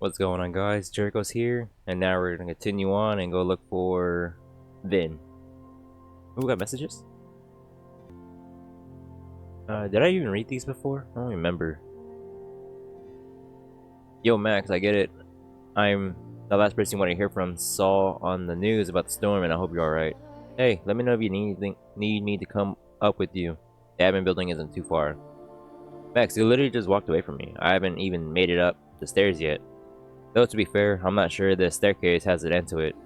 What's going on, guys? Jericho's here, and now we're gonna continue on and go look for Vin. Who got messages? Did I even read these before? I don't remember. Yo, Max, I get it. I'm the last person you want to hear from. Saw on the news about the storm, and I hope you're alright. Hey, let me know if you need me to come up with you. The admin building isn't too far. Max, you literally just walked away from me. I haven't even made it up the stairs yet. Though, to be fair, I'm not sure the staircase has an end to it.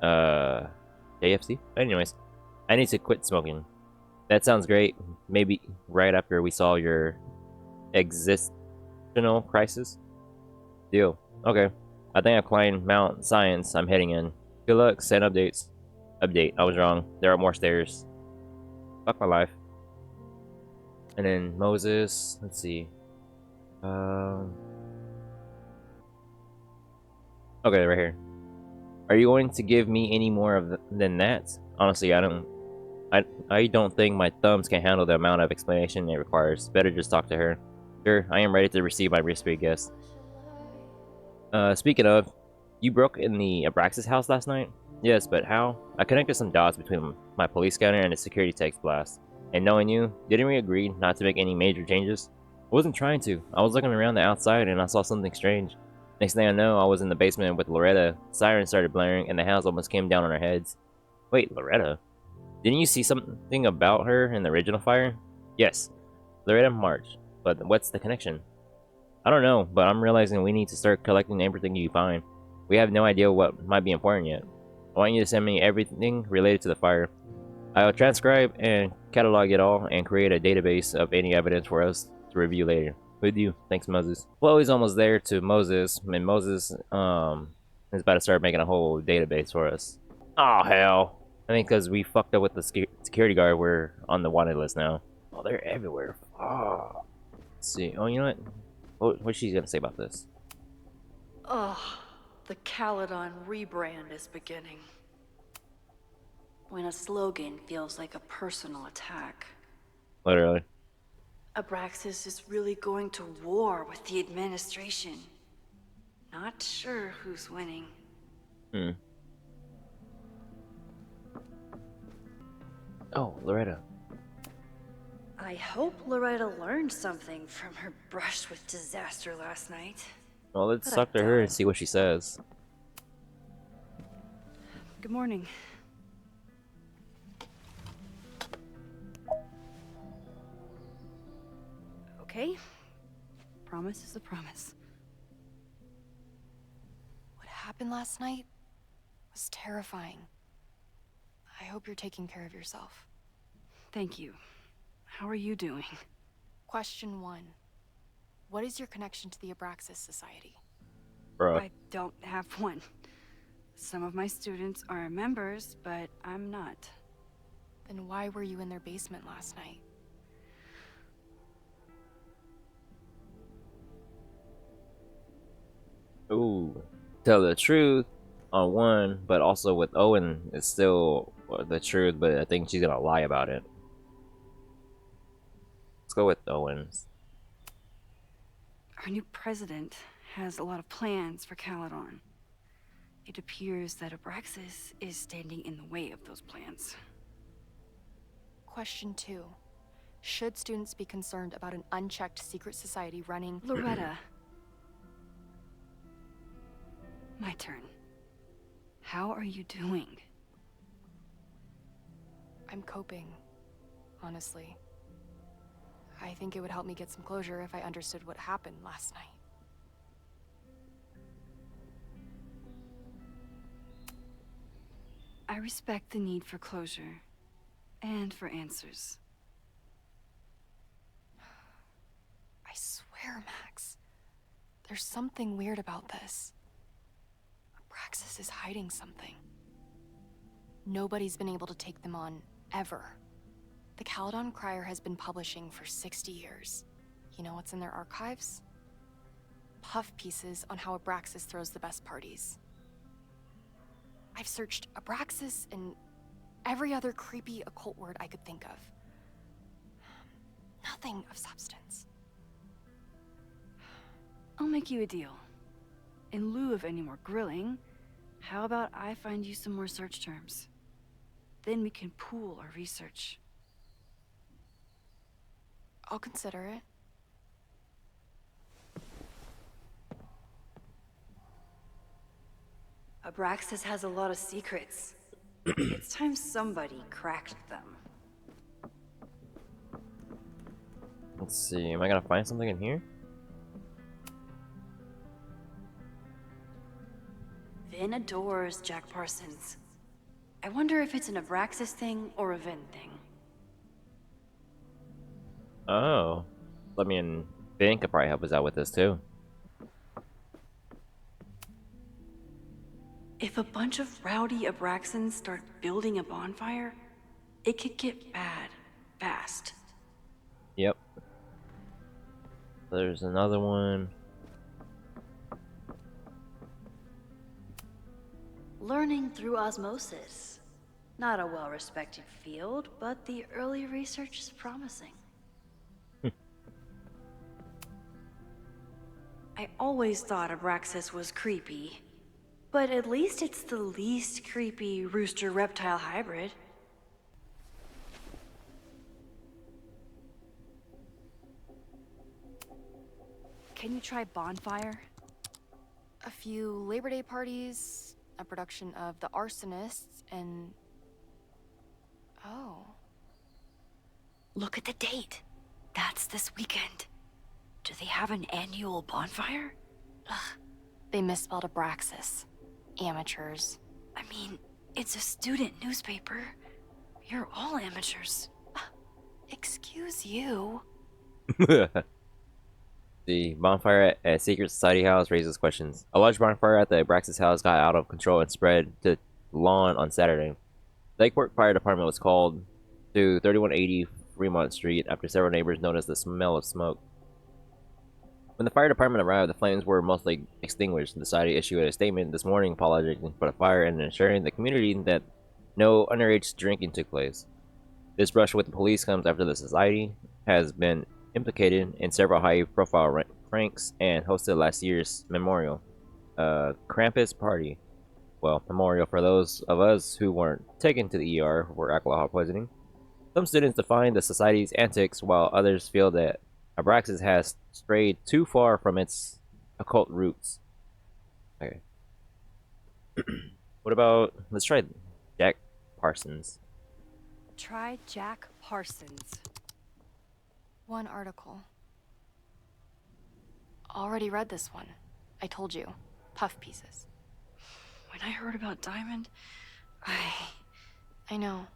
JFC? Anyways, I need to quit smoking. That sounds great. Maybe right after we solve your existential crisis. Deal. Okay. I think I've climbed Mount Science. I'm heading in. Good luck. Send updates. Update. I was wrong. There are more stairs. Fuck my life. And then Moses. Let's see. Okay, right here. Are you going to give me any more than that? Honestly, I don't think my thumbs can handle the amount of explanation it requires. Better just talk to her. Sure, I am ready to receive my respect guest. Speaking of, you broke in the Abraxas house last night? Yes, but how? I connected some dots between my police scanner and the security text blast. And knowing you, didn't we agree not to make any major changes? I wasn't trying to. I was looking around the outside and I saw something strange. Next thing I know, I was in the basement with Loretta. Sirens started blaring and the house almost came down on our heads. Wait, Loretta? Didn't you see something about her in the original fire? Yes, Loretta marched, but what's the connection? I don't know, but I'm realizing we need to start collecting everything you find. We have no idea what might be important yet. I want you to send me everything related to the fire. I'll transcribe and catalog it all and create a database of any evidence for us to review later. With you. Thanks, Moses. Chloe's almost there to Moses, and Moses is about to start making a whole database for us. Oh hell. I think because we fucked up with the security guard, we're on the wanted list now. Oh, they're everywhere. Oh. Let's see. Oh, you know what? What's she gonna say about this? Ugh, the Caledon rebrand is beginning. When a slogan feels like a personal attack. Literally. Abraxas is really going to war with the administration. Not sure who's winning. Oh, Loretta. I hope Loretta learned something from her brush with disaster last night. Well, let's talk to her and see what she says. Good morning. Okay. Promise is a promise. What happened last night was terrifying. I hope you're taking care of yourself. Thank you. How are you doing? Question 1. What is your connection to the Abraxas Society? Bruh. I don't have one. Some of my students are members, but I'm not. Then why were you in their basement last night? Ooh. Tell the truth on one, but also with Owen, it's still the truth, but I think she's gonna lie about it. Let's go with Owens. Our new president has a lot of plans for Caledon. It appears that Abraxas is standing in the way of those plans. Question 2. Should students be concerned about an unchecked secret society running... Loretta. My turn. How are you doing? I'm coping, honestly. I think it would help me get some closure if I understood what happened last night. I respect the need for closure, and for answers. I swear, Max, there's something weird about this. Abraxas is hiding something. Nobody's been able to take them on, ever. The Caledon Crier has been publishing for 60 years. You know what's in their archives? Puff pieces on how Abraxas throws the best parties. I've searched Abraxas and every other creepy occult word I could think of. Nothing of substance. I'll make you a deal. In lieu of any more grilling, how about I find you some more search terms? Then we can pool our research. I'll consider it. Abraxas has a lot of secrets. It's time somebody cracked them. Let's see, am I gonna find something in here? Vinh adores Jack Parsons. I wonder if it's an Abraxas thing or a Vinh thing. Oh. I mean, Vinh could probably help us out with this too. If a bunch of rowdy Abraxans start building a bonfire, it could get bad, fast. Yep. There's another one. Learning through osmosis. Not a well-respected field, but the early research is promising. I always thought Abraxas was creepy, but at least it's the least creepy rooster-reptile hybrid. Can you try bonfire? A few Labor Day parties, a production of The Arsonists, and... Oh. Look at the date. That's this weekend. Do they have an annual bonfire? Ugh. They misspelled Abraxas. Amateurs. I mean, it's a student newspaper. You're all amateurs. Excuse you. The bonfire at Secret Society House raises questions. A large bonfire at the Abraxas house got out of control and spread to lawn on Saturday. The Lakeport Fire Department was called to 3180 Fremont Street after several neighbors noticed the smell of smoke. When the fire department arrived, the flames were mostly extinguished. The society issued a statement this morning apologizing for the fire and assuring the community that no underage drinking took place. This brush with the police comes after the society has been implicated in several high-profile pranks and hosted last year's memorial, Krampus Party. Well, memorial for those of us who weren't taken to the ER for alcohol poisoning. Some students define the society's antics, while others feel that Abraxas has strayed too far from its occult roots. Okay. What about, let's try Jack Parsons. Try Jack Parsons. One article. Already read this one. I told you. Puff pieces. When I heard about Diamond, I know.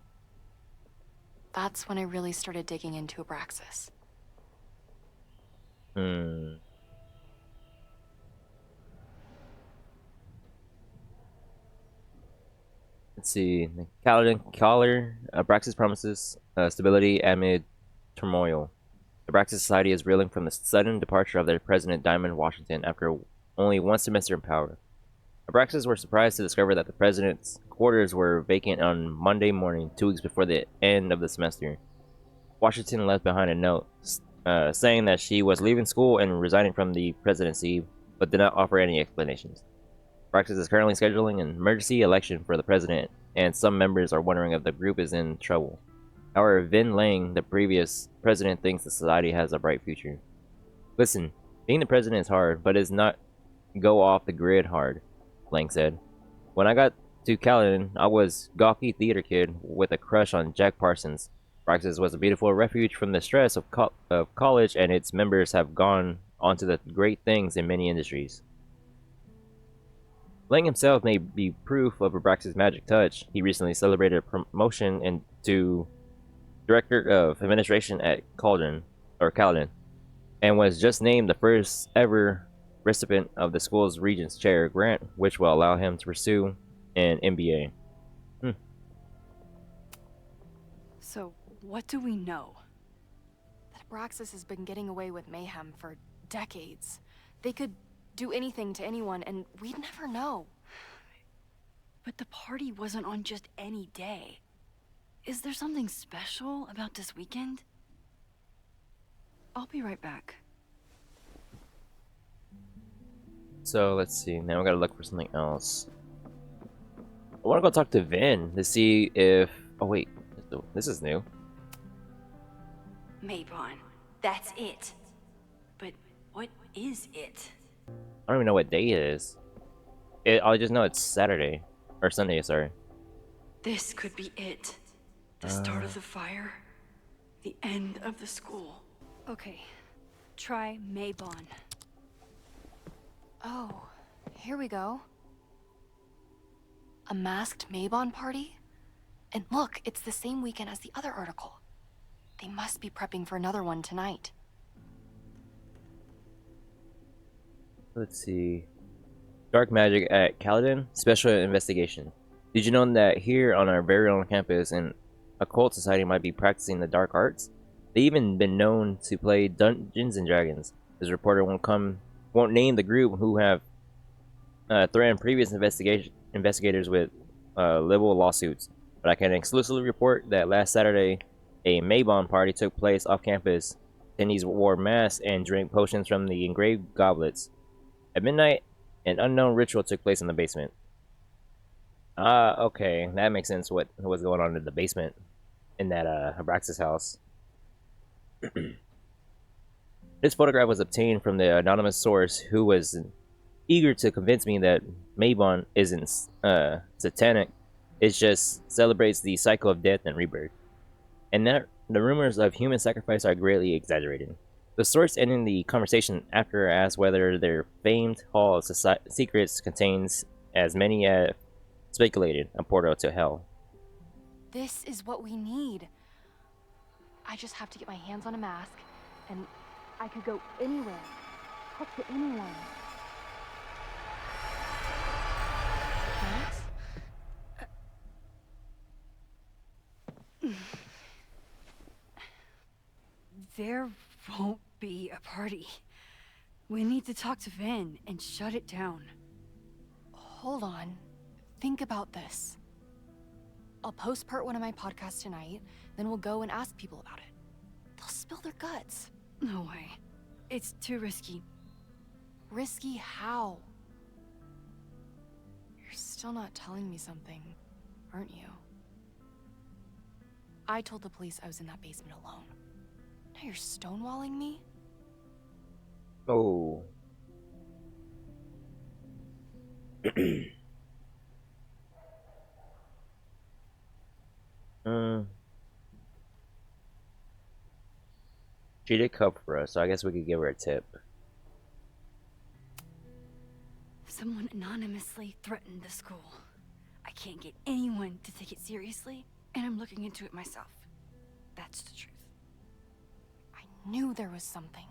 That's when I really started digging into Abraxas. Let's see. Caledon Collar. Abraxas promises stability amid turmoil. Abraxas Society is reeling from the sudden departure of their president, Diamond Washington, after only one semester in power. Abraxas were surprised to discover that the president's quarters were vacant on Monday morning, 2 weeks before the end of the semester. Washington left behind a note saying that she was leaving school and resigning from the presidency, but did not offer any explanations. Abraxas is currently scheduling an emergency election for the president, and some members are wondering if the group is in trouble. However, Vinh Lang, the previous president, thinks the society has a bright future. Listen, being the president is hard, but it's not go off the grid hard, Lang said. When I got to Caledon, I was gawky theater kid with a crush on Jack Parsons. Abraxas was a beautiful refuge from the stress of college, and its members have gone on to the great things in many industries. Lang himself may be proof of Abraxas' magic touch. He recently celebrated a promotion into Director of Administration at Caledon, and was just named the first ever recipient of the school's Regent's Chair grant, which will allow him to pursue an MBA. So, what do we know? That Abraxas has been getting away with mayhem for decades. They could do anything to anyone, and we'd never know. But the party wasn't on just any day. Is there something special about this weekend? I'll be right back. So let's see. Now we gotta look for something else. I wanna go talk to Vin to see if. Oh wait, this is new. Mabon, that's it. But what is it? I don't even know what day it is. I just know it's Saturday or Sunday. Sorry. This could be it. The start of the fire. The end of the school. Okay. Try Mabon. Oh, here we go. A masked Mabon party? And look, it's the same weekend as the other article. They must be prepping for another one tonight. Let's see. Dark magic at Caledon Special Investigation. Did you know that here on our very own campus, an occult society might be practicing the dark arts? They even been known to play Dungeons and Dragons. This reporter won't name the group who have threatened previous investigators with libel lawsuits, but I can exclusively report that last Saturday, a Mabon party took place off campus. Attendees wore masks and drank potions from the engraved goblets. At midnight, an unknown ritual took place in the basement. Okay, that makes sense. What was going on in the basement in that Abraxas house? This photograph was obtained from the anonymous source who was eager to convince me that Mabon isn't satanic. It just celebrates the cycle of death and rebirth, and that the rumors of human sacrifice are greatly exaggerated. The source ending the conversation after asked whether their famed Hall of Secrets contains, as many as speculated, a portal to hell. This is what we need. I just have to get my hands on a mask, and I could go anywhere, talk to anyone. Max? There won't be a party. We need to talk to Vin and shut it down. Hold on. Think about this. I'll post-part one of my podcasts tonight, then we'll go and ask people about it. They'll spill their guts. No way. It's too risky. Risky how? You're still not telling me something, aren't you? I told the police I was in that basement alone. Now you're stonewalling me? Oh. She did cover for us, so I guess we could give her a tip. Someone anonymously threatened the school. I can't get anyone to take it seriously, and I'm looking into it myself. That's the truth. I knew there was something.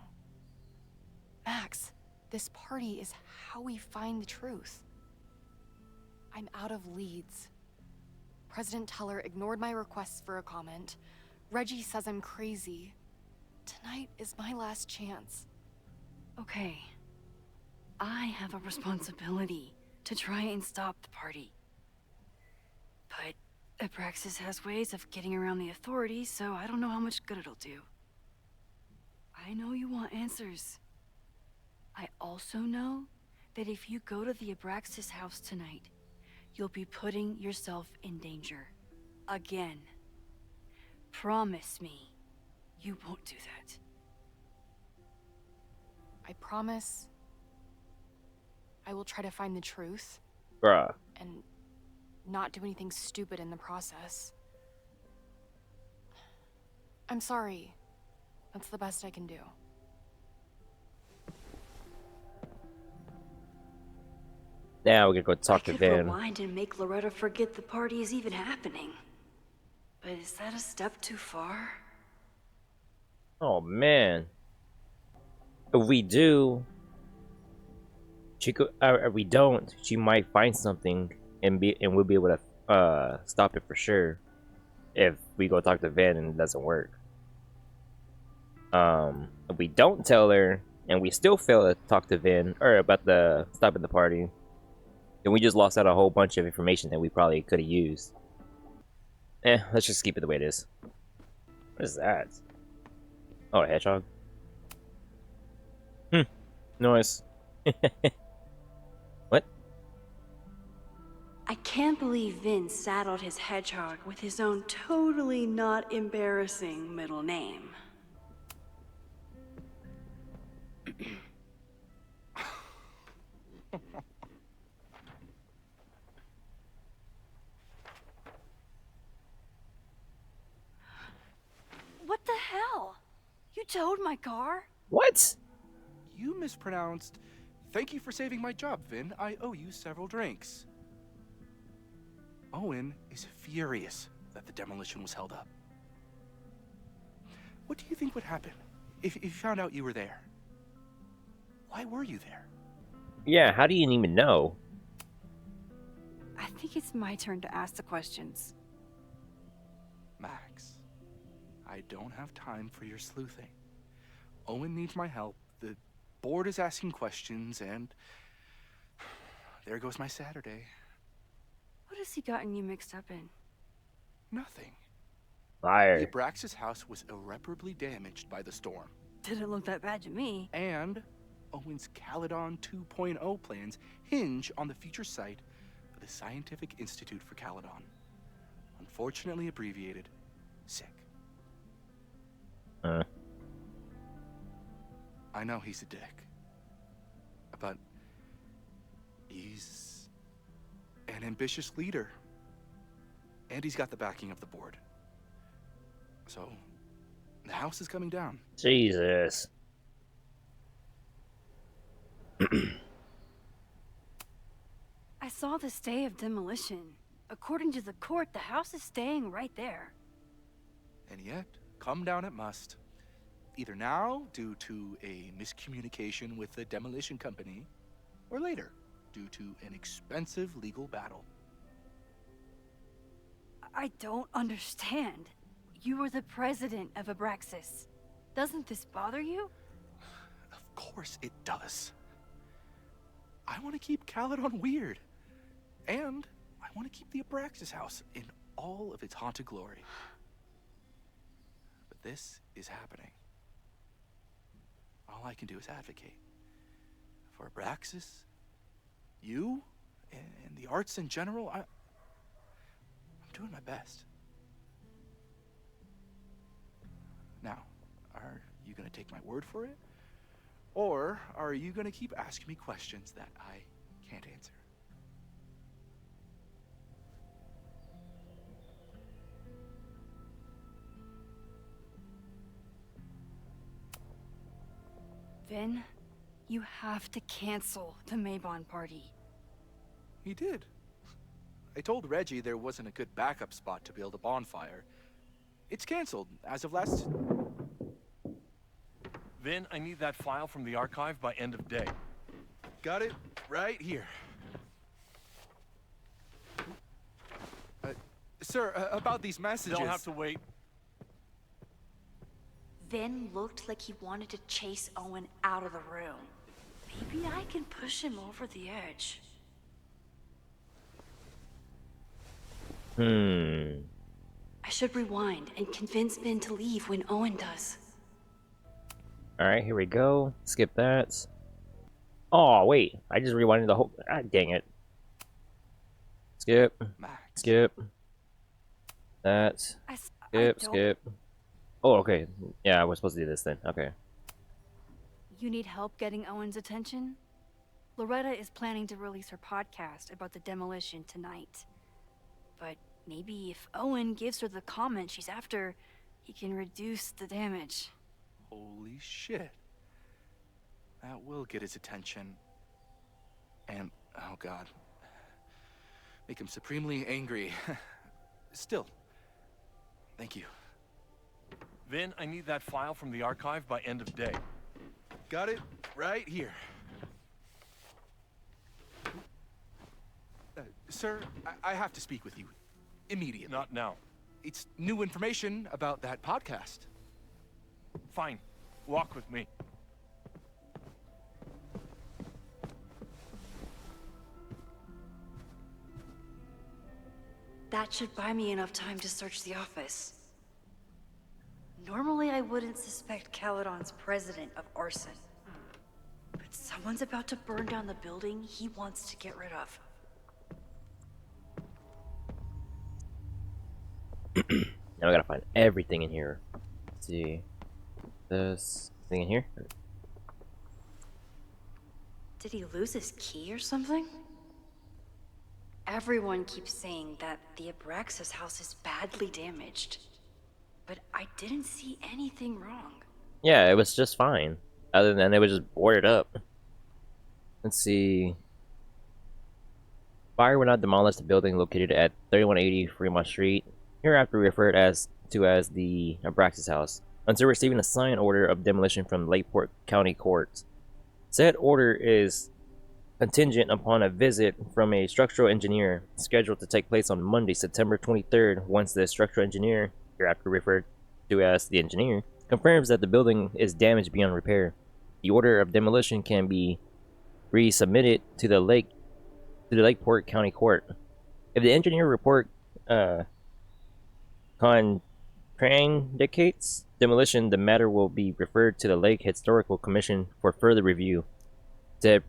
Max, this party is how we find the truth. I'm out of leads. President Teller ignored my requests for a comment. Reggie says I'm crazy. Tonight is my last chance. Okay. I have a responsibility to try and stop the party. But Abraxas has ways of getting around the authorities, so I don't know how much good it'll do. I know you want answers. I also know that if you go to the Abraxas house tonight, you'll be putting yourself in danger. Again. Promise me you won't do that. I promise I will try to find the truth. Bruh. And not do anything stupid in the process. I'm sorry. That's the best I can do. Now we can go talk to I could Vin. rewind and make Loretta forget the party is even happening. But is that a step too far? Oh man. If we do, she could. If we don't, she might find something and we'll be able to stop it for sure. If we go talk to Vin and it doesn't work. If we don't tell her and we still fail to talk to Vin or about the stopping the party, then we just lost out a whole bunch of information that we probably could have used. Let's just keep it the way it is. What is that? Oh, a hedgehog. Nice. can't believe Vin saddled his hedgehog with his own totally not embarrassing middle name. What the hell? You towed my car? What? You mispronounced. Thank you for saving my job, Vin. I owe you several drinks. Owen is furious that the demolition was held up. What do you think would happen if you found out you were there? Why were you there? Yeah, how do you even know? I think it's my turn to ask the questions. Max, I don't have time for your sleuthing. Owen needs my help. The board is asking questions, and there goes my Saturday. What has he gotten you mixed up in? Nothing. Liar. The Abraxas house was irreparably damaged by the storm. Didn't look that bad to me. And Owen's Caledon 2.0 plans hinge on the future site of the Scientific Institute for Caledon. Unfortunately abbreviated, SICK. I know he's a dick, but he's an ambitious leader. And he's got the backing of the board. So, the house is coming down. Jesus. I saw the stay of demolition. According to the court, the house is staying right there. And yet, come down it must. Either now, due to a miscommunication with the demolition company, or later, due to an expensive legal battle. I don't understand. You are the president of Abraxas. Doesn't this bother you? Of course it does. I want to keep Caledon weird. And I want to keep the Abraxas house in all of its haunted glory. But this is happening. All I can do is advocate. For Abraxas, you, and the arts in general, I'm doing my best. Now, are you going to take my word for it? Or are you going to keep asking me questions that I can't answer? Vin, you have to cancel the Mabon Party. He did. I told Reggie there wasn't a good backup spot to build a bonfire. It's canceled as of last... Vin, I need that file from the archive by end of day. Got it right here. Sir, about these messages... They'll have to wait. Vin looked like he wanted to chase Owen out of the room. Maybe I can push him over the edge. I should rewind and convince Vin to leave when Owen does. Alright, here we go. Skip that. Oh, wait. I just rewinded the whole... Ah, dang it. Skip. Max. Skip. That. Skip. Oh, okay. Yeah, we're supposed to do this then. Okay. You need help getting Owen's attention? Loretta is planning to release her podcast about the demolition tonight. But maybe if Owen gives her the comment she's after, he can reduce the damage. Holy shit. That will get his attention. And, oh god. Make him supremely angry. Still, thank you. Vin, I need that file from the archive by end of day. Got it right here. Sir, I have to speak with you immediately. Not now. It's new information about that podcast. Fine. Walk with me. That should buy me enough time to search the office. Normally I wouldn't suspect Caledon's president of arson. But someone's about to burn down the building he wants to get rid of. Now I gotta find everything in here. Let's see. This thing in here? Did he lose his key or something? Everyone keeps saying that the Abraxas house is badly damaged. But I didn't see anything wrong. Yeah, it was just fine. Other than it was just boarded up. Let's see. Fire would not demolish the building located at 3180 Fremont Street, hereafter referred to as the Abraxas House, until receiving a signed order of demolition from Lakeport County Courts. Said order is contingent upon a visit from a structural engineer scheduled to take place on Monday, September 23rd, once the structural engineer, hereafter referred to as the engineer, confirms that the building is damaged beyond repair. The order of demolition can be resubmitted to the Lakeport County Court. If the engineer report contraindicates demolition, the matter will be referred to the Lake Historical Commission for further review. The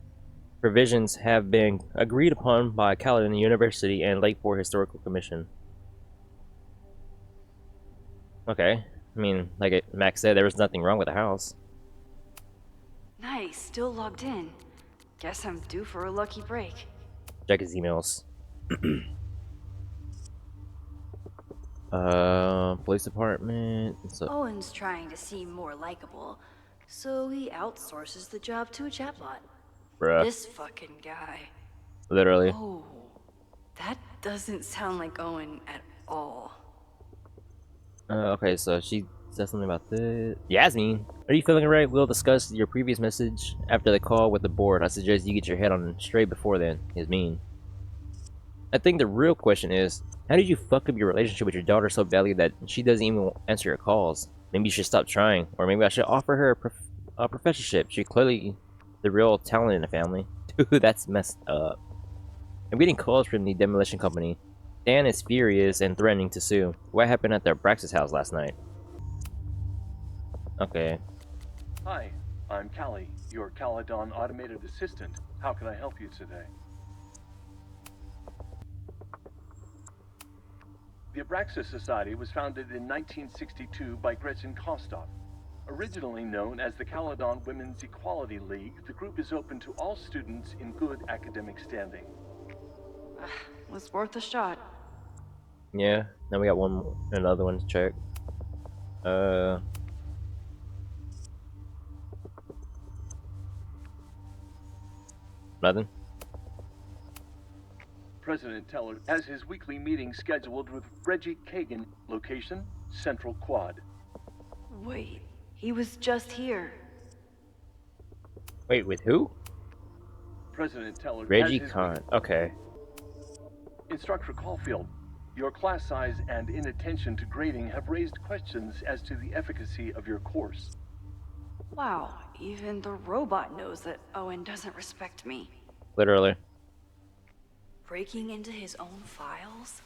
provisions have been agreed upon by Caledon University and Lakeport Historical Commission. Okay. I mean, like Max said, there was nothing wrong with the house. Nice, still logged in. Guess I'm due for a lucky break. Check his emails. Police department. So Owen's trying to seem more likable, so he outsources the job to a chatbot. bruh. This fucking guy. Literally. Oh, that doesn't sound like Owen at all. Okay, so she said something about this. Yasmin, are you feeling alright? We'll discuss your previous message after the call with the board. I suggest you get your head on straight before then. Yasmin. I think the real question is, how did you fuck up your relationship with your daughter so badly that she doesn't even answer your calls? Maybe you should stop trying, or maybe I should offer her a professorship. She's clearly the real talent in the family. Dude, that's messed up. I'm getting calls from the demolition company. Dan is furious and threatening to sue. What happened at the Abraxas house last night? Okay. Hi, I'm Callie, your Caledon automated assistant. How can I help you today? The Abraxas Society was founded in 1962 by Gretchen Kostoff. Originally known as the Caledon Women's Equality League, the group is open to all students in good academic standing. Was worth a shot. Yeah, now we got another one to check. Nothing. President Teller has his weekly meeting scheduled with Reggie Kagan. Location, Central Quad. Wait, he was just here. Wait, with who? President Teller Reggie has his Khan. Okay. Instructor Caulfield, your class size and inattention to grading have raised questions as to the efficacy of your course. Wow, even the robot knows that Owen doesn't respect me. Literally. Breaking into his own files?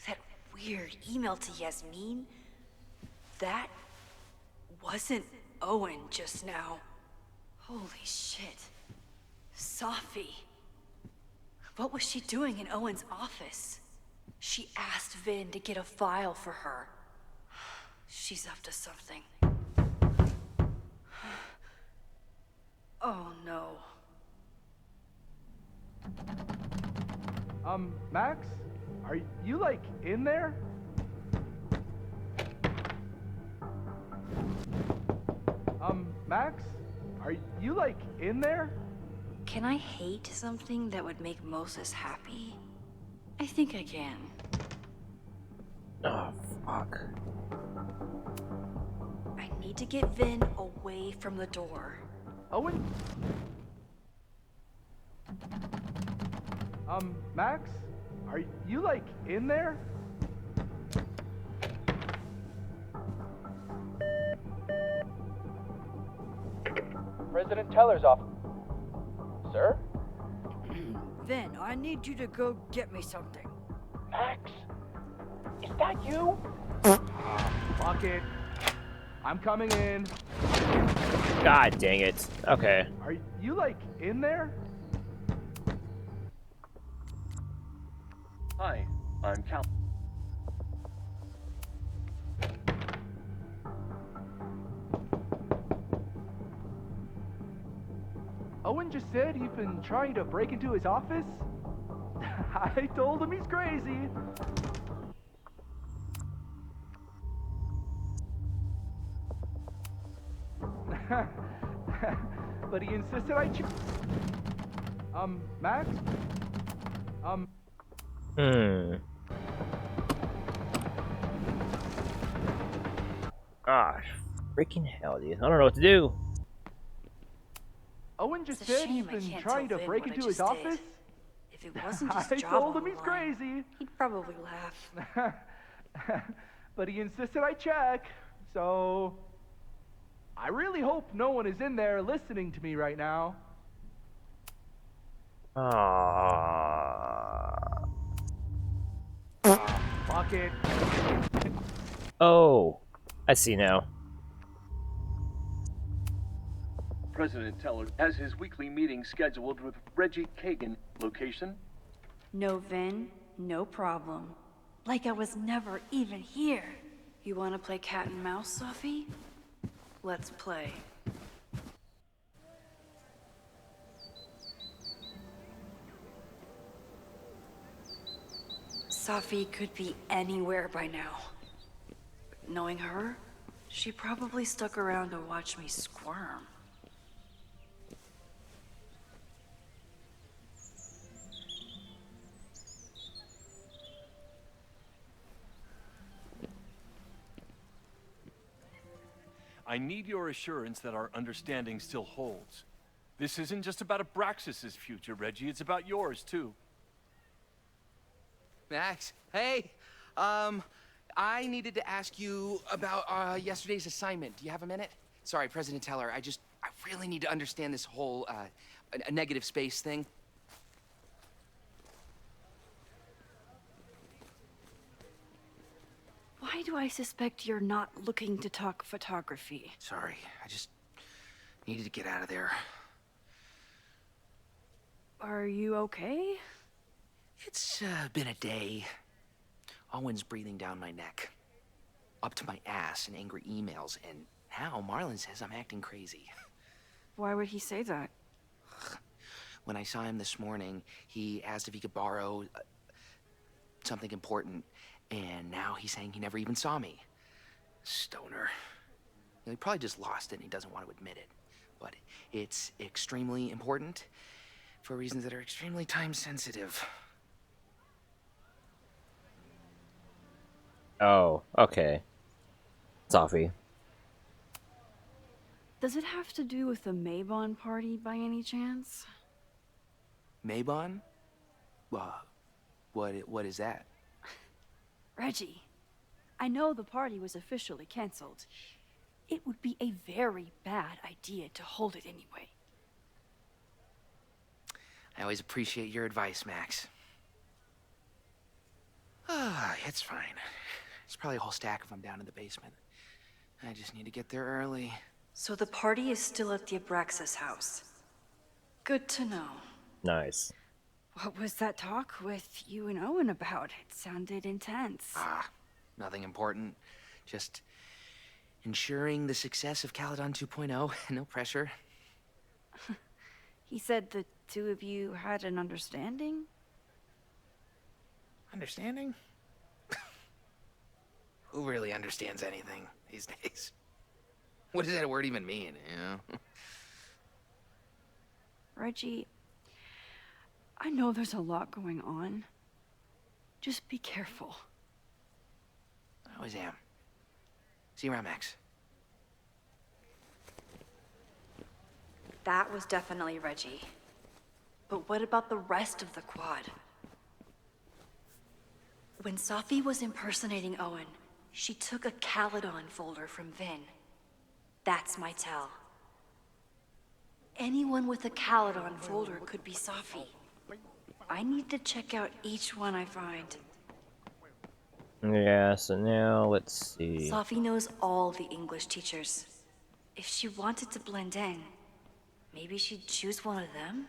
That weird email to Yasmin? That wasn't Owen just now. Holy shit. Safi. What was she doing in Owen's office? She asked Vin to get a file for her. She's up to something. Oh no. Max? Are you, like, in there? Max? Are you, like, in there? Can I hate something that would make Moses happy? I think I can. Oh, fuck. I need to get Vin away from the door. Owen? Max? Are you, like, in there? President Teller's office. Sir? Vin, I need you to go get me something. Max? Is that you? Fuck it. I'm coming in. God dang it. Okay. Are you, like, in there? Hi, I'm Cal. Owen just said he's been trying to break into his office. I told him he's crazy. But he insisted I Max? Ah, freaking hell, dude. I don't know what to do. Owen just It's a said he's shame I been can't trying to tell Vin break what I into his just office. did. If it wasn't his I job told on him the he's line, crazy. he'd probably laugh. But he insisted I check, so I really hope no one is in there listening to me right now. Fuck it. Oh, I see now. President Teller has his weekly meeting scheduled with Reggie Kagan. Location? No Vin, no problem. Like I was never even here. You want to play cat and mouse, Safi? Let's play. Safi could be anywhere by now. But knowing her, she probably stuck around to watch me squirm. I need your assurance that our understanding still holds. This isn't just about Abraxas' future, Reggie. It's about yours, too. Max, hey, I needed to ask you about yesterday's assignment. Do you have a minute? Sorry, President Teller, I really need to understand this whole, a negative space thing. Why do I suspect you're not looking to talk photography? Sorry, I just needed to get out of there. Are you okay? It's been a day. Owen's breathing down my neck, up to my ass in angry emails, and now Marlon says I'm acting crazy. Why would he say that? When I saw him this morning, he asked if he could borrow something important, and now he's saying he never even saw me. Stoner. He probably just lost it and he doesn't want to admit it. But it's extremely important for reasons that are extremely time sensitive. Oh, okay. Safi. Does it have to do with the Mabon Party by any chance? Mabon? What is that? Reggie, I know the party was officially canceled. It would be a very bad idea to hold it anyway. I always appreciate your advice, Max. It's fine. It's probably a whole stack if I'm down in the basement. I just need to get there early. So the party is still at the Abraxas house. Good to know. Nice. What was that talk with you and Owen about? It sounded intense. Nothing important. Just ensuring the success of Caledon 2.0. No pressure. He said the two of you had an understanding? Understanding? Who really understands anything these days? What does that word even mean, you know? Reggie, I know there's a lot going on. Just be careful. I always am. See you around, Max. That was definitely Reggie. But what about the rest of the quad? When Safi was impersonating Owen, she took a Caledon folder from Vin. That's my tell. Anyone with a Caledon folder could be Safi. I need to check out each one I find. Yeah, so now let's see. Safi knows all the English teachers. If she wanted to blend in, maybe she'd choose one of them?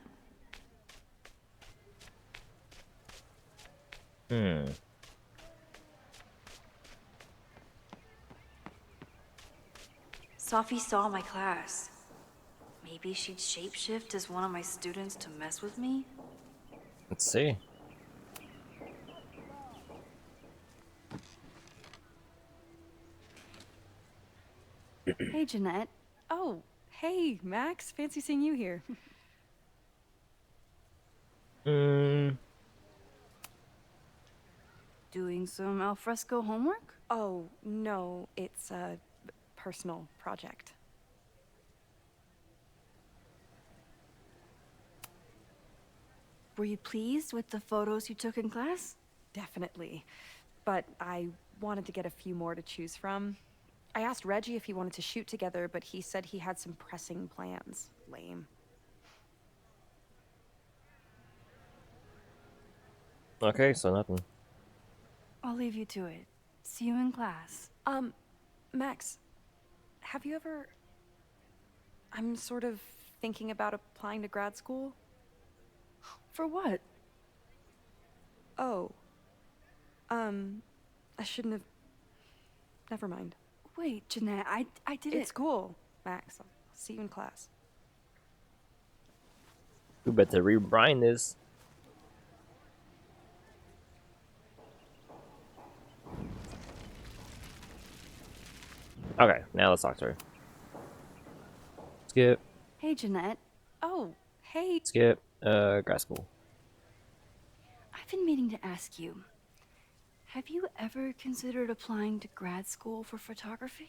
Safi saw my class. Maybe she'd shapeshift as one of my students to mess with me? Let's see. Hey, Jeannette. Oh, hey, Max. Fancy seeing you here. Doing some alfresco homework? Oh, no, it's a personal project. Were you pleased with the photos you took in class? Definitely. But I wanted to get a few more to choose from. I asked Reggie if he wanted to shoot together, but he said he had some pressing plans. Lame. Okay, so nothing. I'll leave you to it. See you in class. Max, have you ever... I'm sort of thinking about applying to grad school. For what? Oh. I shouldn't have... Never mind. Wait, Jeannette, I didn't... It's cool, Max. I'll see you in class. We better rebrine this. Okay, now let's talk to her. Skip. Hey, Jeannette. Oh, hey. Skip. Grad school. I've been meaning to ask you. Have you ever considered applying to grad school for photography?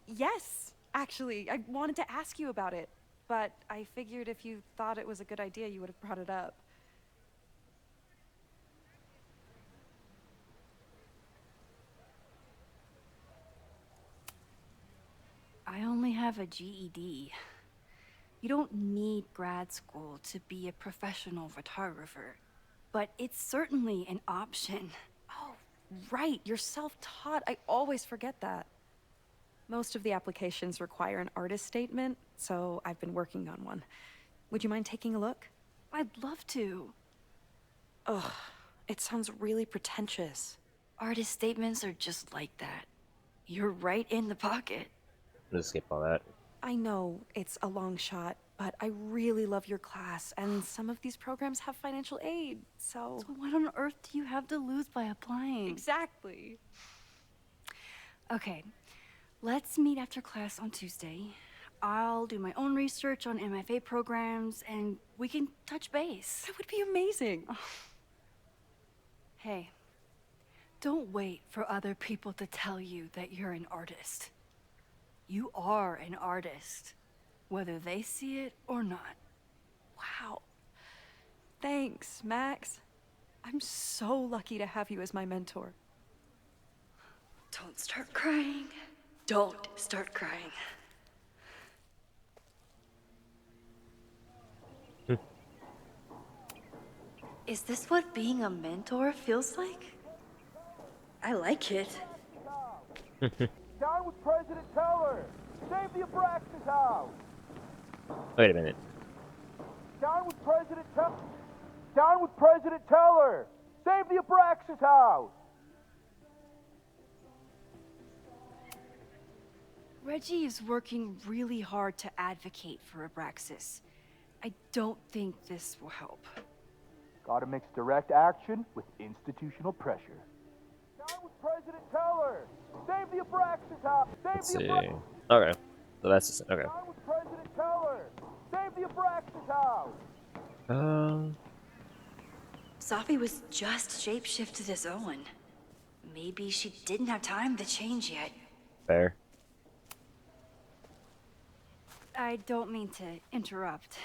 Yes. Actually, I wanted to ask you about it. But I figured if you thought it was a good idea, you would have brought it up. I only have a GED. You don't need grad school to be a professional photographer, but it's certainly an option. Oh, right. You're self-taught. I always forget that. Most of the applications require an artist statement, so I've been working on one. Would you mind taking a look? I'd love to. Ugh, it sounds really pretentious. Artist statements are just like that. You're right in the pocket. Just skip all that. I know it's a long shot, but I really love your class, and some of these programs have financial aid, so... So what on earth do you have to lose by applying? Exactly. Okay, let's meet after class on Tuesday. I'll do my own research on MFA programs, and we can touch base. That would be amazing. Hey, don't wait for other people to tell you that you're an artist. You are an artist, whether they see it or not. Wow. Thanks, Max. I'm so lucky to have you as my mentor. Don't start crying. Don't start crying. Is this what being a mentor feels like? I like it. Down with President Teller! Save the Abraxas house! Wait a minute. Down with President Teller! Down with President Teller! Save the Abraxas house! Reggie is working really hard to advocate for Abraxas. I don't think this will help. Gotta mix direct action with institutional pressure. Down with President Teller! Save the Abraxas house! Let's Save see. the Abraxas! Okay. So that's just okay. Down with President Teller! Save the Abraxas house! Safi was just shapeshifted as Owen. Maybe she didn't have time to change yet. Fair. I don't mean to interrupt.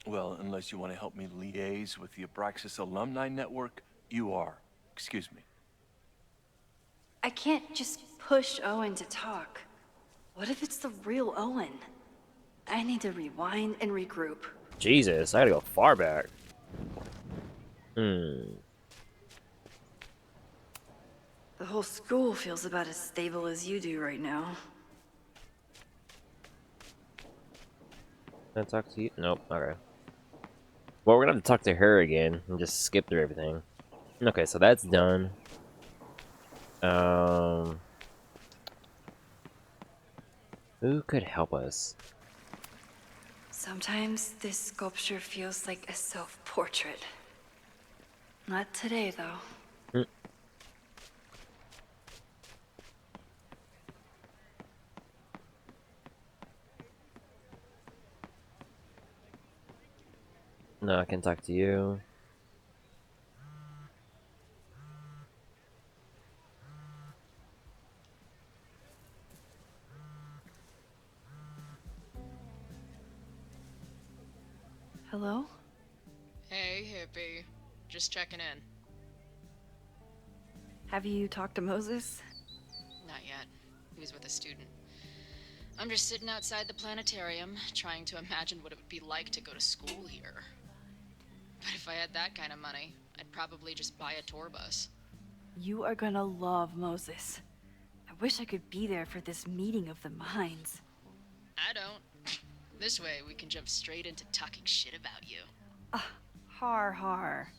Well, unless you want to help me liaise with the Abraxas alumni network, you are. Excuse me. I can't just push Owen to talk. What if it's the real Owen? I need to rewind and regroup. Jesus, I gotta go far back. Hmm. The whole school feels about as stable as you do right now. Can I talk to you? Nope. Okay. Well, we're gonna have to talk to her again and just skip through everything. Okay, so that's done. Who could help us? Sometimes this sculpture feels like a self-portrait. Not today, though. No, I can talk to you. Hello? Hey, hippie. Just checking in. Have you talked to Moses? Not yet. He was with a student. I'm just sitting outside the planetarium, trying to imagine what it would be like to go to school here. But if I had that kind of money, I'd probably just buy a tour bus. You are gonna love Moses. I wish I could be there for this meeting of the minds. I don't. This way, we can jump straight into talking shit about you. Har.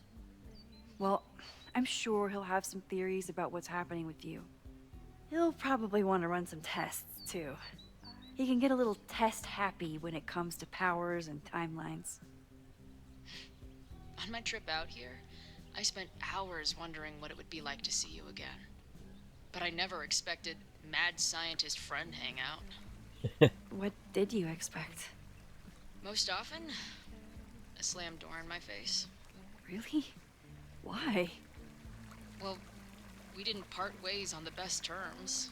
Well, I'm sure he'll have some theories about what's happening with you. He'll probably want to run some tests, too. He can get a little test-happy when it comes to powers and timelines. On my trip out here, I spent hours wondering what it would be like to see you again. But I never expected mad scientist friend hangout. What did you expect? Most often, a slammed door in my face. Really? Why? Well, we didn't part ways on the best terms,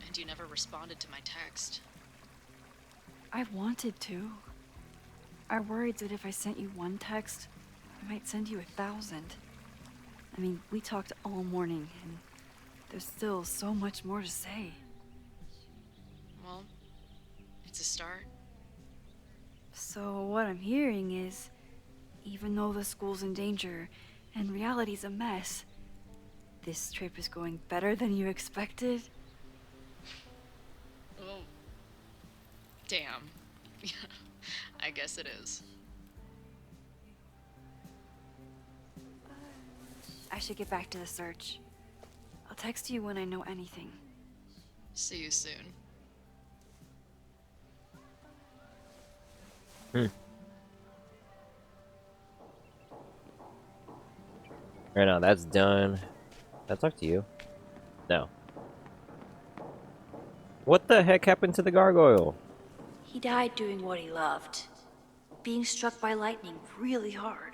and you never responded to my text. I wanted to. I worried that if I sent you one text, I might send you 1,000. I mean, we talked all morning, and there's still so much more to say. Well, it's a start. So what I'm hearing is, even though the school's in danger and reality's a mess, this trip is going better than you expected? Oh, damn. I guess it is. I should get back to the search. I'll text you when I know anything. See you soon. Right now, that's done. Can I talk to you? No. What the heck happened to the gargoyle? He died doing what he loved. Being struck by lightning really hard.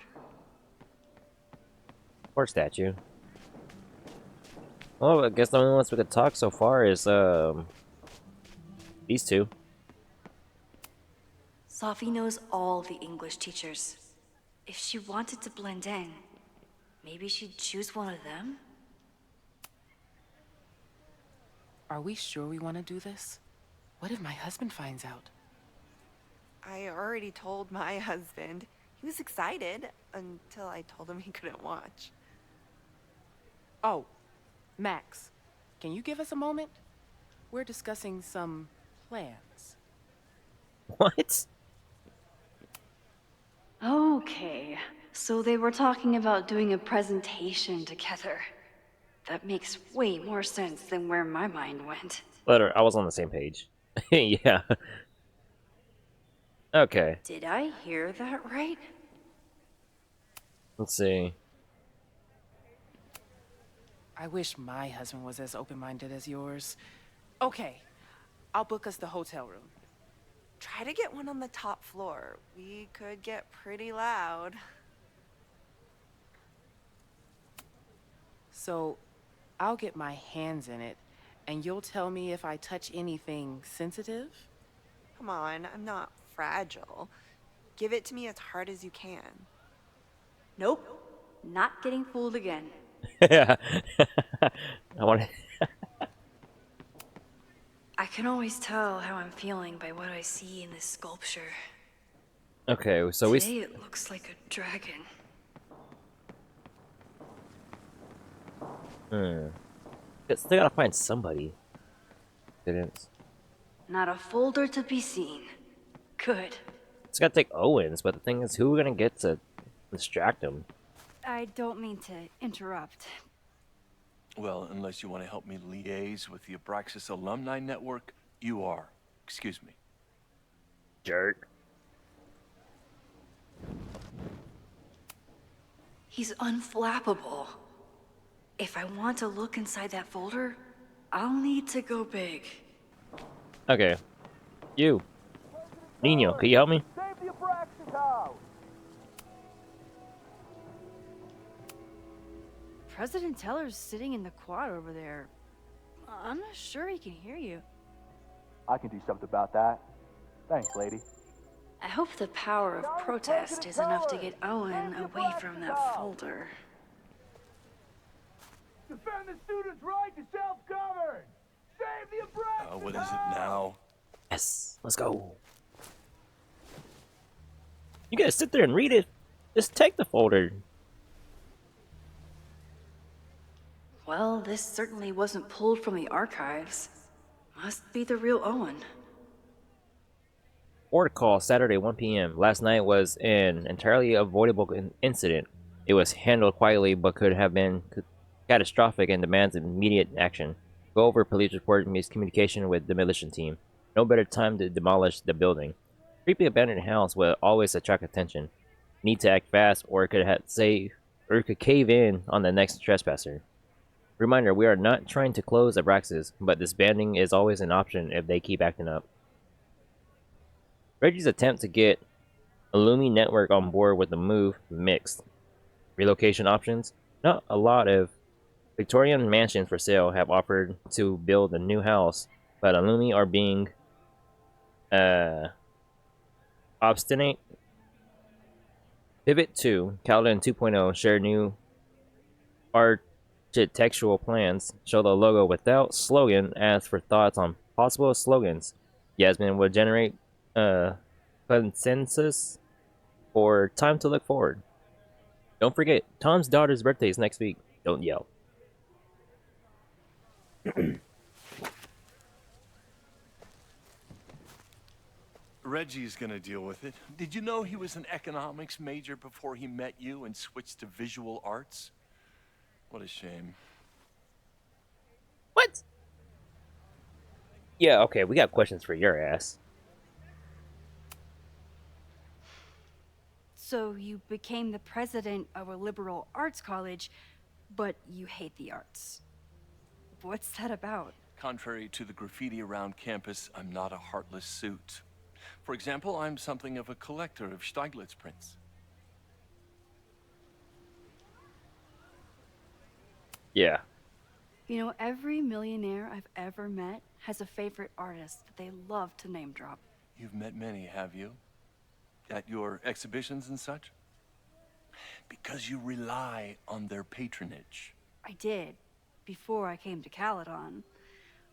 Poor statue. Well, I guess the only ones we could talk so far is, these two. Safi knows all the English teachers. If she wanted to blend in, maybe she'd choose one of them? Are we sure we want to do this? What if my husband finds out? I already told my husband. He was excited until I told him he couldn't watch. Oh, Max, can you give us a moment? We're discussing some plans. What? Okay, so they were talking about doing a presentation together. That makes way more sense than where my mind went. Letter, I was on the same page. Yeah. Okay. Did I hear that right? Let's see. I wish my husband was as open-minded as yours. Okay, I'll book us the hotel room. Try to get one on the top floor. We could get pretty loud. So, I'll get my hands in it, and you'll tell me if I touch anything sensitive? Come on, I'm not fragile. Give it to me as hard as you can. Nope. Not getting fooled again. I want to. I can always tell how I'm feeling by what I see in this sculpture. Okay, so Today it looks like a dragon. Still gotta find somebody. Didn't. Not a folder to be seen. Good. It's gotta take Owens, but the thing is, who are we gonna get to distract him? I don't mean to interrupt. Well, unless you want to help me liaise with the Abraxas alumni network, you are. Excuse me. Jerk. He's unflappable. If I want to look inside that folder, I'll need to go big. Okay. You. Nino, can you help me? Save the Abraxas house! President Teller's sitting in the quad over there. I'm not sure he can hear you. I can do something about that. Thanks, lady. I hope the power of protest is enough to get Owen away from that folder. Defend the students' right to self-govern! Save the Abraxas What is it now? Yes. Let's go. You gotta sit there and read it. Just take the folder. Well, this certainly wasn't pulled from the archives. Must be the real Owen. Order call Saturday 1 p.m. Last night was an entirely avoidable incident. It was handled quietly but could have been catastrophic and demands immediate action. Go over police report miscommunication with demolition team. No better time to demolish the building. Creepy abandoned house will always attract attention. Need to act fast or it could cave in on the next trespasser. Reminder, we are not trying to close Abraxas, but disbanding is always an option if they keep acting up. Reggie's attempt to get Illumi Network on board with the move mixed. Relocation options? Not a lot of Victorian mansions for sale have offered to build a new house, but Illumi are being obstinate. Pivot 2, Caledon 2.0 share new architectural plans. Show the logo without slogan. Ask for thoughts on possible slogans. Yasmin will generate consensus for time to look forward. Don't forget, Tom's daughter's birthday is next week. Don't yell. Reggie's gonna deal with it. Did you know he was an economics major before he met you and switched to visual arts? What a shame. What? Yeah, okay, we got questions for your ass. So you became the president of a liberal arts college, but you hate the arts. What's that about? Contrary to the graffiti around campus, I'm not a heartless suit. For example, I'm something of a collector of Stieglitz prints. Yeah. You know, every millionaire I've ever met has a favorite artist that they love to name drop. You've met many, have you? At your exhibitions and such? Because you rely on their patronage. I did, before I came to Caledon,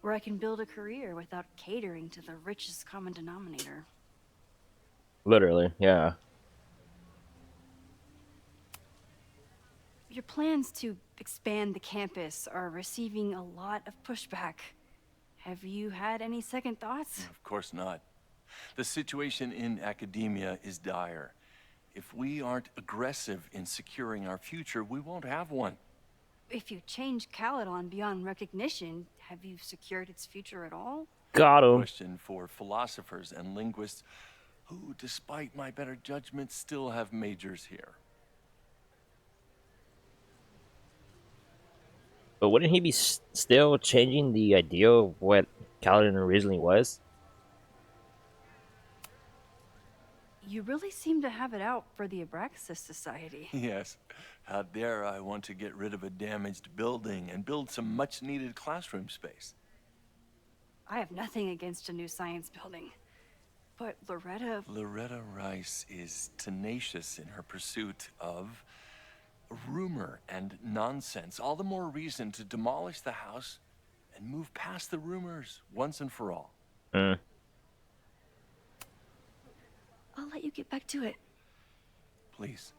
where I can build a career without catering to the richest common denominator. Literally, yeah. Your plans to expand the campus are receiving a lot of pushback. Have you had any second thoughts? Of course not. The situation in academia is dire. If we aren't aggressive in securing our future, we won't have one. If you change Caledon beyond recognition, have you secured its future at all? Got him. Question for philosophers and linguists who, despite my better judgment, still have majors here. But wouldn't he be still changing the idea of what Caledon originally was? You really seem to have it out for the Abraxas Society. Yes. How dare I want to get rid of a damaged building and build some much-needed classroom space. I have nothing against a new science building. But Loretta Rice is tenacious in her pursuit of rumor and nonsense. All the more reason to demolish the house and move past the rumors once and for all. I'll let you get back to it. Please.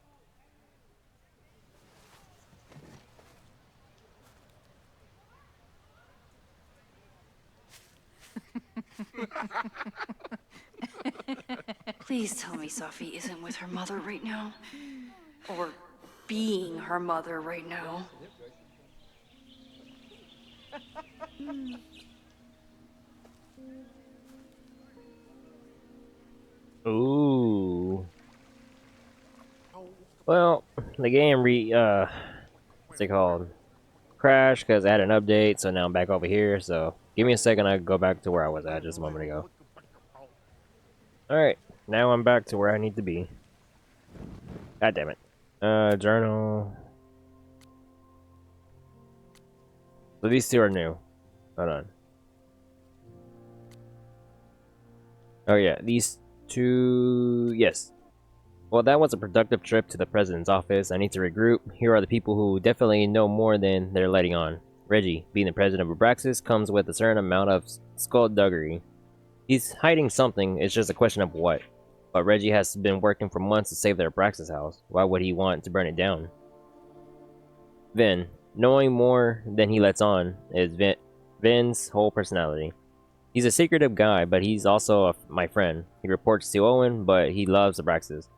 Please tell me Safi isn't with her mother right now. Or being her mother right now. Ooh. Well, the game what's it called? Crashed because I had an update, so now I'm back over here. So give me a second, I go back to where I was at just a moment ago. Alright, now I'm back to where I need to be. God damn it. Journal. So these two are new. Hold on. Oh yeah, these two... Yes. Well, that was a productive trip to the president's office. I need to regroup. Here are the people who definitely know more than they're letting on. Reggie, being the president of Abraxas, comes with a certain amount of skullduggery. He's hiding something, it's just a question of what. But Reggie has been working for months to save their Abraxas house. Why would he want to burn it down? Vin, knowing more than he lets on, is Vin's whole personality. He's a secretive guy, but he's also my friend. He reports to Owen, but he loves Abraxas.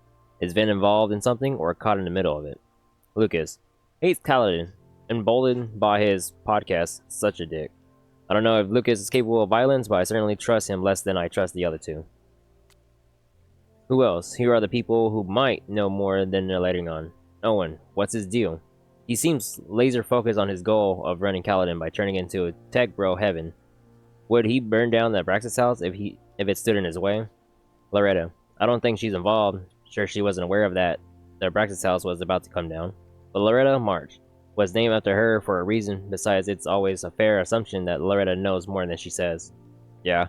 Is Vin involved in something or caught in the middle of it? Lucas hates Caledon, emboldened by his podcast, such a dick. I don't know if Lucas is capable of violence, but I certainly trust him less than I trust the other two. Who else? Here are the people who might know more than they're letting on. Owen, what's his deal? He seems laser focused on his goal of running Caledon by turning into a tech bro heaven. Would he burn down the Abraxas house if it stood in his way? Loretta, I don't think she's involved. Sure, she wasn't aware of that. The Abraxas house was about to come down. But Loretta March was named after her for a reason. Besides, it's always a fair assumption that Loretta knows more than she says. Yeah.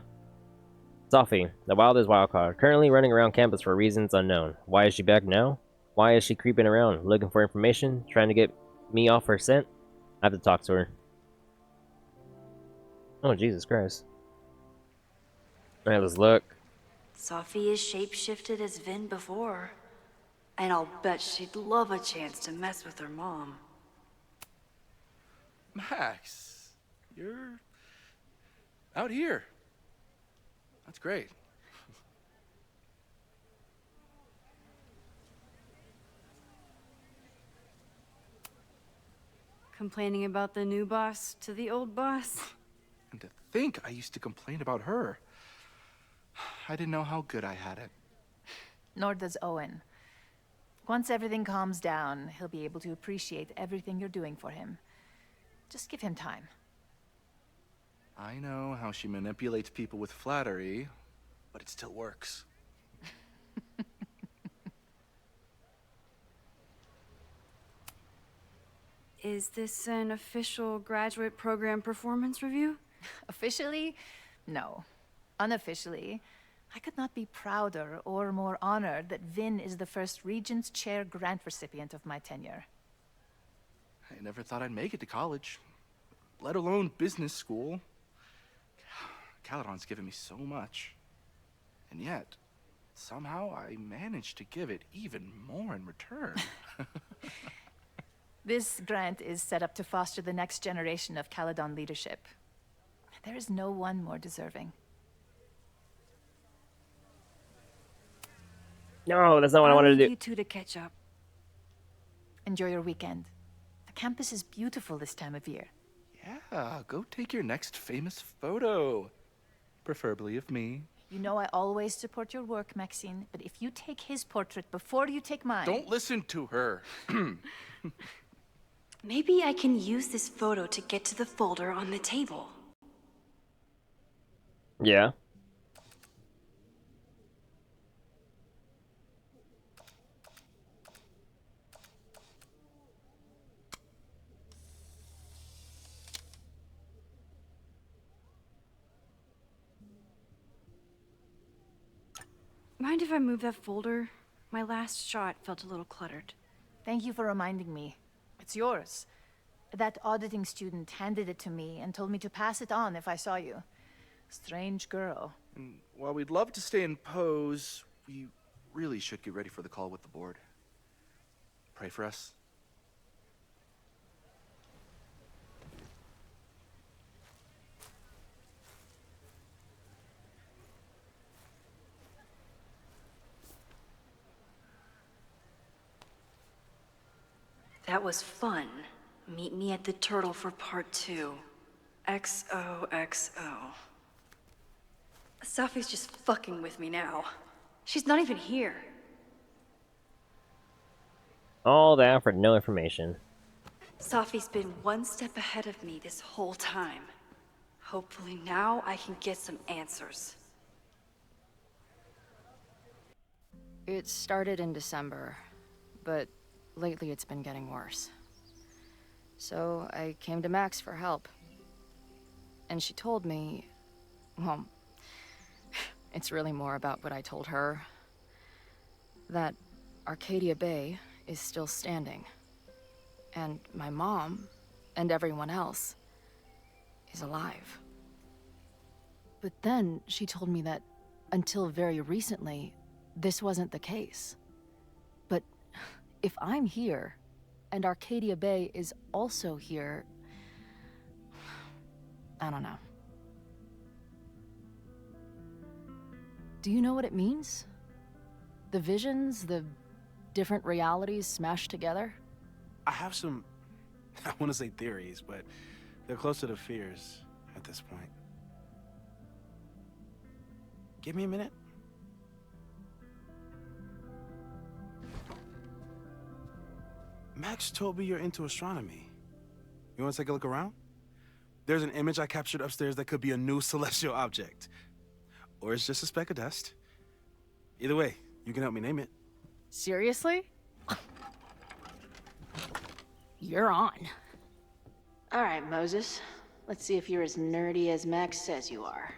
Safi, the wildest wildcard, currently running around campus for reasons unknown. Why is she back now? Why is she creeping around, looking for information, trying to get me off her scent? I have to talk to her. Oh, Jesus Christ. Alright, let's look. Safi is shapeshifted as Vin before. And I'll bet she'd love a chance to mess with her mom. Max, you're out here. That's great. Complaining about the new boss to the old boss? And to think I used to complain about her. I didn't know how good I had it. Nor does Owen. Once everything calms down, he'll be able to appreciate everything you're doing for him. Just give him time. I know how she manipulates people with flattery, but it still works. Is this an official graduate program performance review? Officially? No. Unofficially, I could not be prouder or more honored that Vin is the first Regents Chair grant recipient of my tenure. I never thought I'd make it to college, let alone business school. Caledon's given me so much. And yet, somehow I managed to give it even more in return. This grant is set up to foster the next generation of Caledon leadership. There is no one more deserving. No, that's not what I wanted to do. You two to catch up. Enjoy your weekend. The campus is beautiful this time of year. Yeah, go take your next famous photo. Preferably of me. You know I always support your work, Maxine, but if you take his portrait before you take mine... Don't listen to her. Maybe I can use this photo to get to the folder on the table. Yeah. Mind if I move that folder? My last shot felt a little cluttered. Thank you for reminding me. It's yours. That auditing student handed it to me and told me to pass it on if I saw you. Strange girl. And while we'd love to stay in pose, we really should get ready for the call with the board. Pray for us. That was fun. Meet me at the Turtle for part 2. XOXO. Safi's just fucking with me now. She's not even here. All that for no information. Safi's been one step ahead of me this whole time. Hopefully now I can get some answers. It started in December, but lately it's been getting worse. So I came to Max for help. And she told me, well, it's really more about what I told her, that Arcadia Bay is still standing. And my mom, and everyone else, is alive. But then she told me that until very recently, this wasn't the case. But if I'm here, and Arcadia Bay is also here, I don't know. Do you know what it means? The visions, the different realities smashed together? I have some, I want to say theories, but they're closer to fears at this point. Give me a minute. Max told me you're into astronomy. You want to take a look around? There's an image I captured upstairs that could be a new celestial object. Or it's just a speck of dust. Either way, you can help me name it. Seriously? You're on. All right, Moses. Let's see if you're as nerdy as Max says you are.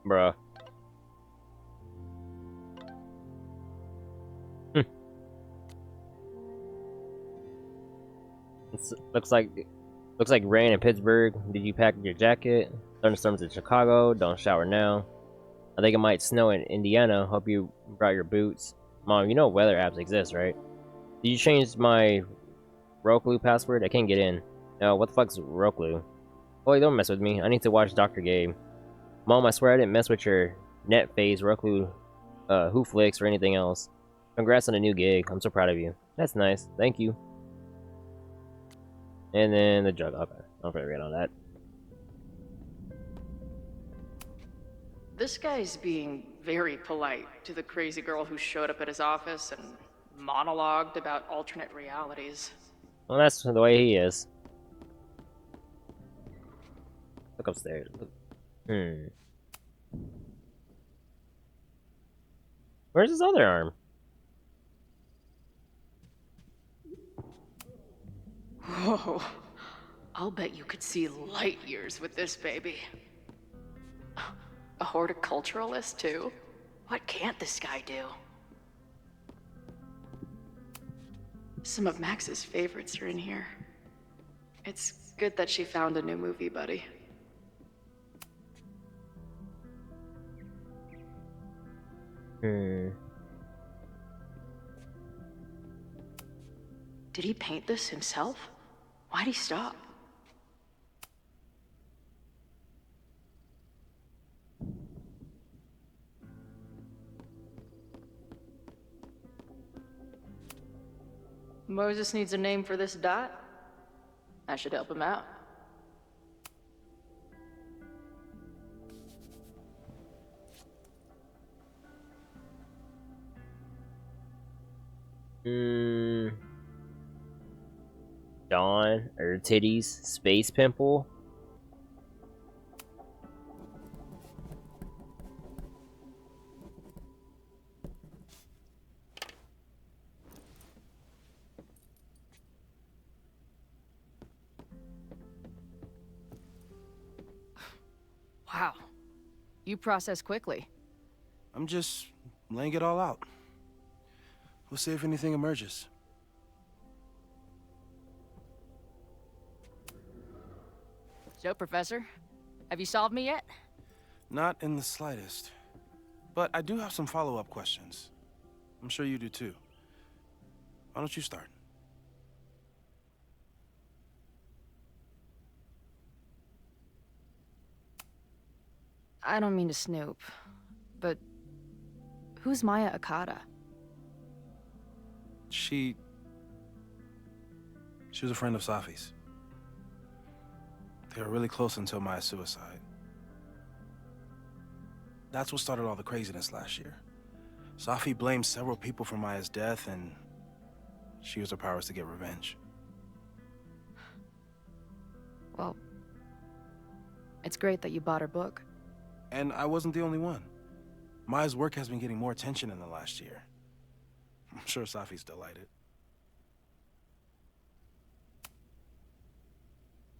Bruh. Looks like rain in Pittsburgh. Did you pack your jacket? Thunderstorms in Chicago. Don't shower now. I think it might snow in Indiana. Hope you brought your boots. Mom, you know weather apps exist, right? Did you change my Roku password? I can't get in. No, what the fuck's Roku? Boy, don't mess with me. I need to watch Dr. Gabe. Mom, I swear I didn't mess with your net phase, Roku, Hooflix, or anything else. Congrats on the new gig. I'm so proud of you. That's nice. Thank you. And then the jug. Okay, I'll forget on that. This guy's being very polite to the crazy girl who showed up at his office and monologued about alternate realities. Well, that's the way he is. Look upstairs. Look. Where's his other arm? Whoa. I'll bet you could see light years with this baby. A horticulturalist, too? What can't this guy do? Some of Max's favorites are in here. It's good that she found a new movie buddy. Did he paint this himself? Why'd he stop? Moses needs a name for this dot. I should help him out. Dawn, or titties, space pimple. Wow. You process quickly. I'm just laying it all out. We'll see if anything emerges. So, Professor, have you solved me yet? Not in the slightest. But I do have some follow-up questions. I'm sure you do too. Why don't you start? I don't mean to snoop, but who's Maya Akata? She She was a friend of Safi's. They were really close until Maya's suicide. That's what started all the craziness last year. Safi blamed several people for Maya's death, and she used her powers to get revenge. Well, it's great that you bought her book. And I wasn't the only one. Maya's work has been getting more attention in the last year. I'm sure Safi's delighted.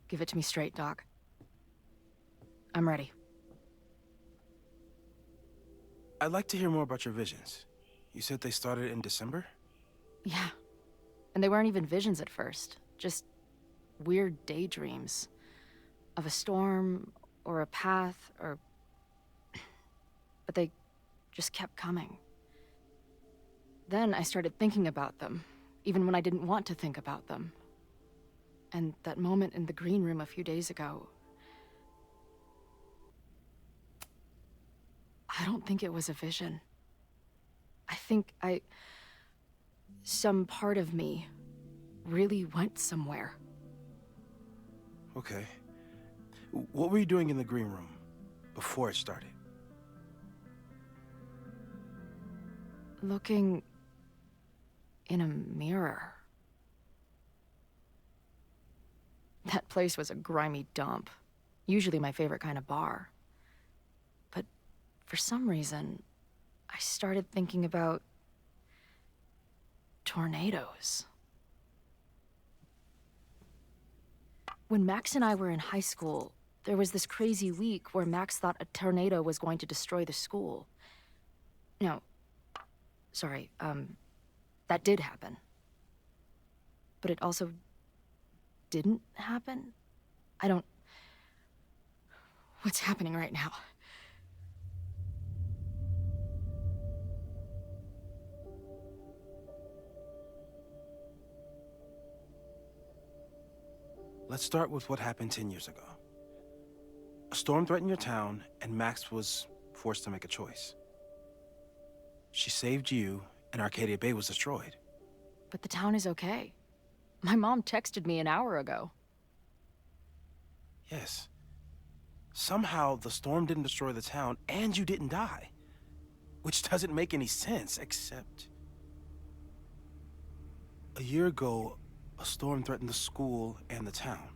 Give it to me straight, Doc. I'm ready. I'd like to hear more about your visions. You said they started in December? Yeah. And they weren't even visions at first. Just weird daydreams. Of a storm, or a path, or... But they just kept coming. Then I started thinking about them, even when I didn't want to think about them. And that moment in the green room a few days ago... I don't think it was a vision. I think some part of me really went somewhere. Okay. What were you doing in the green room before it started? Looking in a mirror. That place was a grimy dump. Usually my favorite kind of bar. But for some reason, I started thinking about tornadoes. When Max and I were in high school, there was this crazy week where Max thought a tornado was going to destroy the school. No, sorry, that did happen. But it also didn't happen? What's happening right now? Let's start with what happened 10 years ago. A storm threatened your town, and Max was forced to make a choice. She saved you, and Arcadia Bay was destroyed. But the town is okay. My mom texted me an hour ago. Yes. Somehow, the storm didn't destroy the town, and you didn't die. Which doesn't make any sense, except... A year ago, a storm threatened the school and the town.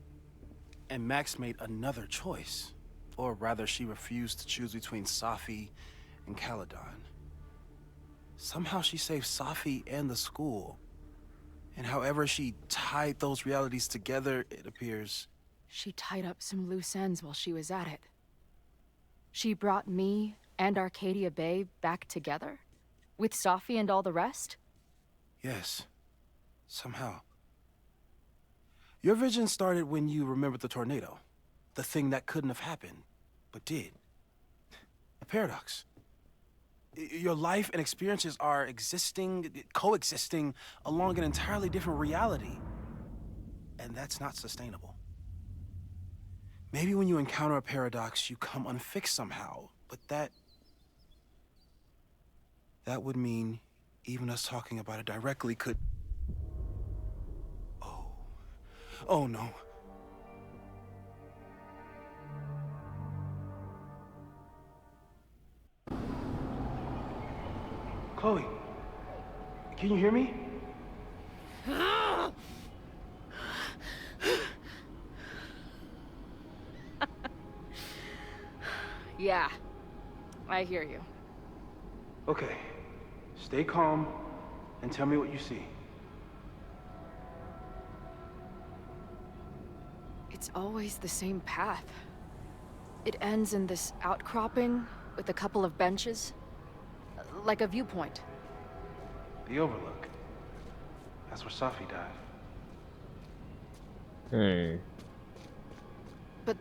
And Max made another choice. Or rather, she refused to choose between Safi and Caledon. Somehow she saved Safi and the school. And however she tied those realities together, it appears... She tied up some loose ends while she was at it. She brought me and Arcadia Bay back together? With Safi and all the rest? Yes. Somehow. Your vision started when you remembered the tornado. The thing that couldn't have happened, but did. A paradox. Your life and experiences are coexisting along an entirely different reality. And that's not sustainable. Maybe when you encounter a paradox, you come unfixed somehow, but that would mean even us talking about it directly could... Oh no. Chloe, can you hear me? Yeah, I hear you. Okay, stay calm and tell me what you see. It's always the same path. It ends in this outcropping with a couple of benches. Like a viewpoint. The Overlook. That's where Safi died. But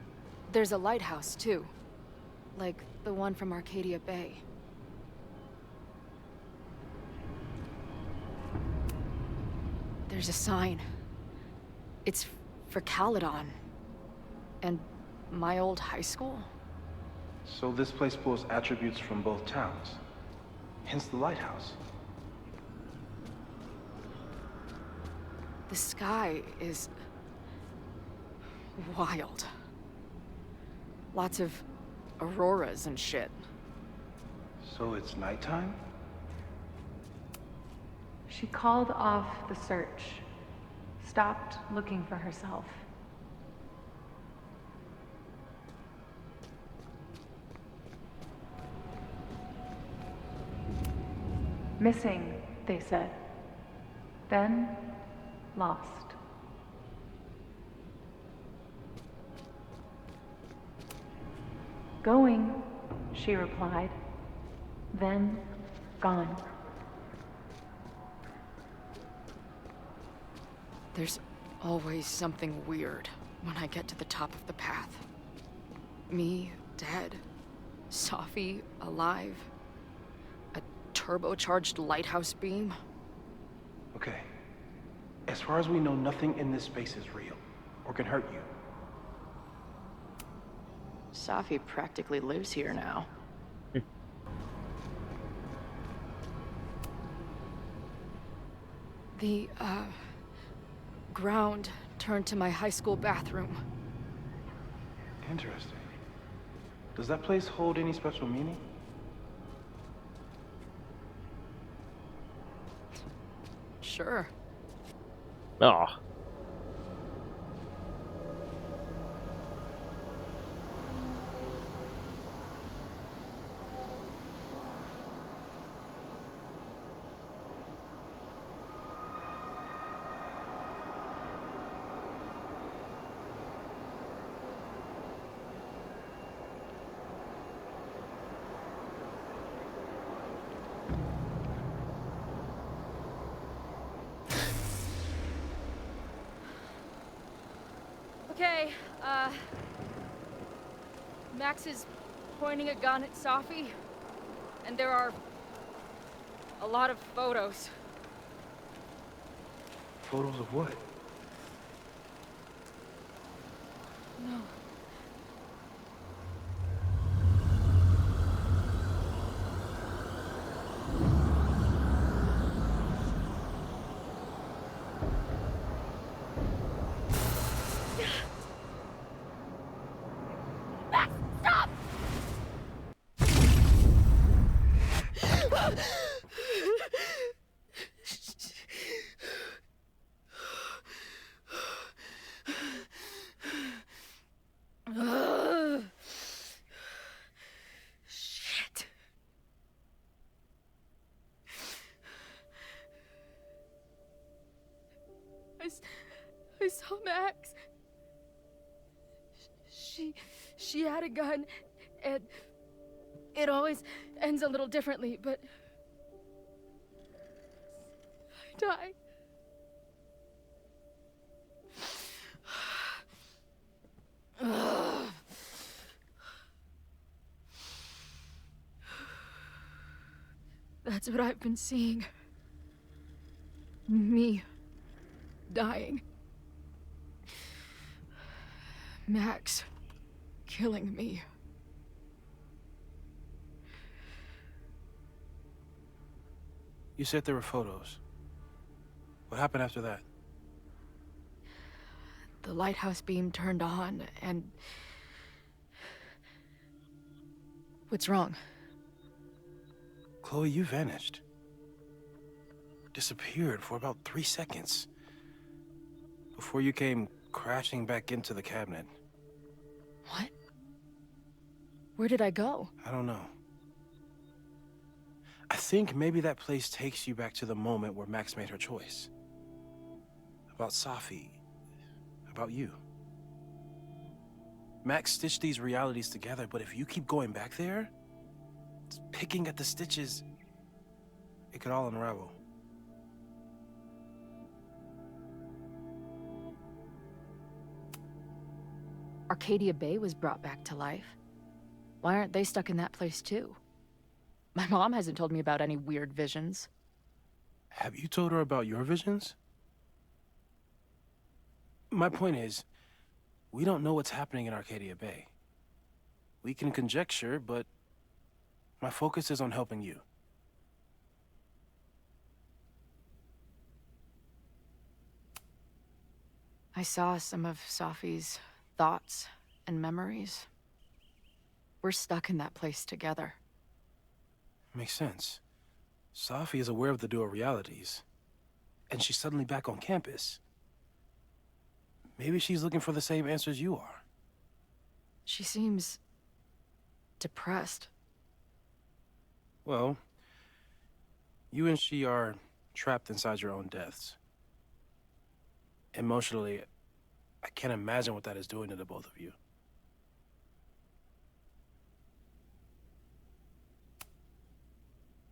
there's a lighthouse, too. Like the one from Arcadia Bay. There's a sign. It's for Caledon. And my old high school. So this place pulls attributes from both towns. Hence the lighthouse. The sky is wild. Lots of auroras and shit. So it's nighttime? She called off the search, stopped looking for herself. Missing, they said. Then, lost. Going, she replied. Then, gone. There's always something weird when I get to the top of the path. Me, dead. Safi, alive. A turbocharged lighthouse beam. Okay. As far as we know, nothing in this space is real, or can hurt you. Safi practically lives here now. The, ground turned to my high school bathroom. Interesting. Does that place hold any special meaning? Sure. Oh. Okay, Max is pointing a gun at Safi, and there are a lot of photos. Photos of what? No. Shit. I saw Max. She had a gun, and it always ends a little differently, but I die. That's what I've been seeing. Me dying. Max killing me. You said there were photos. What happened after that? The lighthouse beam turned on, and... What's wrong? Chloe, you vanished. Disappeared for about 3 seconds. Before you came crashing back into the cabinet. What? Where did I go? I don't know. I think maybe that place takes you back to the moment where Max made her choice. About Safi. About you. Max stitched these realities together, but if you keep going back there, picking at the stitches, it could all unravel. Arcadia Bay was brought back to life. Why aren't they stuck in that place too? My mom hasn't told me about any weird visions. Have you told her about your visions? My point is, we don't know what's happening in Arcadia Bay. We can conjecture, but my focus is on helping you. I saw some of Safi's thoughts and memories. We're stuck in that place together. Makes sense. Safi is aware of the dual realities, and she's suddenly back on campus. Maybe she's looking for the same answers you are. She seems depressed. Well, you and she are trapped inside your own deaths. Emotionally, I can't imagine what that is doing to the both of you.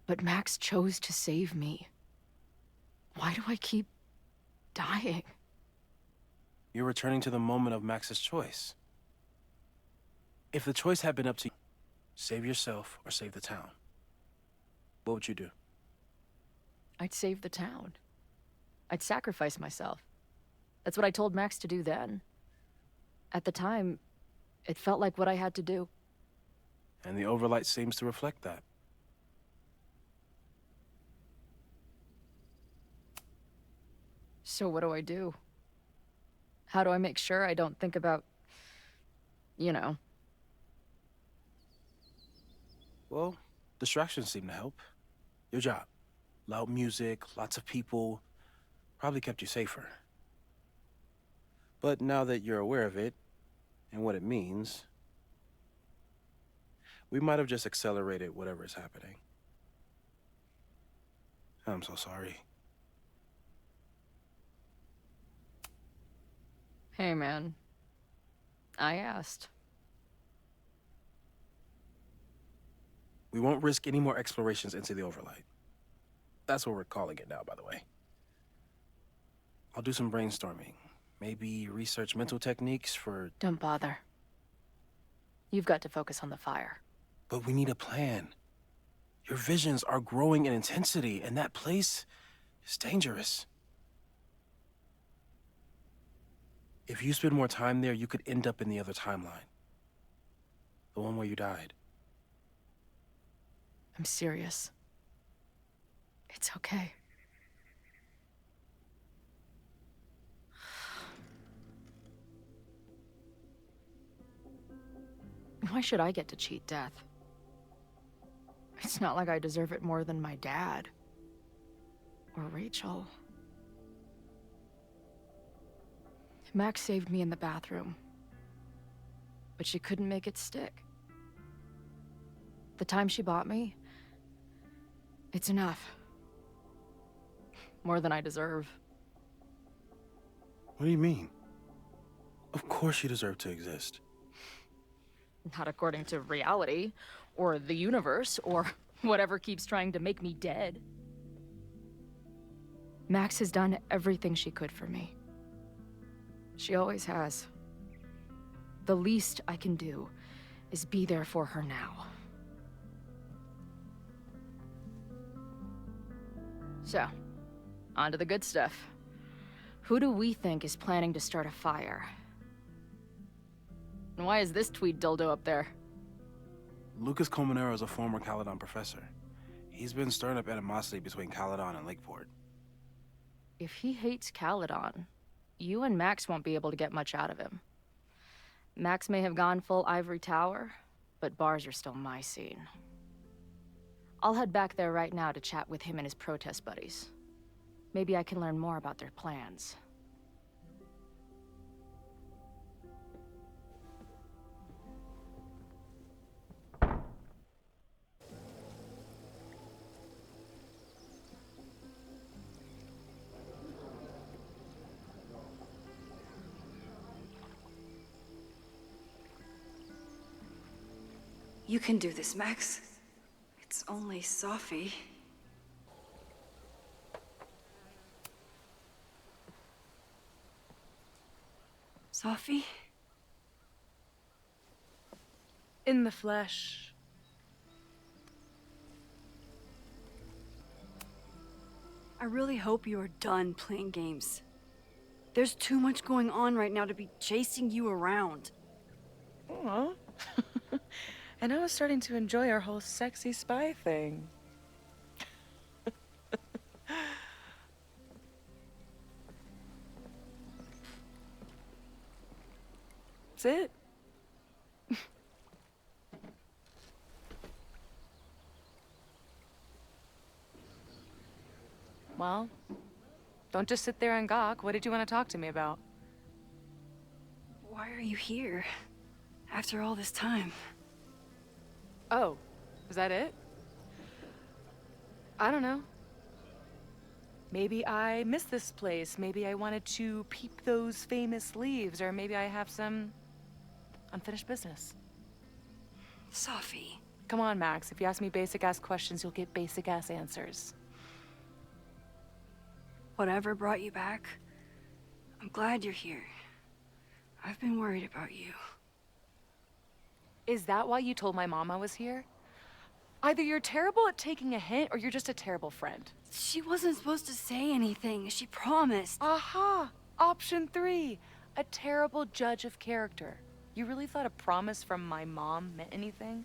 But Max chose to save me. Why do I keep dying? You're returning to the moment of Max's choice. If the choice had been up to you, save yourself or save the town, what would you do? I'd save the town. I'd sacrifice myself. That's what I told Max to do then. At the time, it felt like what I had to do. And the overlight seems to reflect that. So what do I do? How do I make sure I don't think about, you know? Well, distractions seem to help. Your job. Loud music, lots of people, probably kept you safer. But now that you're aware of it, and what it means, we might have just accelerated whatever is happening. I'm so sorry. Hey, man. I asked. We won't risk any more explorations into the overlight. That's what we're calling it now, by the way. I'll do some brainstorming. Maybe research mental techniques for... Don't bother. You've got to focus on the fire. But we need a plan. Your visions are growing in intensity, and that place is dangerous. If you spend more time there, you could end up in the other timeline. The one where you died. I'm serious. It's okay. Why should I get to cheat death? It's not like I deserve it more than my dad. Or Rachel. Max saved me in the bathroom. But she couldn't make it stick. The time she bought me, it's enough. More than I deserve. What do you mean? Of course you deserve to exist. Not according to reality, or the universe, or whatever keeps trying to make me dead. Max has done everything she could for me. She always has. The least I can do is be there for her now. So, on to the good stuff. Who do we think is planning to start a fire? And why is this tweed dildo up there? Lucas Colmenero is a former Caledon professor. He's been stirring up animosity between Caledon and Lakeport. If he hates Caledon, you and Max won't be able to get much out of him. Max may have gone full ivory tower, but bars are still my scene. I'll head back there right now to chat with him and his protest buddies. Maybe I can learn more about their plans. You can do this, Max. It's only Safi. Safi? In the flesh. I really hope you are done playing games. There's too much going on right now to be chasing you around. Aw. And I was starting to enjoy our whole sexy spy thing. sit. Well, don't just sit there and gawk. What did you want to talk to me about? Why are you here? After all this time? Oh, was that it? I don't know. Maybe I miss this place. Maybe I wanted to peep those famous leaves, or maybe I have some unfinished business. Safi. Come on, Max. If you ask me basic-ass questions, you'll get basic-ass answers. Whatever brought you back, I'm glad you're here. I've been worried about you. Is that why you told my mom I was here? Either you're terrible at taking a hint, or you're just a terrible friend. She wasn't supposed to say anything. She promised. Aha! Option 3. A terrible judge of character. You really thought a promise from my mom meant anything?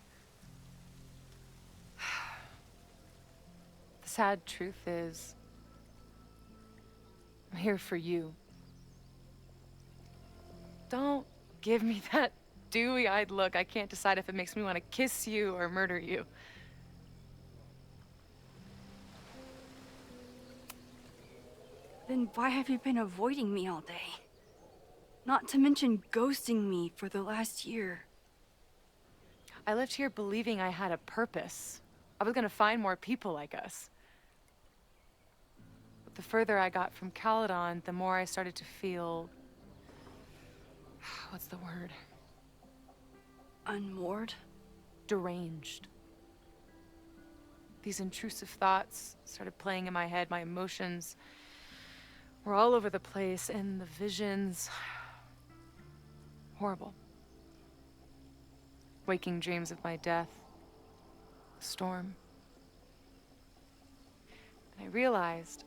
The sad truth is, I'm here for you. Don't give me that dewy-eyed look. I can't decide if it makes me want to kiss you or murder you. Then why have you been avoiding me all day? Not to mention ghosting me for the last year. I left here believing I had a purpose. I was gonna find more people like us. But the further I got from Caledon, the more I started to feel... what's the word? Unmoored? Deranged. These intrusive thoughts started playing in my head. My emotions were all over the place, and the visions... horrible. Waking dreams of my death. The storm. And I realized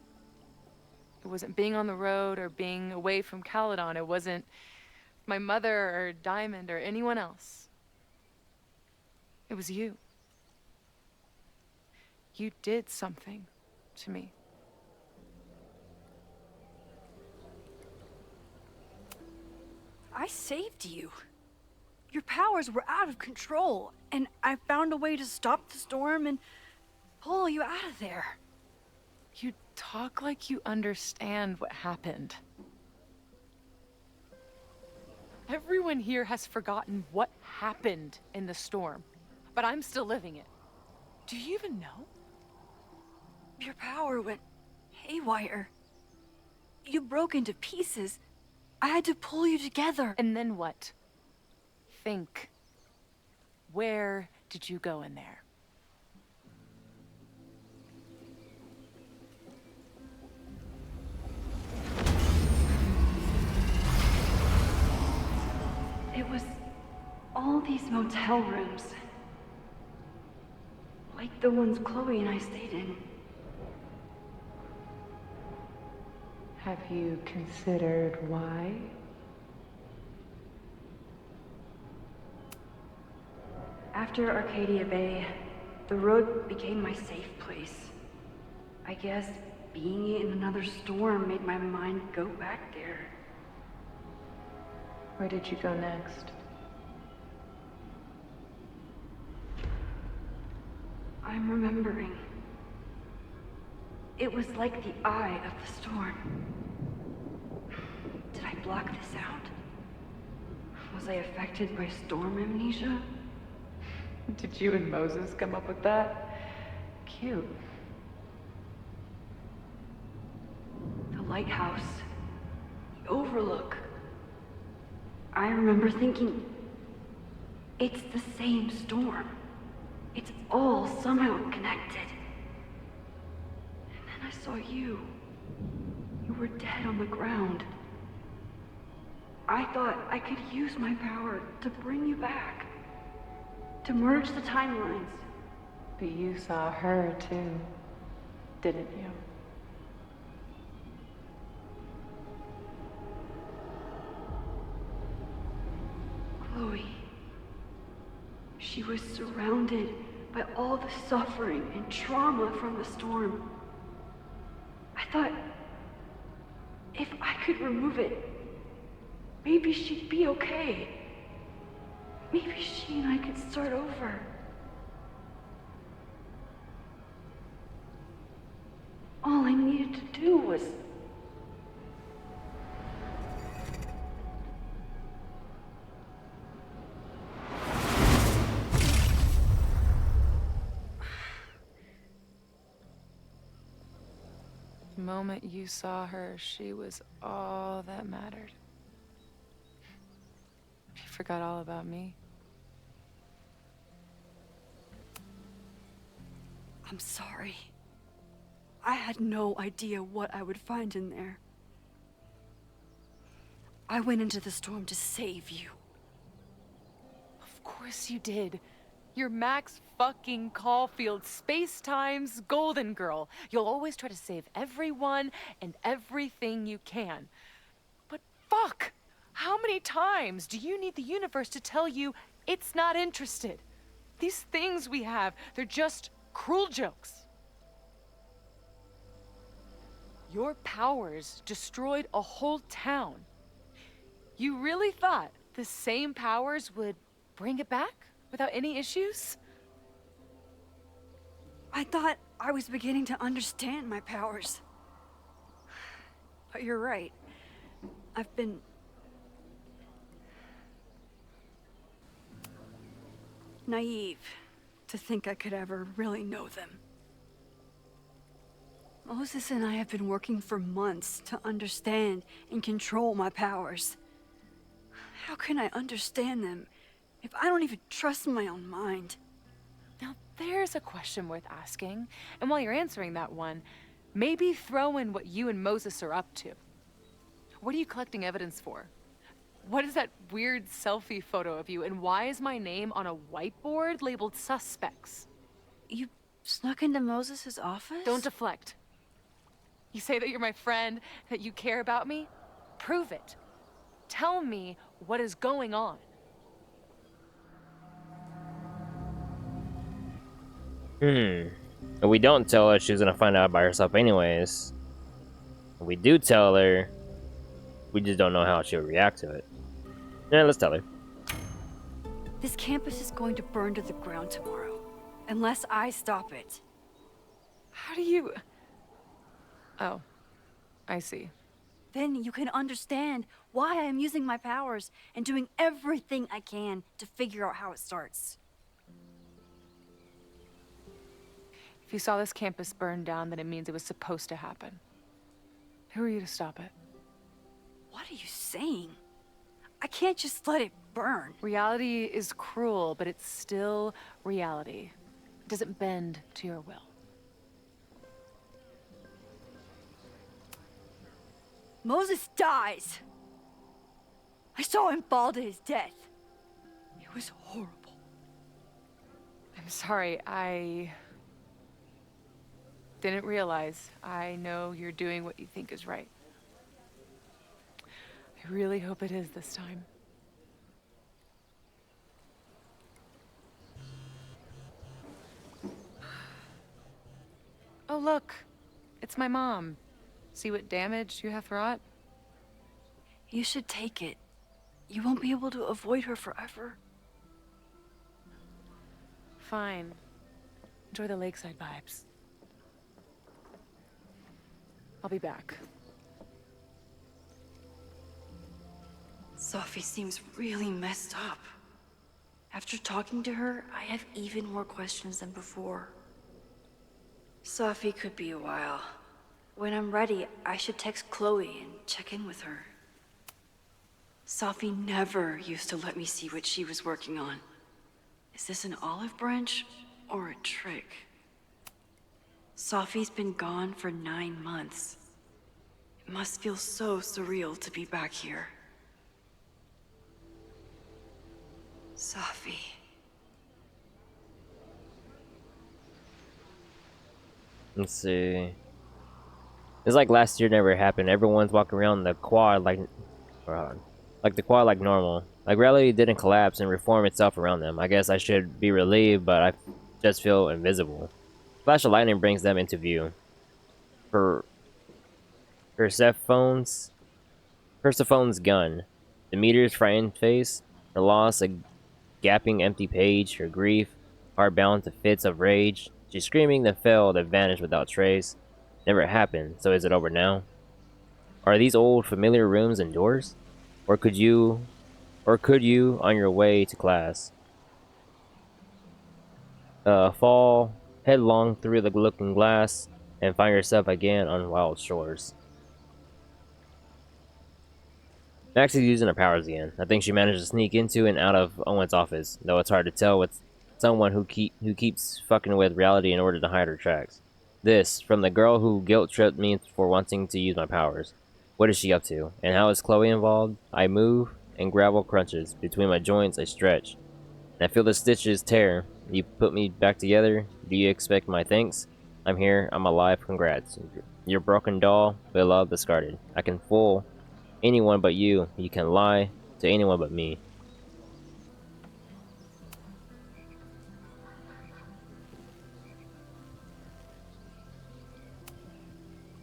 it wasn't being on the road or being away from Caledon. It wasn't my mother or Diamond or anyone else. It was you. You did something to me. I saved you. Your powers were out of control, and I found a way to stop the storm and pull you out of there. You talk like you understand what happened. Everyone here has forgotten what happened in the storm, but I'm still living it. Do you even know? Your power went haywire. You broke into pieces. I had to pull you together. And then what? Think. Where did you go in there? It was all these motel rooms. Like the ones Chloe and I stayed in. Have you considered why? After Arcadia Bay, the road became my safe place. I guess being in another storm made my mind go back there. Where did you go next? I'm remembering. It was like the eye of the storm. Did I block this out? Was I affected by storm amnesia? Did you and Moses come up with that? Cute. The lighthouse. The Overlook. I remember thinking, it's the same storm. It's all somehow connected. And then I saw you. You were dead on the ground. I thought I could use my power to bring you back. To merge the timelines. But you saw her too, didn't you? Chloe. She was surrounded by all the suffering and trauma from the storm. I thought, if I could remove it, maybe she'd be okay. Maybe she and I could start over. All I needed to do was... The moment you saw her, she was all that mattered. You forgot all about me. I'm sorry. I had no idea what I would find in there. I went into the storm to save you. Of course you did. You're Max fucking Caulfield, Space-Time's golden girl. You'll always try to save everyone and everything you can. But fuck! How many times do you need the universe to tell you it's not interested? These things we have, they're just cruel jokes. Your powers destroyed a whole town. You really thought the same powers would bring it back without any issues? I thought I was beginning to understand my powers. But you're right. I've been... naive to think I could ever really know them. Moses and I have been working for months to understand and control my powers. How can I understand them if I don't even trust my own mind? Now there's a question worth asking, and while you're answering that one, maybe throw in what you and Moses are up to. What are you collecting evidence for? What is that weird selfie photo of you, and why is my name on a whiteboard labeled suspects? You snuck into Moses's office? Don't deflect. You say that you're my friend, that you care about me? Prove it. Tell me what is going on. If we don't tell her, she's gonna find out by herself anyways. If we do tell her, we just don't know how she'll react to it. Yeah, let's tell her. This campus is going to burn to the ground tomorrow, unless I stop it. How do you... Oh, I see. Then you can understand why I am using my powers and doing everything I can to figure out how it starts. If you saw this campus burn down, then it means it was supposed to happen. Who are you to stop it? What are you saying? I can't just let it burn. Reality is cruel, but it's still reality. It doesn't bend to your will. Moses dies. I saw him fall to his death. It was horrible. I'm sorry, I didn't realize. I know you're doing what you think is right. I really hope it is this time. Oh, look. It's my mom. See what damage you have wrought? You should take it. You won't be able to avoid her forever. Fine. Enjoy the lakeside vibes. I'll be back. Safi seems really messed up. After talking to her, I have even more questions than before. Safi could be a while. When I'm ready, I should text Chloe and check in with her. Safi never used to let me see what she was working on. Is this an olive branch or a trick? Safi's been gone for 9 months. It must feel so surreal to be back here. Safi. Let's see. It's like last year never happened. Everyone's walking around the quad like the quad like normal. Like reality didn't collapse and reform itself around them. I guess I should be relieved, but I just feel invisible. Flash of lightning brings them into view. Persephone's gun. Demeter's frightened face. Her loss, a gaping empty page, her grief, heart bound to fits of rage. She's screaming, then fell, then vanished without trace. Never happened, so is it over now? Are these old familiar rooms and doors? Or could you, on your way to class, fall headlong through the looking glass and find yourself again on wild shores? Max is using her powers again. I think she managed to sneak into and out of Owen's office, though it's hard to tell with someone who keeps fucking with reality in order to hide her tracks. This, from the girl who guilt-tripped me for wanting to use my powers. What is she up to? And how is Chloe involved? I move, and gravel crunches. Between my joints, I stretch. And I feel the stitches tear. You put me back together? Do you expect my thanks? I'm here, I'm alive, congrats. Your broken doll, beloved, discarded. I can fool anyone but you. You can lie to anyone but me.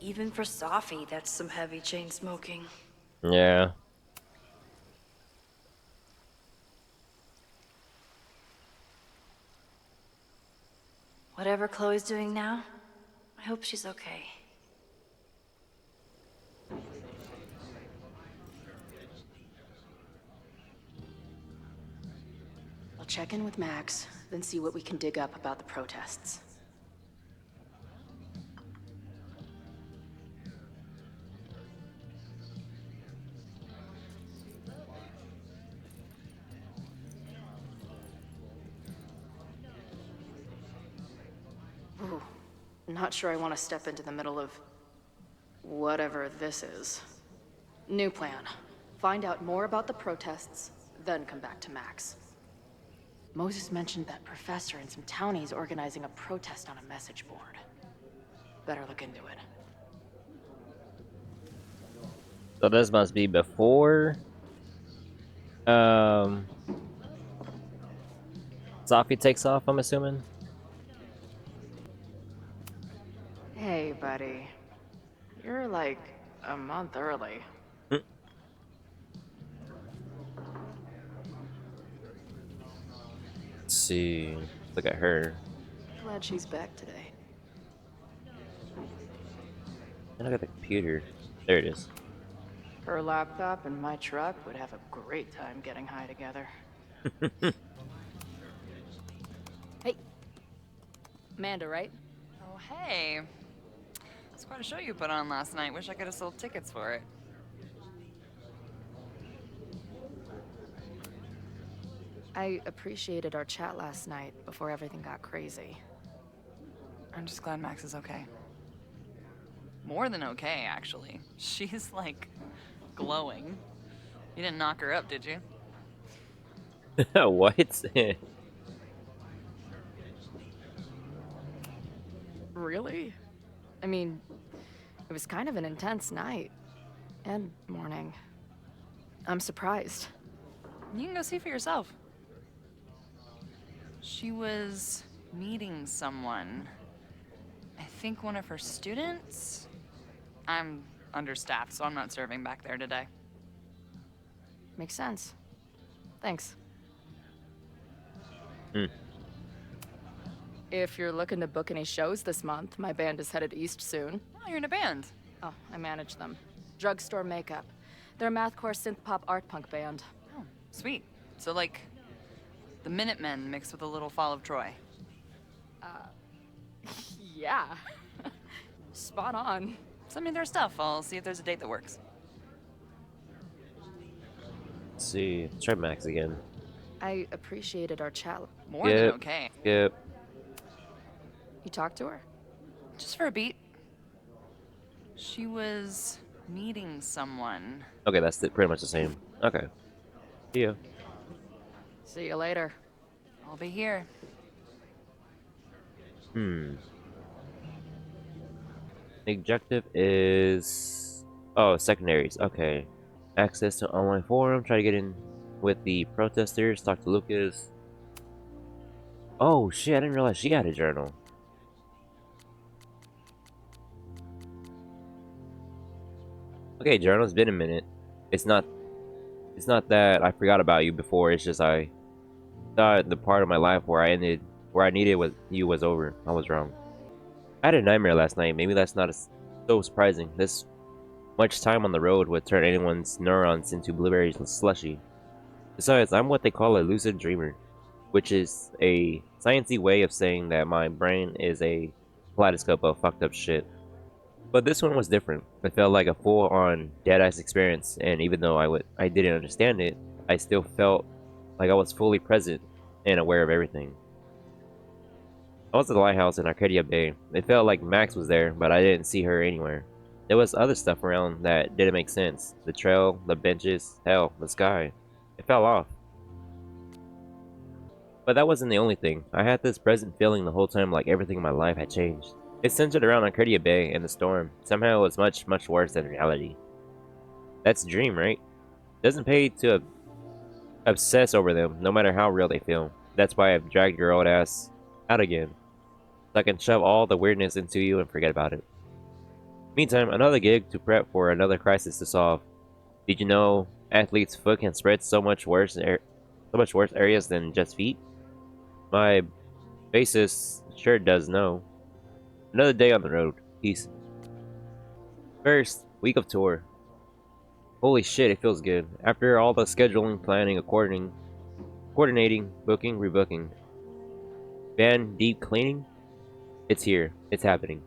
Even for Safi, that's some heavy chain smoking. Yeah. Whatever Chloe's doing now, I hope she's okay. I'll check in with Max, then see what we can dig up about the protests. Ooh, not sure I want to step into the middle of whatever this is. New plan. Find out more about the protests, then come back to Max. Moses mentioned that professor and some townies organizing a protest on a message board. Better look into it. So this must be before Safi takes off, I'm assuming. Hey, buddy. You're like a month early. Let's see. Look at her. Glad she's back today. And look at the computer. There it is. Her laptop and my truck would have a great time getting high together. Hey. Amanda, right? Oh, hey. It's quite a show you put on last night. Wish I could have sold tickets for it. I appreciated our chat last night before everything got crazy. I'm just glad Max is okay. More than okay, actually. She's, like, glowing. You didn't knock her up, did you? What? Really? I mean, it was kind of an intense night. And morning. I'm surprised. You can go see for yourself. She was meeting someone. I think one of her students? I'm understaffed, so I'm not serving back there today. Makes sense. Thanks. If you're looking to book any shows this month, my band is headed east soon. Oh, you're in a band. Oh, I manage them. Drugstore Makeup. They're a mathcore synth-pop art punk band. Oh, sweet. So, like, the Minutemen mixed with a little Fall of Troy. Yeah. Spot on. Send me their stuff. I'll see if there's a date that works. Let's see. Let's try Max again. I appreciated our chat. More than okay. Yep. You talked to her? Just for a beat. She was meeting someone. Okay, that's pretty much the same. Okay. See ya. See you later. I'll be here. The objective is... Oh, secondaries. Okay. Access to online forum. Try to get in with the protesters. Talk to Lucas. Oh, shit. I didn't realize she had a journal. Okay, journal. It's been a minute. It's not that I forgot about you before. It's just I Thought the part of my life where I needed you was over. I was wrong. I had a nightmare last night. Maybe that's not so surprising. This much time on the road would turn anyone's neurons into blueberry slushy. Besides, I'm what they call a lucid dreamer, which is a sciencey way of saying that my brain is a kaleidoscope of fucked up shit. But this one was different. It felt like a full-on dead-eyes experience, and even though I didn't understand it, I still felt like I was fully present and aware of everything. I was at the lighthouse in Arcadia Bay. It felt like Max was there, but I didn't see her anywhere. There was other stuff around that didn't make sense. The trail, the benches, hell, the sky. It fell off. But that wasn't the only thing. I had this present feeling the whole time like everything in my life had changed. It centered around Arcadia Bay and the storm. Somehow it was much, much worse than reality. That's a dream, right? Doesn't pay to obsess over them, no matter how real they feel. That's why I've dragged your old ass out again. So I can shove all the weirdness into you and forget about it. Meantime, another gig to prep for another crisis to solve. Did you know athlete's foot can spread so much worse areas than just feet? My bassist sure does know. Another day on the road. Peace. First week of tour. Holy shit, it feels good. After all the scheduling, planning, coordinating, booking, rebooking, band deep cleaning, it's here. It's happening.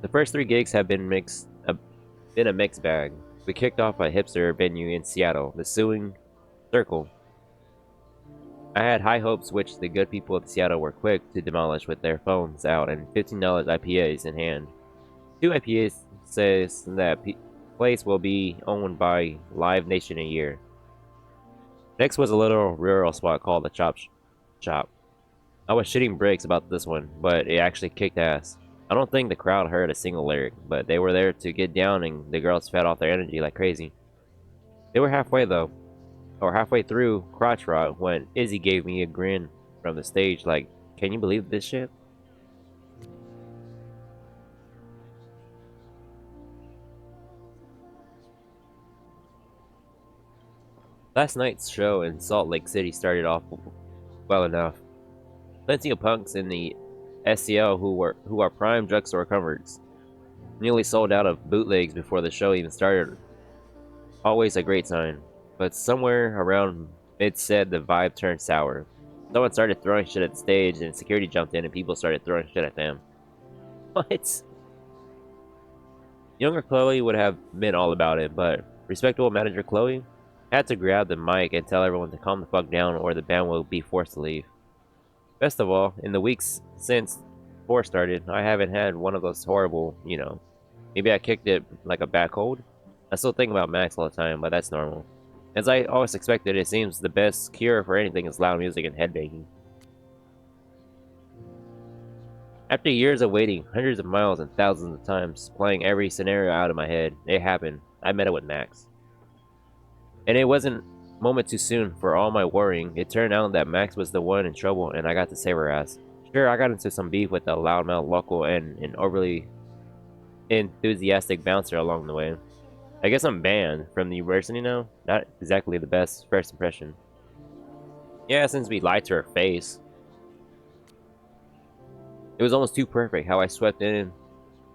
The first 3 gigs have been a mixed bag. We kicked off a hipster venue in Seattle, the Sewing Circle. I had high hopes, which the good people of Seattle were quick to demolish with their phones out and $15 IPAs in hand. 2 IPAs says that place will be owned by Live Nation a year. Next was a little rural spot called the Chop Shop. I was shitting bricks about this one, but it actually kicked ass. I don't think the crowd heard a single lyric, but they were there to get down and the girls fed off their energy like crazy. They were halfway through Crotch Rot when Izzy gave me a grin from the stage like, can you believe this shit? Last night's show in Salt Lake City started off well enough. Plenty of punks in the SCL who are prime drugstore converts. Nearly sold out of bootlegs before the show even started. Always a great sign. But somewhere around mid-set, the vibe turned sour. Someone started throwing shit at the stage, and security jumped in and people started throwing shit at them. What? Younger Chloe would have been all about it, but respectable manager Chloe had to grab the mic and tell everyone to calm the fuck down or the band will be forced to leave. Best of all, in the weeks since tour started, I haven't had one of those horrible, maybe I kicked it like a bad cold. I still think about Max all the time, but that's normal. As I always expected, it seems the best cure for anything is loud music and headbanging. After years of waiting, hundreds of miles and thousands of times, playing every scenario out of my head, it happened. I met it with Max. And it wasn't a moment too soon for all my worrying. It turned out that Max was the one in trouble and I got to save her ass. Sure, I got into some beef with a loudmouth local and an overly enthusiastic bouncer along the way. I guess I'm banned from the university now. Not exactly the best first impression. Yeah, since we lied to her face. It was almost too perfect how I swept in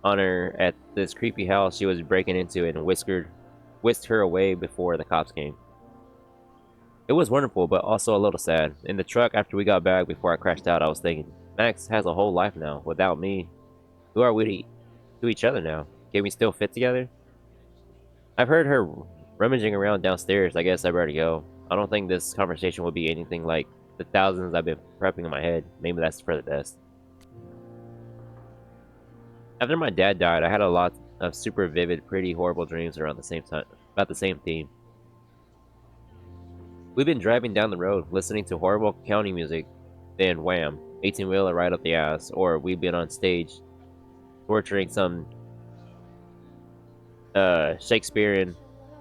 on her at this creepy house she was breaking into and whisked her away before the cops came. It was wonderful, but also a little sad. In the truck after we got back before I crashed out, I was thinking, Max has a whole life now. Without me, who are we to each other now? Can we still fit together? I've heard her rummaging around downstairs. I guess I better go. I don't think this conversation will be anything like the thousands I've been prepping in my head. Maybe that's for the best. After my dad died, I had a lot of super vivid, pretty horrible dreams around the same time, about the same theme. We've been driving down the road, listening to horrible county music, then wham, 18-wheeler right up the ass, or we've been on stage, torturing some Shakespearean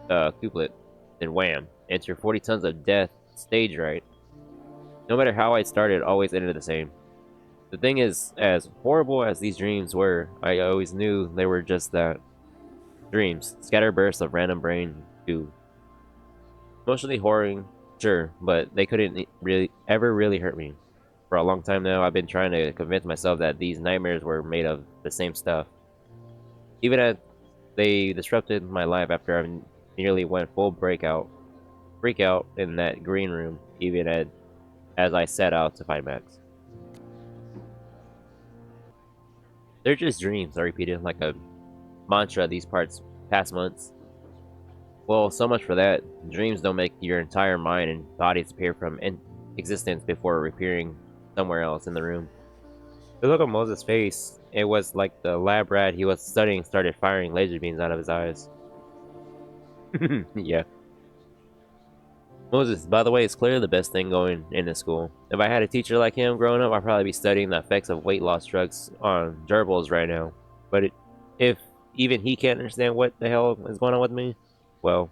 couplet, then wham, enter 40 tons of death, stage right. No matter how I started, always ended the same. The thing is, as horrible as these dreams were, I always knew they were just that. Dreams, scattered bursts of random brain goo. Emotionally Sure, but they couldn't really hurt me. For a long time now, I've been trying to convince myself that these nightmares were made of the same stuff. Even as they disrupted my life after I nearly went full freak out in that green room, even as I set out to find Max. They're just dreams, I repeated like a mantra these past months. Well, so much for that. Dreams don't make your entire mind and body disappear from existence before appearing somewhere else in the room. The look on Moses' face, it was like the lab rat he was studying started firing laser beams out of his eyes. Yeah. Moses, by the way, is clearly the best thing going in this school. If I had a teacher like him growing up, I'd probably be studying the effects of weight loss drugs on gerbils right now. But if even he can't understand what the hell is going on with me, well,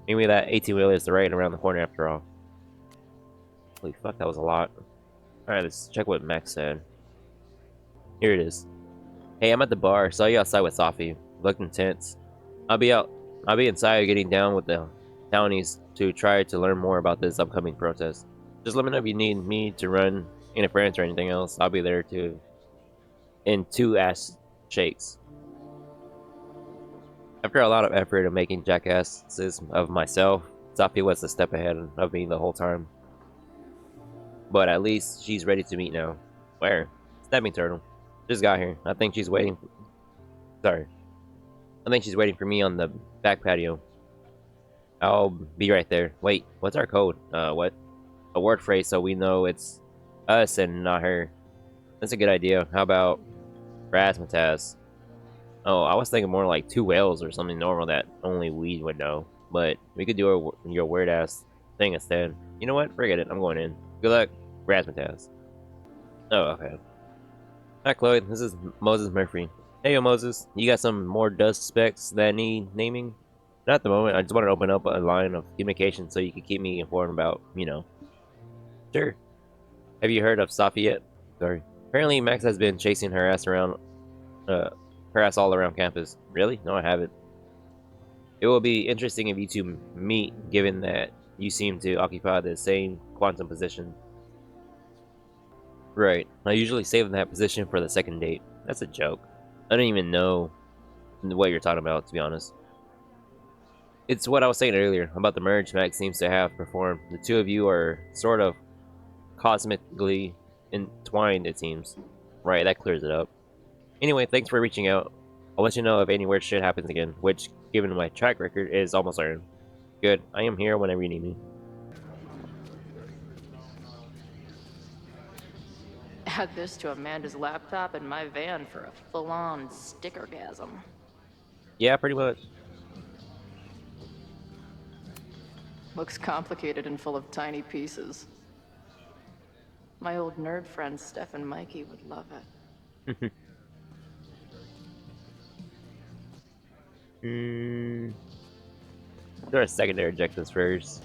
maybe that 18-wheeler is right around the corner after all. Holy fuck, that was a lot. Alright, let's check what Max said. Here it is. Hey, I'm at the bar. Saw you outside with Safi. Looked intense. I'll be inside getting down with the townies to try to learn more about this upcoming protest. Just let me know if you need me to run interference or anything else. I'll be there too. In 2 ass shakes. After a lot of effort of making jackasses of myself, Safi was a step ahead of me the whole time. But at least she's ready to meet now. Where? Snapping turtle. Just got here. I think she's waiting. Sorry. I think she's waiting for me on the back patio. I'll be right there. Wait, what's our code? What? A word phrase so we know it's us and not her. That's a good idea. How about razzmatazz? Oh, I was thinking more like 2 whales or something normal that only we would know. But we could do your weird ass thing instead. You know what? Forget it. I'm going in. Good luck, razzmatazz. Oh, okay. Hi, Chloe. This is Moses Murphy. Hey, yo, Moses. You got some more dust specs that need naming? Not at the moment. I just wanted to open up a line of communication so you could keep me informed about, you know. Sure. Have you heard of Safi yet? Sorry. Apparently, Max has been chasing her ass around, her ass all around campus. Really? No, I haven't. It will be interesting if you two meet, given that you seem to occupy the same quantum position. Right. I usually save that position for the second date. That's a joke. I don't even know what you're talking about, to be honest. It's what I was saying earlier about the merge Max seems to have performed. The two of you are sort of cosmically entwined, it seems. Right, that clears it up. Anyway, thanks for reaching out. I'll let you know if any weird shit happens again, which, given my track record, is almost certain. Good. I am here whenever you need me. Add this to Amanda's laptop and my van for a full-on stickergasm. Yeah, pretty much. Looks complicated and full of tiny pieces. My old nerd friends Steph and Mikey would love it. There are secondary objectives first.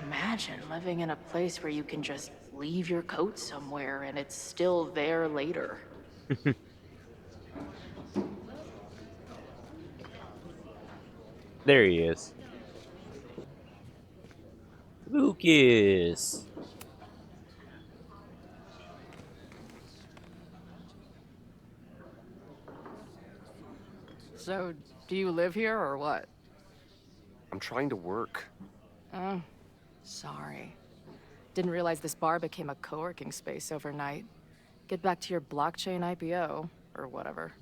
Imagine living in a place where you can just leave your coat somewhere and it's still there later. There he is. Lucas. So, do you live here or what? I'm trying to work. Oh, sorry. Didn't realize this bar became a co-working space overnight. Get back to your blockchain IPO, or whatever.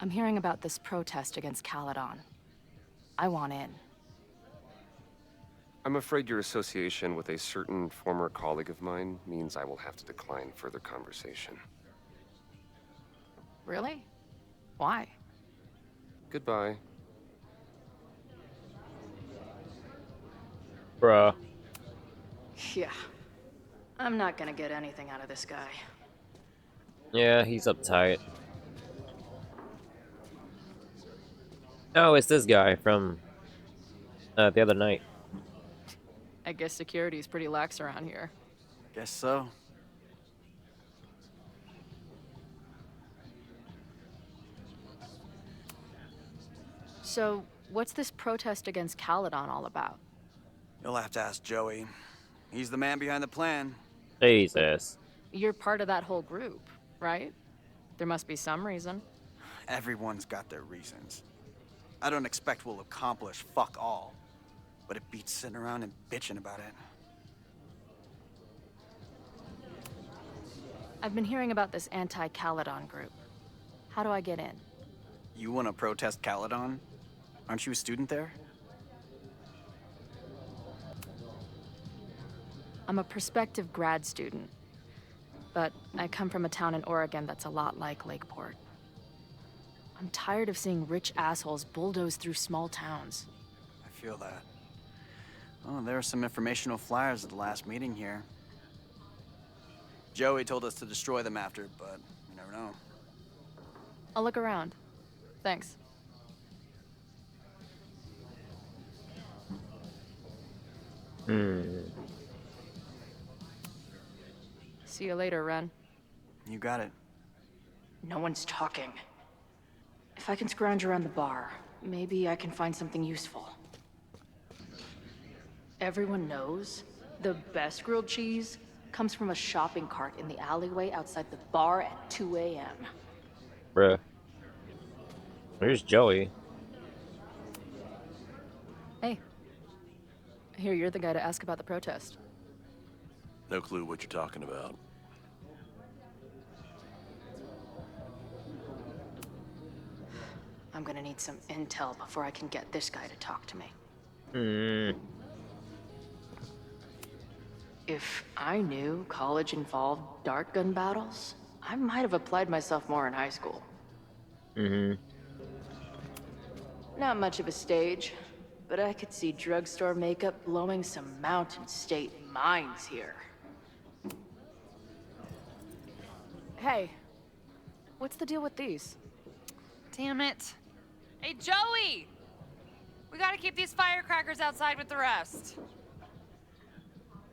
I'm hearing about this protest against Caledon. I want in. I'm afraid your association with a certain former colleague of mine means I will have to decline further conversation. Really? Why? Goodbye. Bruh. Yeah. I'm not gonna get anything out of this guy. Yeah, he's uptight. Oh, it's this guy from the other night. I guess security's pretty lax around here. Guess so. So, what's this protest against Caledon all about? You'll have to ask Joey. He's the man behind the plan. Jesus. You're part of that whole group, right? There must be some reason. Everyone's got their reasons. I don't expect we'll accomplish fuck all, but it beats sitting around and bitching about it. I've been hearing about this anti-Caledon group. How do I get in? You want to protest Caledon? Aren't you a student there? I'm a prospective grad student, but I come from a town in Oregon that's a lot like Lakeport. I'm tired of seeing rich assholes bulldoze through small towns. I feel that. Oh, there are some informational flyers at the last meeting here. Joey told us to destroy them after, but you never know. I'll look around. Thanks. See you later, Ren. You got it. No one's talking. If I can scrounge around the bar, maybe I can find something useful. Everyone knows the best grilled cheese comes from a shopping cart in the alleyway outside the bar at 2 a.m. Bruh. Where's Joey? Hey. I hear you're the guy to ask about the protest. No clue what you're talking about. I'm gonna need some intel before I can get this guy to talk to me. If I knew college involved dart gun battles, I might have applied myself more in high school. Not much of a stage, but I could see drugstore makeup blowing some Mountain State minds here. Hey. What's the deal with these? Damn it. Hey, Joey! We gotta keep these firecrackers outside with the rest.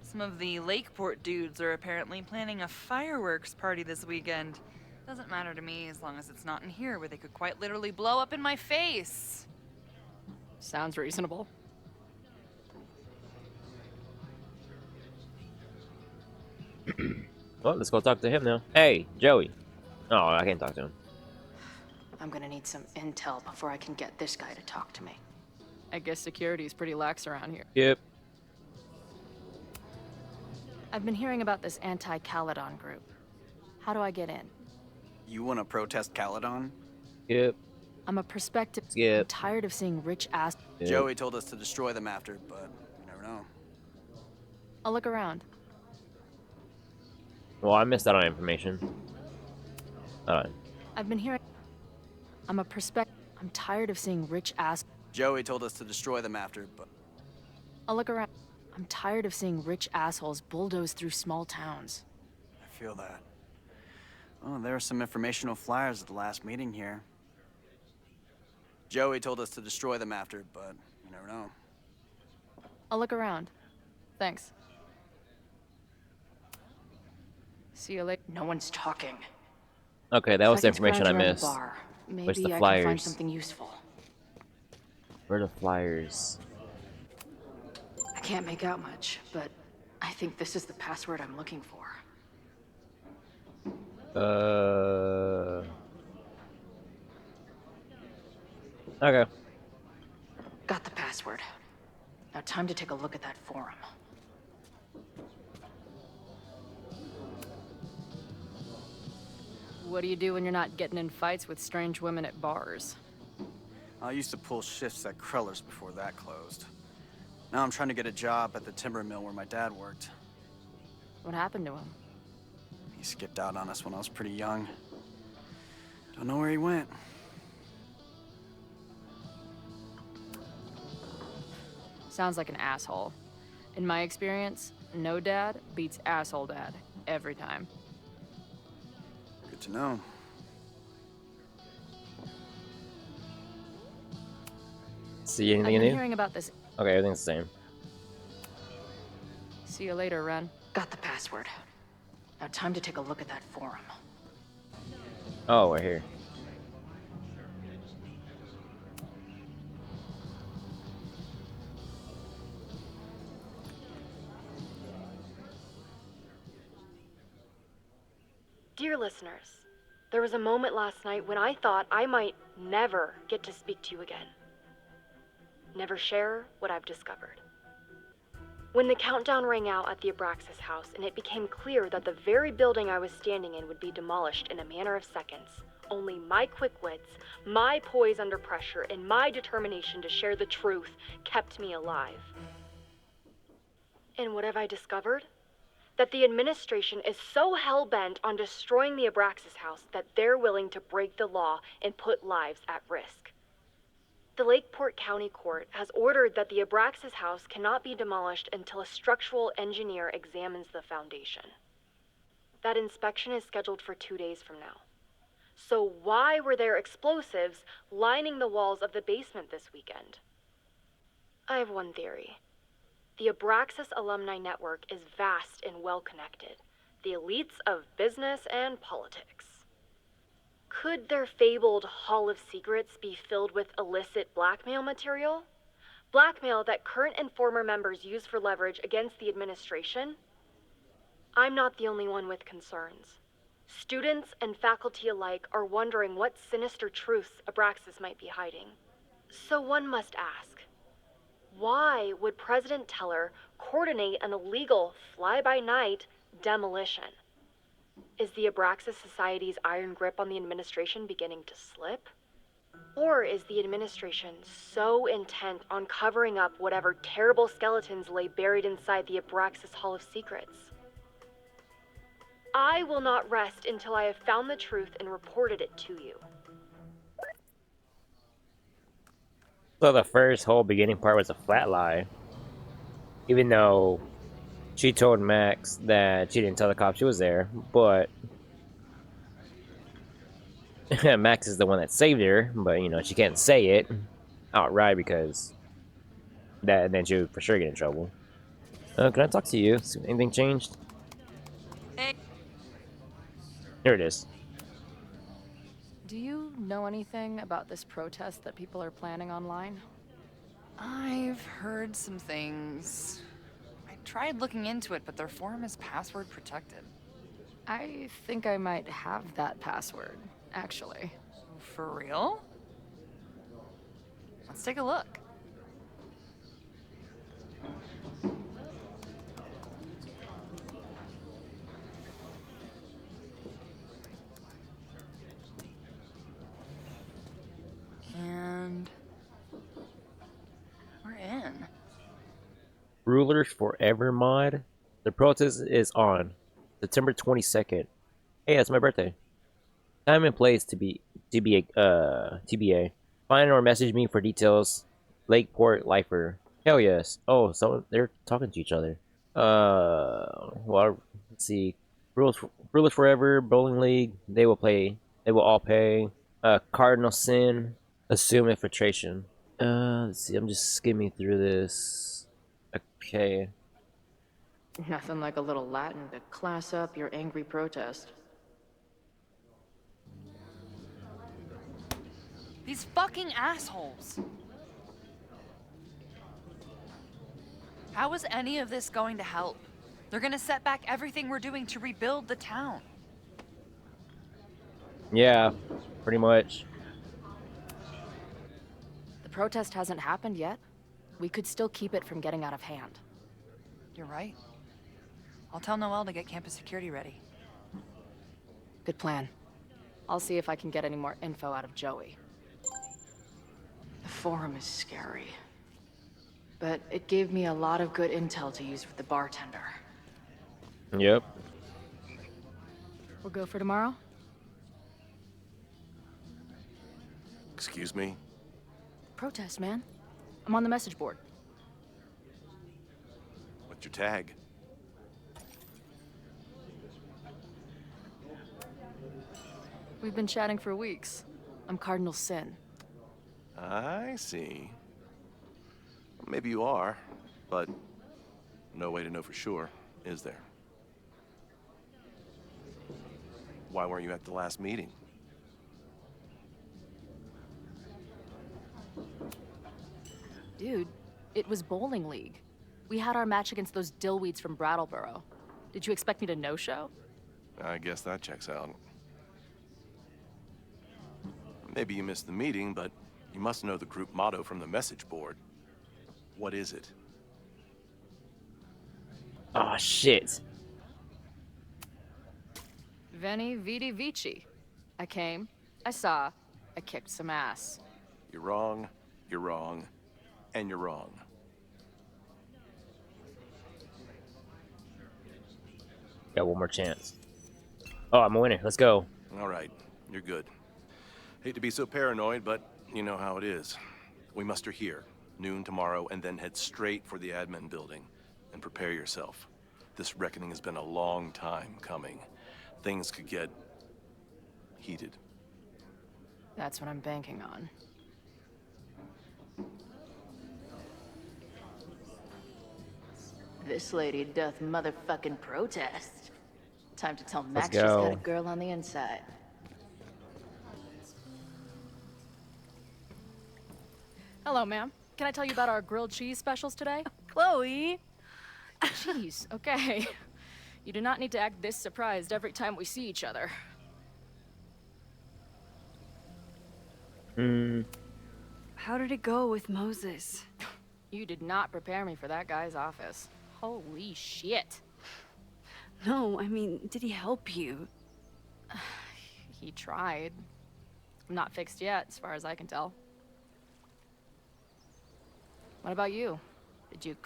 Some of the Lakeport dudes are apparently planning a fireworks party this weekend. Doesn't matter to me as long as it's not in here where they could quite literally blow up in my face. Sounds reasonable. Well, let's go talk to him now. Hey, Joey. Oh, I can't talk to him. I'm gonna need some intel before I can get this guy to talk to me. I guess security's pretty lax around here. Yep. I've been hearing about this anti-Caledon group. How do I get in? You want to protest Caledon? Yep. I'm a prospective. Yep. I'm tired of seeing rich ass. Yep. Joey told us to destroy them after, but you never know. I'll look around. Well, I missed out on information. I've been hearing. I'm a prospective. I'm tired of seeing rich ass. Joey told us to destroy them after, but I'll look around. I'm tired of seeing rich assholes bulldoze through small towns. I feel that. Oh, there are some informational flyers at the last meeting here. Joey told us to destroy them after, but you never know. I'll look around. Thanks. See you later. No one's talking. Okay, that was the If can information I scrounge around missed. the bar, Where's maybe the I flyers? can find something useful. Where are the flyers? I can't make out much, but I think this is the password I'm looking for. Okay. Got the password. Now time to take a look at that forum. What do you do when you're not getting in fights with strange women at bars? I used to pull shifts at Kreller's before that closed. Now I'm trying to get a job at the timber mill where my dad worked. What happened to him? He skipped out on us when I was pretty young. Don't know where he went. Sounds like an asshole. In my experience, no dad beats asshole dad every time. Good to know. See anything I've been new? hearing about this. Okay, everything's the same. See you later, Ren. Got the password. Now time to take a look at that forum. Oh, we're here. Dear listeners, there was a moment last night when I thought I might never get to speak to you again. Never share what I've discovered. When the countdown rang out at the Abraxas house and it became clear that the very building I was standing in would be demolished in a matter of seconds, only my quick wits, my poise under pressure, and my determination to share the truth kept me alive. And what have I discovered? That the administration is so hell-bent on destroying the Abraxas house that they're willing to break the law and put lives at risk. The Lakeport County Court has ordered that the Abraxas house cannot be demolished until a structural engineer examines the foundation. That inspection is scheduled for 2 days from now. So why were there explosives lining the walls of the basement this weekend? I have one theory. The Abraxas alumni network is vast and well-connected, the elites of business and politics. Could their fabled Hall of Secrets be filled with illicit blackmail material? Blackmail that current and former members use for leverage against the administration? I'm not the only one with concerns. Students and faculty alike are wondering what sinister truths Abraxas might be hiding. So one must ask, why would President Teller coordinate an illegal fly-by-night demolition? Is the Abraxas Society's iron grip on the administration beginning to slip? Or is the administration so intent on covering up whatever terrible skeletons lay buried inside the Abraxas Hall of Secrets? I will not rest until I have found the truth and reported it to you. So the first whole beginning part was a flat lie. Even though she told Max that she didn't tell the cops she was there, but Max is the one that saved her, but you know, she can't say it outright because then she would for sure get in trouble. Can I talk to you? Anything changed? Hey. Here it is. Do you know anything about this protest that people are planning online? I've heard some things. I tried looking into it, but their forum is password protected. I think I might have that password, actually. For real? Let's take a look. And we're in. Rulers Forever mod. The protest is on September 22nd. Hey, that's my birthday. Time and place TBA. Find or message me for details. Lakeport Lifer. Hell yes. Oh, so they're talking to each other. Well, let's see. Rulers Forever, Bowling League. They will all pay. Cardinal Sin. Assume infiltration. Let's see. I'm just skimming through this. Okay. Nothing like a little Latin to class up your angry protest. These fucking assholes. How is any of this going to help? They're gonna set back everything we're doing to rebuild the town. Yeah, pretty much. The protest hasn't happened yet. We could still keep it from getting out of hand. You're right. I'll tell Noelle to get campus security ready. Good plan. I'll see if I can get any more info out of Joey. The forum is scary. But it gave me a lot of good intel to use with the bartender. Yep. We'll go for tomorrow? Excuse me? Protest, man. I'm on the message board. What's your tag? We've been chatting for weeks. I'm Cardinal Sin. I see. Maybe you are, but no way to know for sure, is there? Why weren't you at the last meeting? Dude, it was bowling league. We had our match against those dillweeds from Brattleboro. Did you expect me to no-show? I guess that checks out. Maybe you missed the meeting, but you must know the group motto from the message board. What is it? Oh shit. Veni, vidi, vici. I came, I saw, I kicked some ass. You're wrong, and you're wrong. Got one more chance. Oh, I'm a winner. Let's go. All right, you're good. Hate to be so paranoid, but you know how it is. We muster here, noon tomorrow, and then head straight for the admin building. And prepare yourself. This reckoning has been a long time coming. Things could get heated. That's what I'm banking on. This lady doth motherfucking protest. Time to tell Max Let's she's go. got a girl on the inside. Hello, ma'am. Can I tell you about our grilled cheese specials today? Chloe! Jeez, okay. You do not need to act this surprised every time we see each other. How did it go with Moses? You did not prepare me for that guy's office. Holy shit. No, I mean, did he help you? He tried. I'm not fixed yet, as far as I can tell. What about you? Did you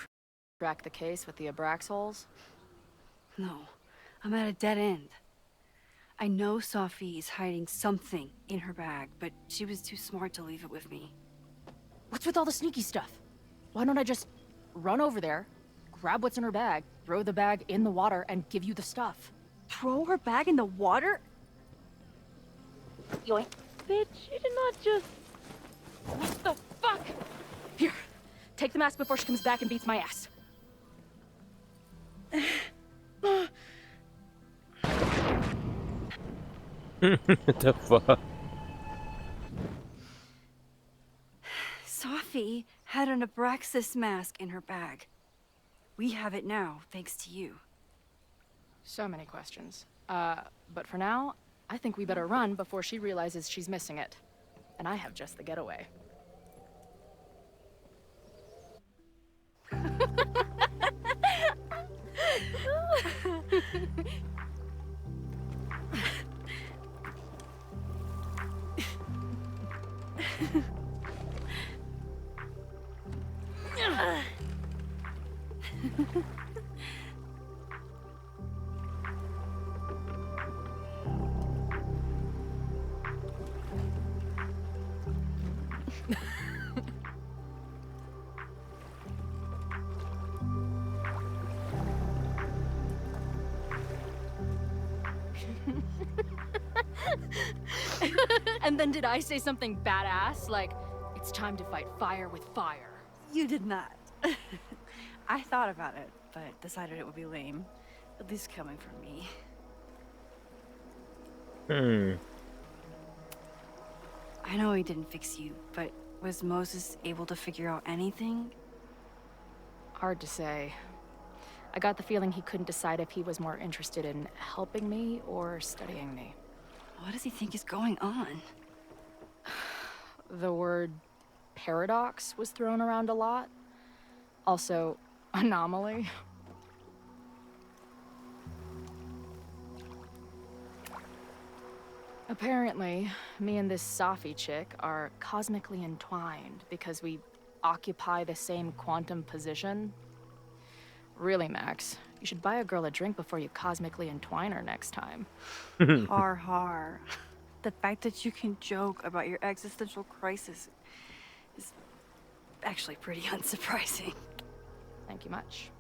crack the case with the Abraxas holes? No, I'm at a dead end. I know Safi is hiding something in her bag, but she was too smart to leave it with me. What's with all the sneaky stuff? Why don't I just run over there, grab what's in her bag, throw the bag in the water, and give you the stuff? Throw her bag in the water? Yoink. Bitch, you did not just... What the fuck? Here, take the mask before she comes back and beats my ass. What the fuck? Safi had an Abraxas mask in her bag. We have it now, thanks to you. So many questions. But for now, I think we better run before she realizes she's missing it. And I have just the getaway. And then did I say something badass? Like, it's time to fight fire with fire. You did not. I thought about it, but decided it would be lame. At least coming from me. I know he didn't fix you, but was Moses able to figure out anything? Hard to say. I got the feeling he couldn't decide if he was more interested in helping me or studying me. What does he think is going on? The word paradox was thrown around a lot. Also, anomaly. Apparently, me and this Safi chick are cosmically entwined because we occupy the same quantum position. Really, Max, you should buy a girl a drink before you cosmically entwine her next time. Har har. The fact that you can joke about your existential crisis is actually pretty unsurprising. Thank you much.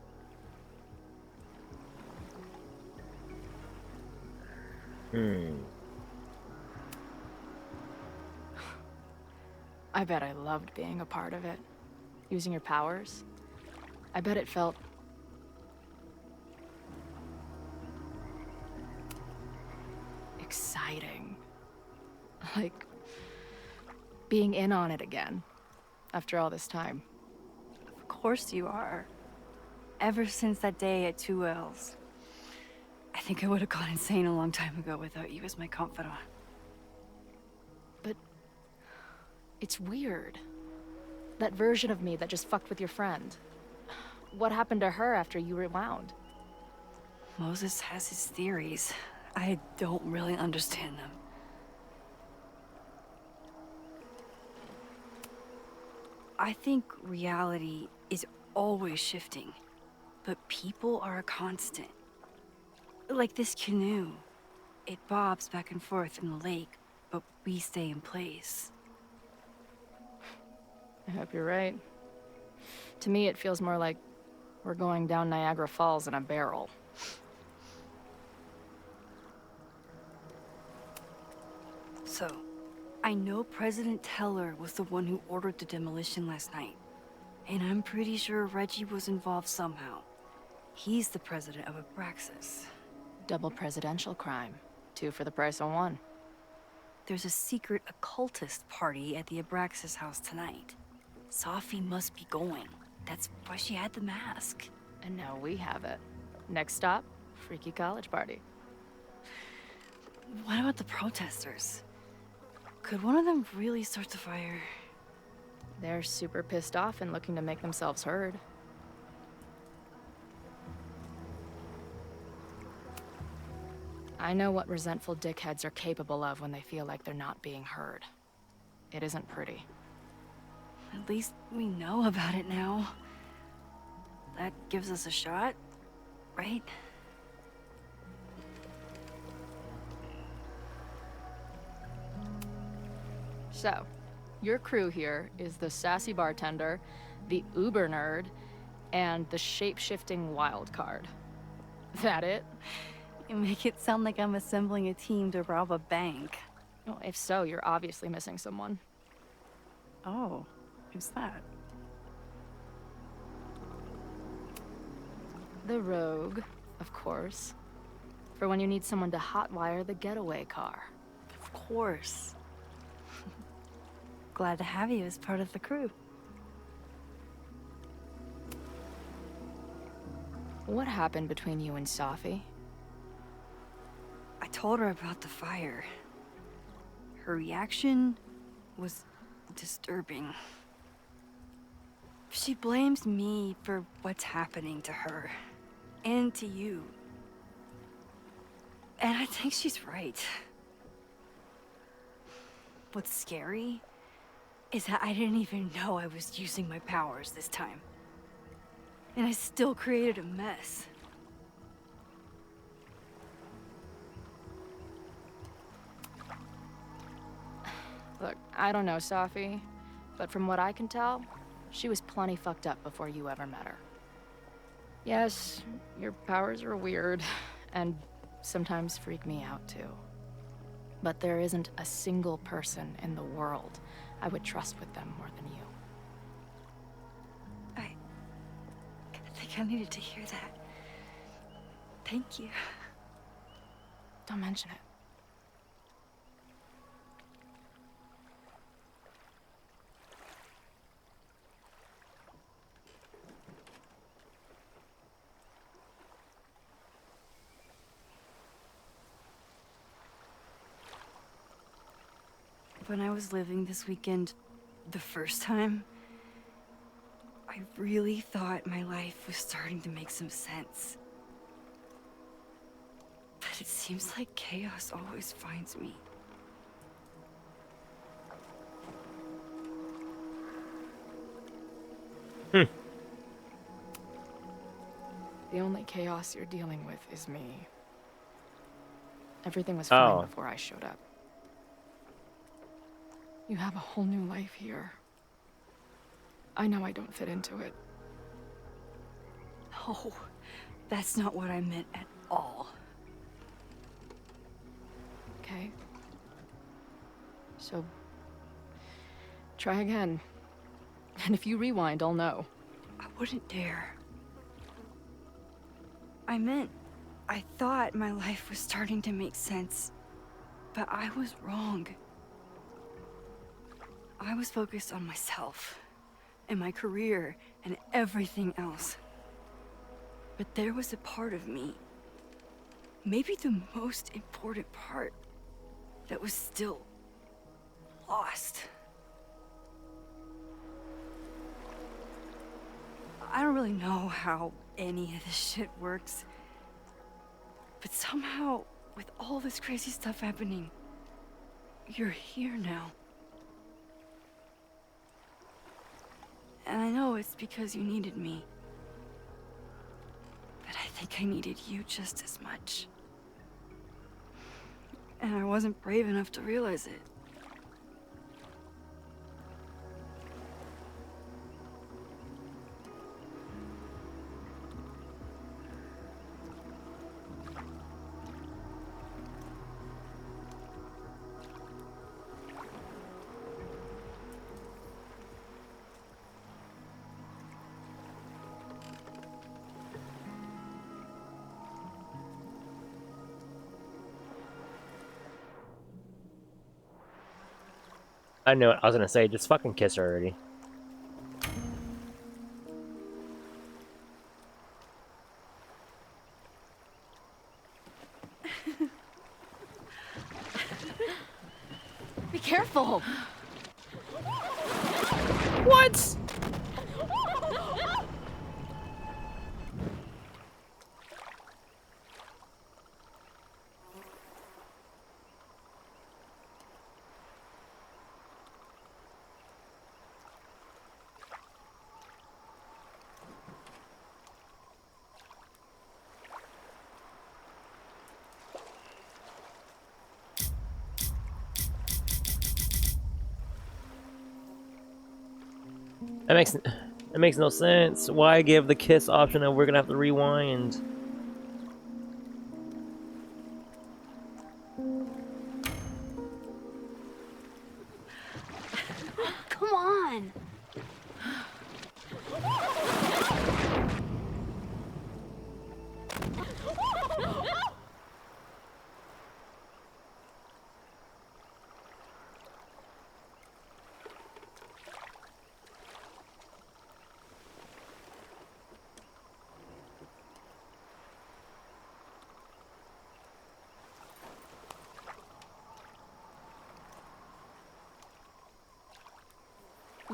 I bet I loved being a part of it. Using your powers. I bet it felt exciting. Like being in on it again after all this time. Of course you are. Ever since that day at 2L's. I think I would have gone insane a long time ago without you as my confidant. But it's weird. That version of me that just fucked with your friend. What happened to her after you rewound? Moses has his theories. I don't really understand them. I think reality is always shifting, but people are a constant. Like this canoe. It bobs back and forth in the lake, but we stay in place. I hope you're right. To me, it feels more like we're going down Niagara Falls in a barrel. So, I know President Teller was the one who ordered the demolition last night. And I'm pretty sure Reggie was involved somehow. He's the president of Abraxas. Double presidential crime. 2 for the price of 1. There's a secret occultist party at the Abraxas house tonight. Safi must be going. That's why she had the mask. And now we have it. Next stop, freaky college party. What about the protesters? Could one of them really start the fire? They're super pissed off and looking to make themselves heard. I know what resentful dickheads are capable of when they feel like they're not being heard. It isn't pretty. At least we know about it now. That gives us a shot, right? So, your crew here is the sassy bartender, the uber nerd, and the shape-shifting wild card. That it? You make it sound like I'm assembling a team to rob a bank. Well, if so, you're obviously missing someone. Oh, who's that? The rogue, of course. For when you need someone to hotwire the getaway car. Of course. Glad to have you as part of the crew. What happened between you and Safi? I told her about the fire. Her reaction was disturbing. She blames me for what's happening to her. And to you. And I think she's right. What's scary is that I didn't even know I was using my powers this time. And I still created a mess. Look, I don't know Safi, but from what I can tell, she was plenty fucked up before you ever met her. Yes, your powers are weird, and sometimes freak me out too. But there isn't a single person in the world I would trust with them more than you. I think I needed to hear that. Thank you. Don't mention it. When I was living this weekend, the first time, I really thought my life was starting to make some sense. But it seems like chaos always finds me. The only chaos you're dealing with is me. Everything was fine before I showed up. You have a whole new life here. I know I don't fit into it. No, that's not what I meant at all. Okay. So, try again. And if you rewind, I'll know. I wouldn't dare. I meant, I thought my life was starting to make sense, but I was wrong. I was focused on myself, and my career, and everything else. But there was a part of me, maybe the most important part that was still lost. I don't really know how any of this shit works, but somehow, with all this crazy stuff happening, you're here now. And I know it's because you needed me, but I think I needed you just as much. And I wasn't brave enough to realize it. I know what I was gonna say, just fucking kiss her already. Be careful! What? That makes no sense. Why give the kiss option and we're gonna have to rewind? Come on!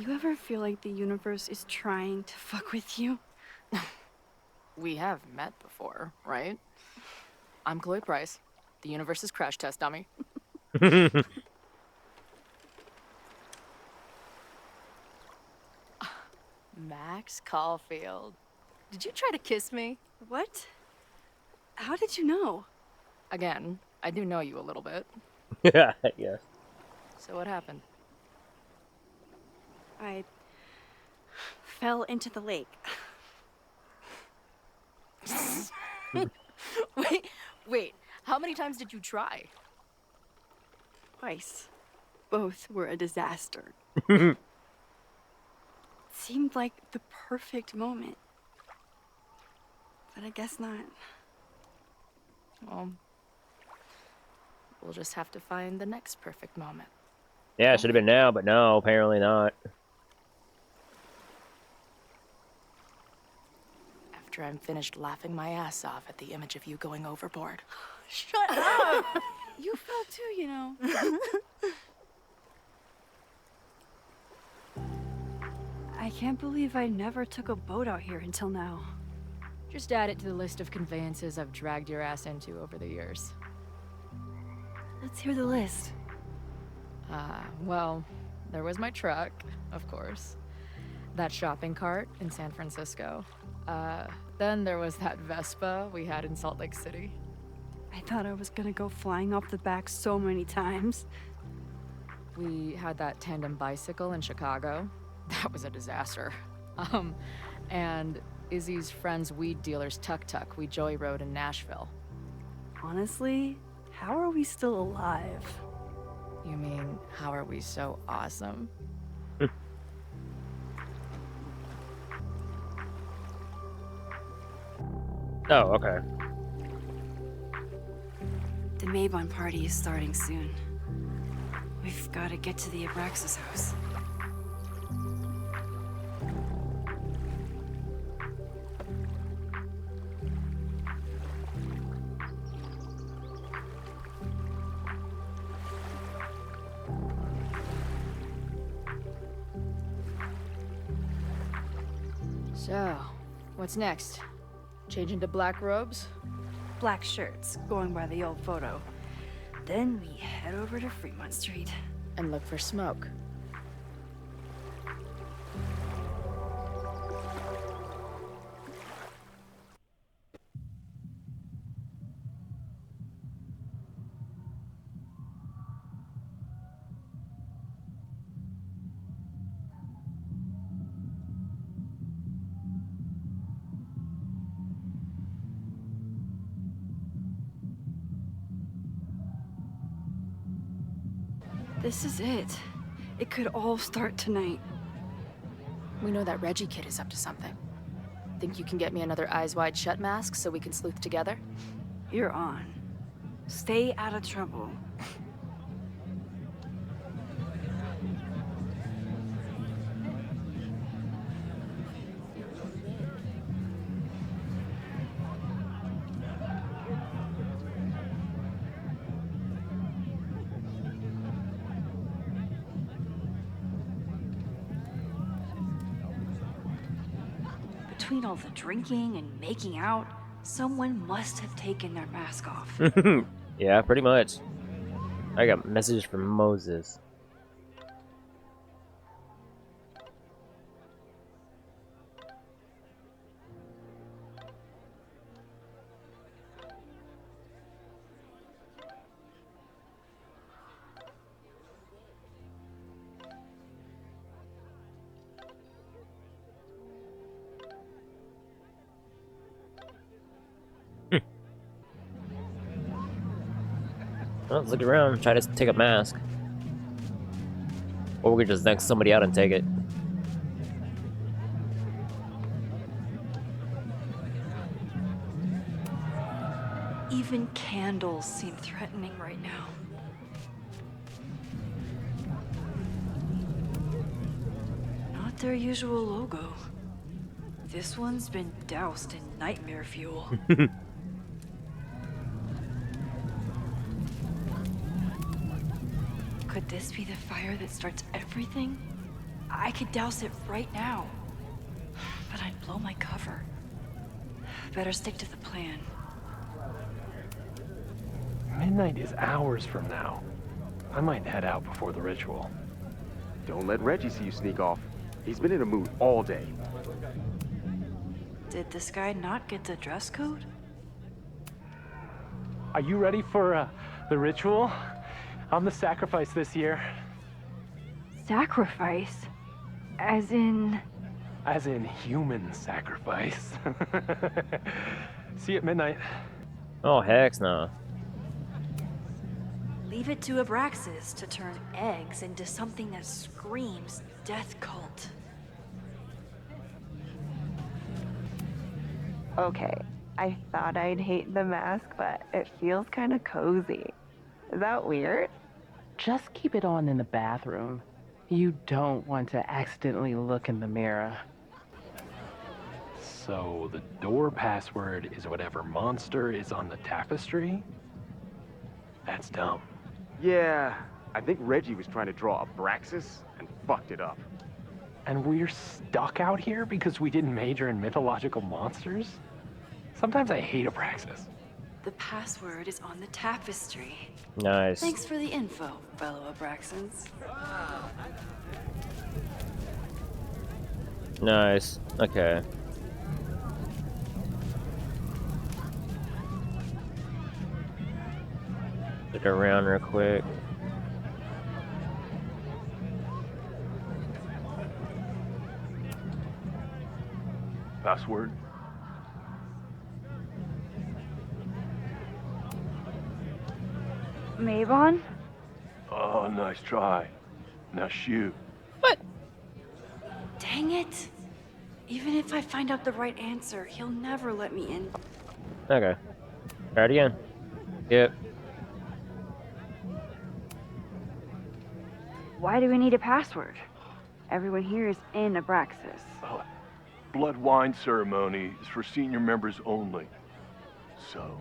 You ever feel like the universe is trying to fuck with you? We have met before, right? I'm Chloe Price, the universe's crash test dummy. Max Caulfield. Did you try to kiss me? What? How did you know? Again, I do know you a little bit. Yeah, yes. So what happened? I fell into the lake. Wait, how many times did you try? Twice. Both were a disaster. Seemed like the perfect moment. But I guess not. Well, we'll just have to find the next perfect moment. Yeah, it should have been now, but no, apparently not. After I'm finished laughing my ass off at the image of you going overboard. Shut up! You fell too, you know. I can't believe I never took a boat out here until now. Just add it to the list of conveyances I've dragged your ass into over the years. Let's hear the list. Well, there was my truck, of course. That shopping cart in San Francisco. Then there was that Vespa we had in Salt Lake City. I thought I was gonna go flying off the back so many times. We had that tandem bicycle in Chicago. That was a disaster. And Izzy's friend's weed dealer's tuk-tuk we joyrode in Nashville. Honestly, how are we still alive? You mean, how are we so awesome? Oh, okay. The Mabon Party is starting soon. We've got to get to the Abraxas house. So, what's next? Change into black robes? Black shirts, going by the old photo. Then we head over to Fremont Street. And look for smoke. This is it. It could all start tonight. We know that Reggie kid is up to something. Think you can get me another Eyes Wide Shut mask so we can sleuth together? You're on. Stay out of trouble. Between all the drinking and making out, someone must have taken their mask off. Yeah, pretty much. I got messages from Moses. Well, let's look around, try to take a mask. Or we could just knock somebody out and take it. Even candles seem threatening right now. Not their usual logo. This one's been doused in nightmare fuel. Could this be the fire that starts everything? I could douse it right now. But I'd blow my cover. Better stick to the plan. Midnight is hours from now. I might head out before the ritual. Don't let Reggie see you sneak off. He's been in a mood all day. Did this guy not get the dress code? Are you ready for the ritual? I'm the sacrifice this year. Sacrifice? As in... As in human sacrifice. See you at midnight. Oh, heck no. Leave it to Abraxas to turn eggs into something that screams death cult. Okay, I thought I'd hate the mask, but it feels kind of cozy. Is that weird? Just keep it on in the bathroom. You don't want to accidentally look in the mirror. So the door password is whatever monster is on the tapestry? That's dumb. Yeah, I think Reggie was trying to draw Abraxas and fucked it up. And we're stuck out here because we didn't major in mythological monsters? Sometimes I hate Abraxas. The password is on the tapestry. Nice. Thanks for the info, fellow Abraxans. Nice. Okay. Look around real quick. Password? Mabon? Oh, nice try. Now shoot. Dang it! Even if I find out the right answer, he'll never let me in. Okay. Try it again. Yep. Why do we need a password? Everyone here is in Abraxas. Blood wine ceremony is for senior members only. So,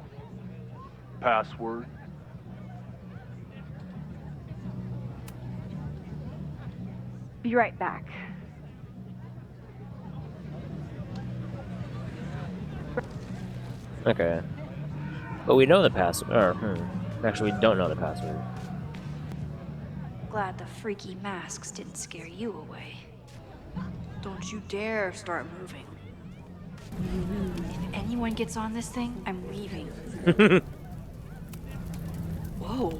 password? Be right back. Okay. But we know the password. Or, actually, we don't know the password. Glad the freaky masks didn't scare you away. Don't you dare start moving. If anyone gets on this thing, I'm leaving. Whoa.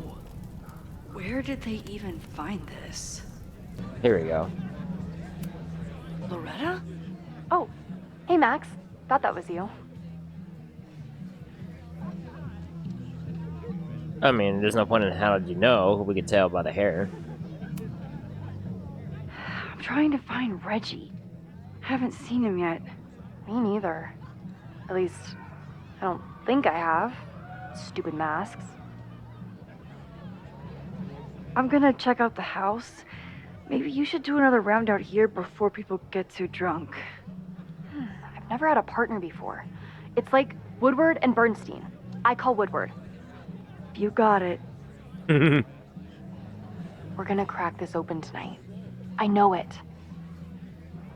Where did they even find this? Here we go. Loretta? Oh, hey Max. Thought that was you. I mean, there's no point in how did you know? We could tell by the hair. I'm trying to find Reggie. Haven't seen him yet. Me neither. At least, I don't think I have. Stupid masks. I'm gonna check out the house. Maybe you should do another round out here before people get too drunk. I've never had a partner before. It's like Woodward and Bernstein. I call Woodward. You got it. We're gonna crack this open tonight. I know it.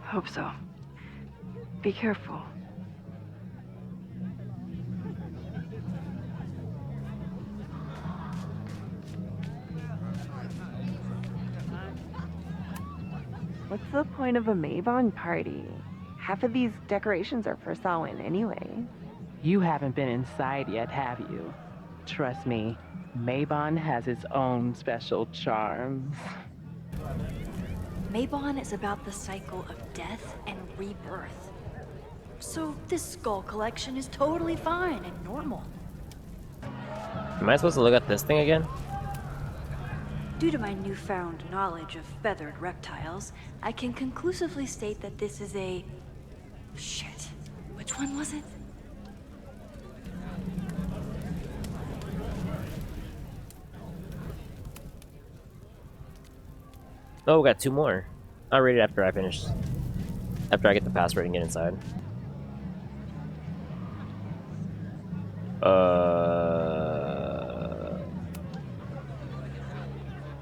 Hope so. Be careful. What's the point of a Mabon party? Half of these decorations are for Samhain anyway. You haven't been inside yet, have you? Trust me, Mabon has its own special charms. Mabon is about the cycle of death and rebirth. So this skull collection is totally fine and normal. Am I supposed to look at this thing again? Due to my newfound knowledge of feathered reptiles, I can conclusively state that this is a... Shit. Which one was it? Oh, we got 2 more. I'll read it after I finish. After I get the password and get inside.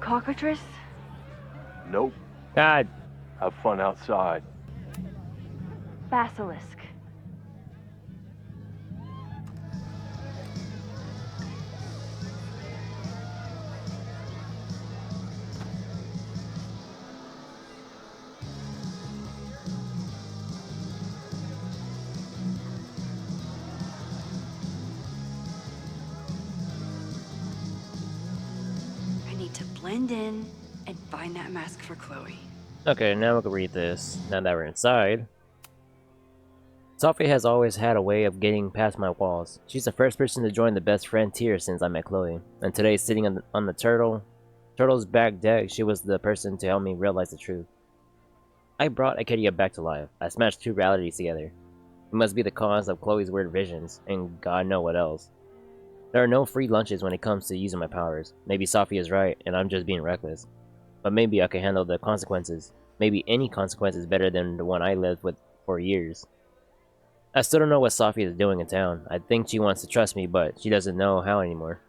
Cockatrice? Nope. God. Have fun outside. Basilisk. I need to blend in and find that mask for Chloe. Okay, now we can read this. Now that we're inside. Safi has always had a way of getting past my walls. She's the first person to join the best friend tier since I met Chloe. And today, sitting on the turtle's back deck, she was the person to help me realize the truth. I brought Acadia back to life. I smashed 2 realities together. It must be the cause of Chloe's weird visions, and God knows what else. There are no free lunches when it comes to using my powers. Maybe Safi is right, and I'm just being reckless. But maybe I can handle the consequences. Maybe any consequence is better than the one I lived with for years. I still don't know what Safi is doing in town. I think she wants to trust me, but she doesn't know how anymore.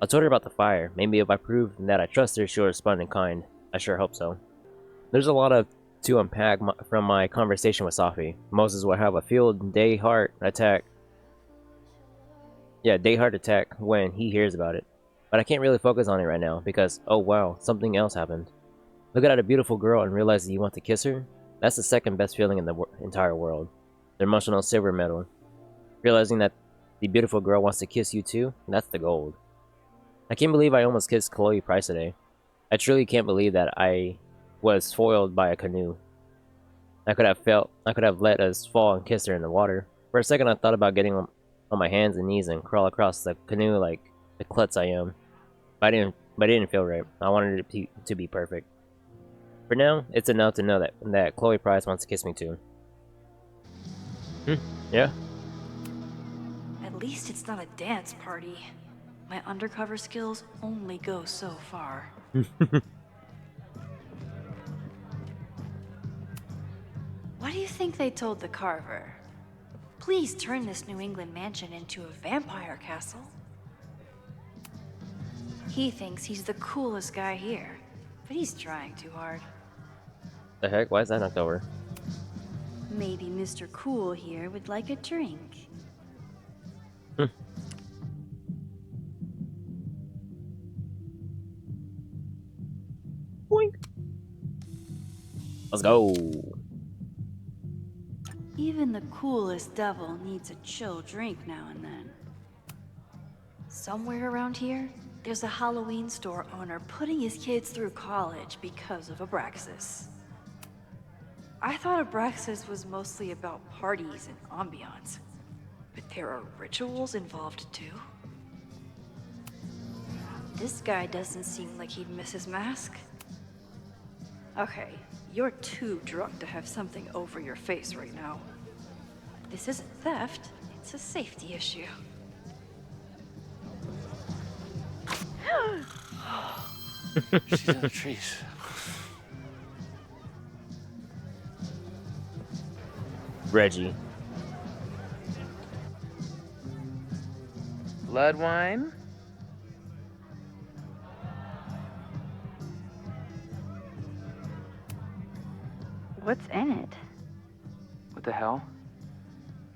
I told her about the fire. Maybe if I prove that I trust her, she'll respond in kind. I sure hope so. There's a lot to unpack from my conversation with Safi. Moses will have a field day heart attack. Yeah, day heart attack when he hears about it. But I can't really focus on it right now because, oh wow, something else happened. Looking at a beautiful girl and realizing you want to kiss her? That's the second best feeling in the entire world. The emotional silver medal. Realizing that the beautiful girl wants to kiss you too? That's the gold. I can't believe I almost kissed Chloe Price today. I truly can't believe that I was foiled by a canoe. I could have let us fall and kissed her in the water. For a second I thought about getting on my hands and knees and crawl across the canoe like the klutz I am. But it didn't feel right. I wanted it to be perfect. For now, it's enough to know that Chloe Price wants to kiss me too. Yeah? At least it's not a dance party. My undercover skills only go so far. What do you think they told the carver? Please turn this New England mansion into a vampire castle. He thinks he's the coolest guy here, but he's trying too hard. The heck? Why is that knocked over? Maybe Mr. Cool here would like a drink. Boink. Let's go. Even the coolest devil needs a chill drink now and then. Somewhere around here, there's a Halloween store owner putting his kids through college because of Abraxas. I thought Abraxas was mostly about parties and ambiance, but there are rituals involved too. This guy doesn't seem like he'd miss his mask. Okay, you're too drunk to have something over your face right now. This isn't theft, it's a safety issue. She's in the trees. Reggie. Blood wine? What's in it? What the hell?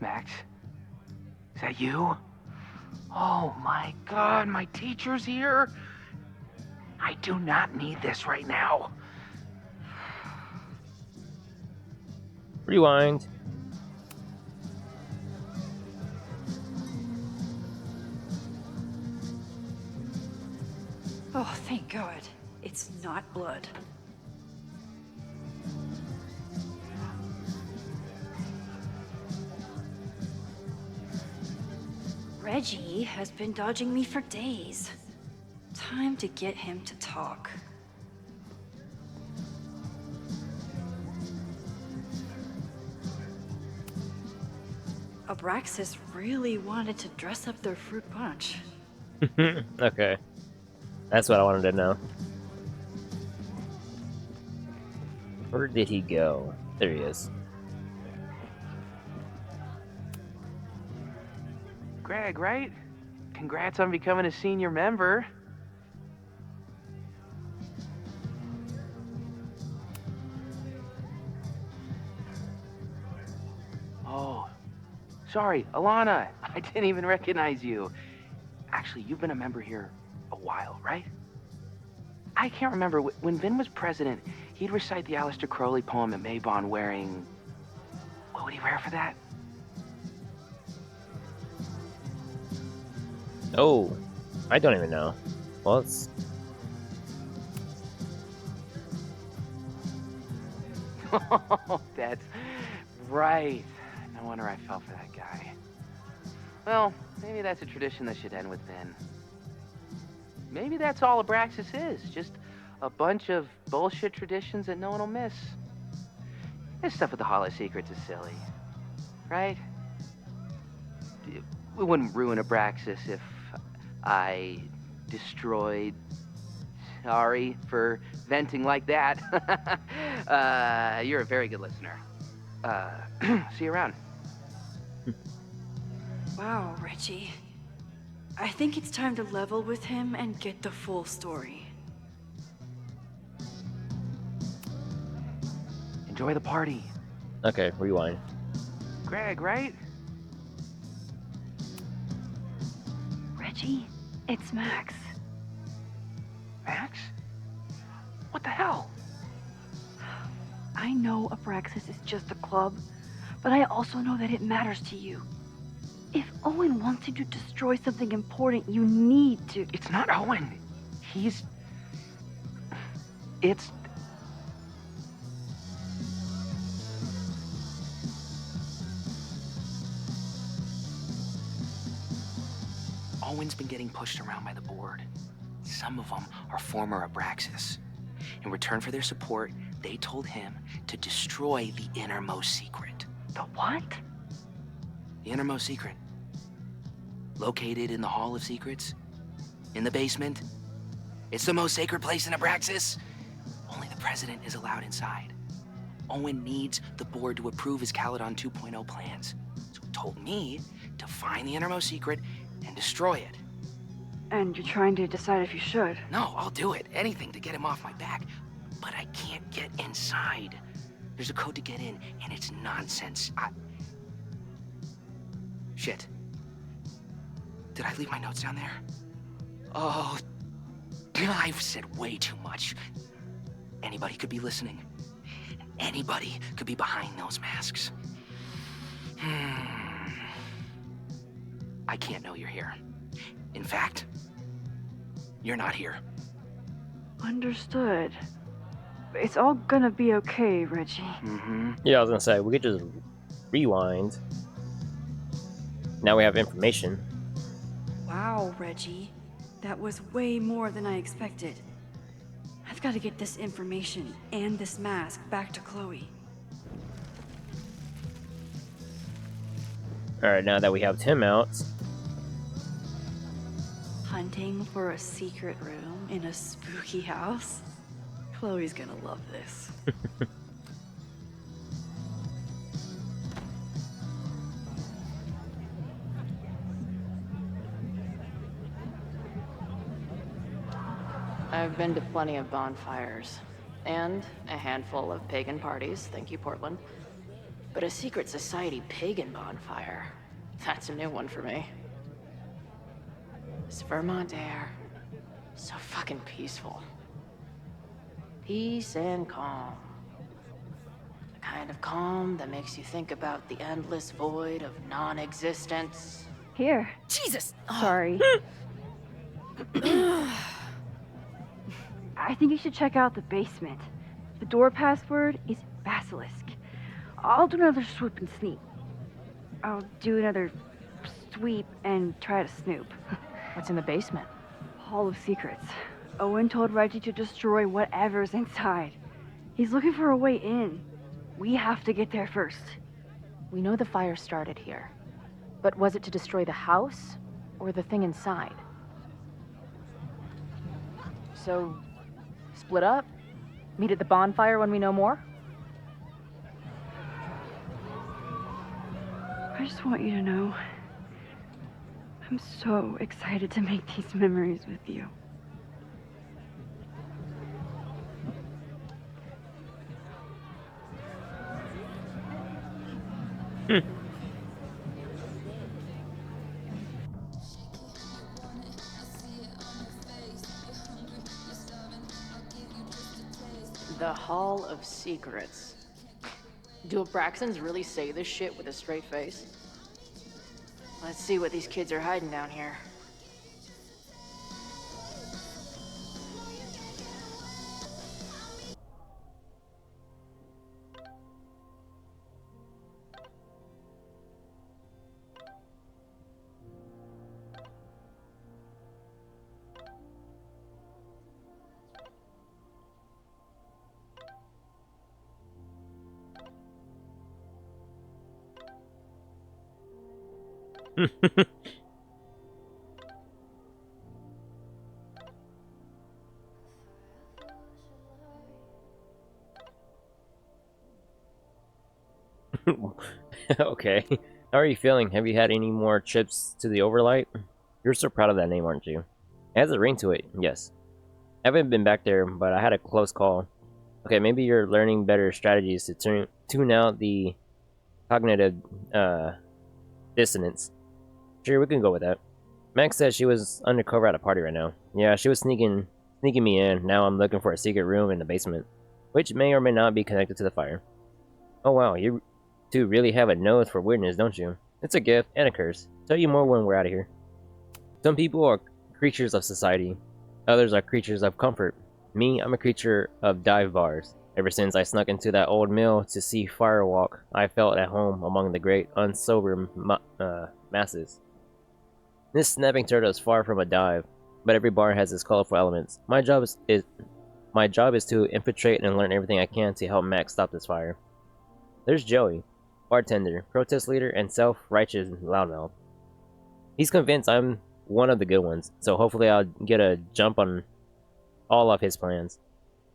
Max? Is that you? Oh my god, my teacher's here? I do not need this right now. Rewind. Oh, thank God. It's not blood. Reggie has been dodging me for days. Time to get him to talk. Abraxas really wanted to dress up their fruit punch. Okay. That's what I wanted to know. Where did he go? There he is. Greg, right? Congrats on becoming a senior member. Oh, sorry, Alana. I didn't even recognize you. Actually, you've been a member here a while, right? I can't remember. When Vin was president, he'd recite the Aleister Crowley poem at Mabon wearing... What would he wear for that? Oh, I don't even know. Well, it's... Oh, that's right. No wonder I fell for that guy. Well, maybe that's a tradition that should end with Vin. Maybe that's all Abraxas is. Just a bunch of bullshit traditions that no one will miss. This stuff with the Hollow Secrets is silly. Right? We wouldn't ruin Abraxas if I destroyed... Sorry for venting like that. You're a very good listener. See you around. Wow, Reggie. I think it's time to level with him and get the full story. Enjoy the party. Okay, rewind. Greg, right? Reggie, it's Max. Max? What the hell? I know Abraxas is just a club, but I also know that it matters to you. If Owen wants you to destroy something important, you need to... It's not Owen. It's... Owen's been getting pushed around by the board. Some of them are former Abraxas. In return for their support, they told him to destroy the innermost secret. The what? The innermost secret. Located in the Hall of Secrets. In the basement. It's the most sacred place in Abraxas. Only the president is allowed inside. Owen needs the board to approve his Caledon 2.0 plans. So he told me to find the innermost secret and destroy it. And you're trying to decide if you should? No, I'll do it. Anything to get him off my back. But I can't get inside. There's a code to get in, and it's nonsense. Shit. Did I leave my notes down there? Oh, I've said way too much. Anybody could be listening. Anybody could be behind those masks. I can't know you're here. In fact, you're not here. Understood. It's all gonna be okay, Reggie. Yeah, I was gonna say, we could just rewind. Now we have information. Wow, Reggie. That was way more than I expected. I've got to get this information and this mask back to Chloe. Alright, now that we have Tim out. Hunting for a secret room in a spooky house? Chloe's gonna love this. I've been to plenty of bonfires, and a handful of pagan parties, thank you, Portland. But a secret society pagan bonfire, that's a new one for me. This Vermont air, so fucking peaceful. Peace and calm. The kind of calm that makes you think about the endless void of non-existence. Here. Jesus! Sorry. I think you should check out the basement. The door password is Basilisk. I'll do another swoop and sneak. I'll do another sweep and try to snoop. What's in the basement? Hall of Secrets. Owen told Reggie to destroy whatever's inside. He's looking for a way in. We have to get there first. We know the fire started here. But was it to destroy the house or the thing inside? So, split up? Meet at the bonfire when we know more? I just want you to know, I'm so excited to make these memories with you. The Hall of Secrets. Do Abraxans really say this shit with a straight face? Let's see what these kids are hiding down here. Okay. How are you feeling? Have you had any more trips to the Overlight? You're so proud of that name, aren't you? It has a ring to it, yes. I haven't been back there, but I had a close call. Okay, maybe you're learning better strategies to tune out the cognitive dissonance. Sure, we can go with that. Max said she was undercover at a party right now. Yeah, she was sneaking me in. Now I'm looking for a secret room in the basement, which may or may not be connected to the fire. Oh wow, you two really have a nose for weirdness, don't you? It's a gift and a curse. Tell you more when we're out of here. Some people are creatures of society. Others are creatures of comfort. Me, I'm a creature of dive bars. Ever since I snuck into that old mill to see Firewalk, I felt at home among the great unsober masses. This snapping turtle is far from a dive, but every bar has its colorful elements. My job is to infiltrate and learn everything I can to help Max stop this fire. There's Joey, bartender, protest leader, and self-righteous loudmouth. He's convinced I'm one of the good ones, so hopefully I'll get a jump on all of his plans.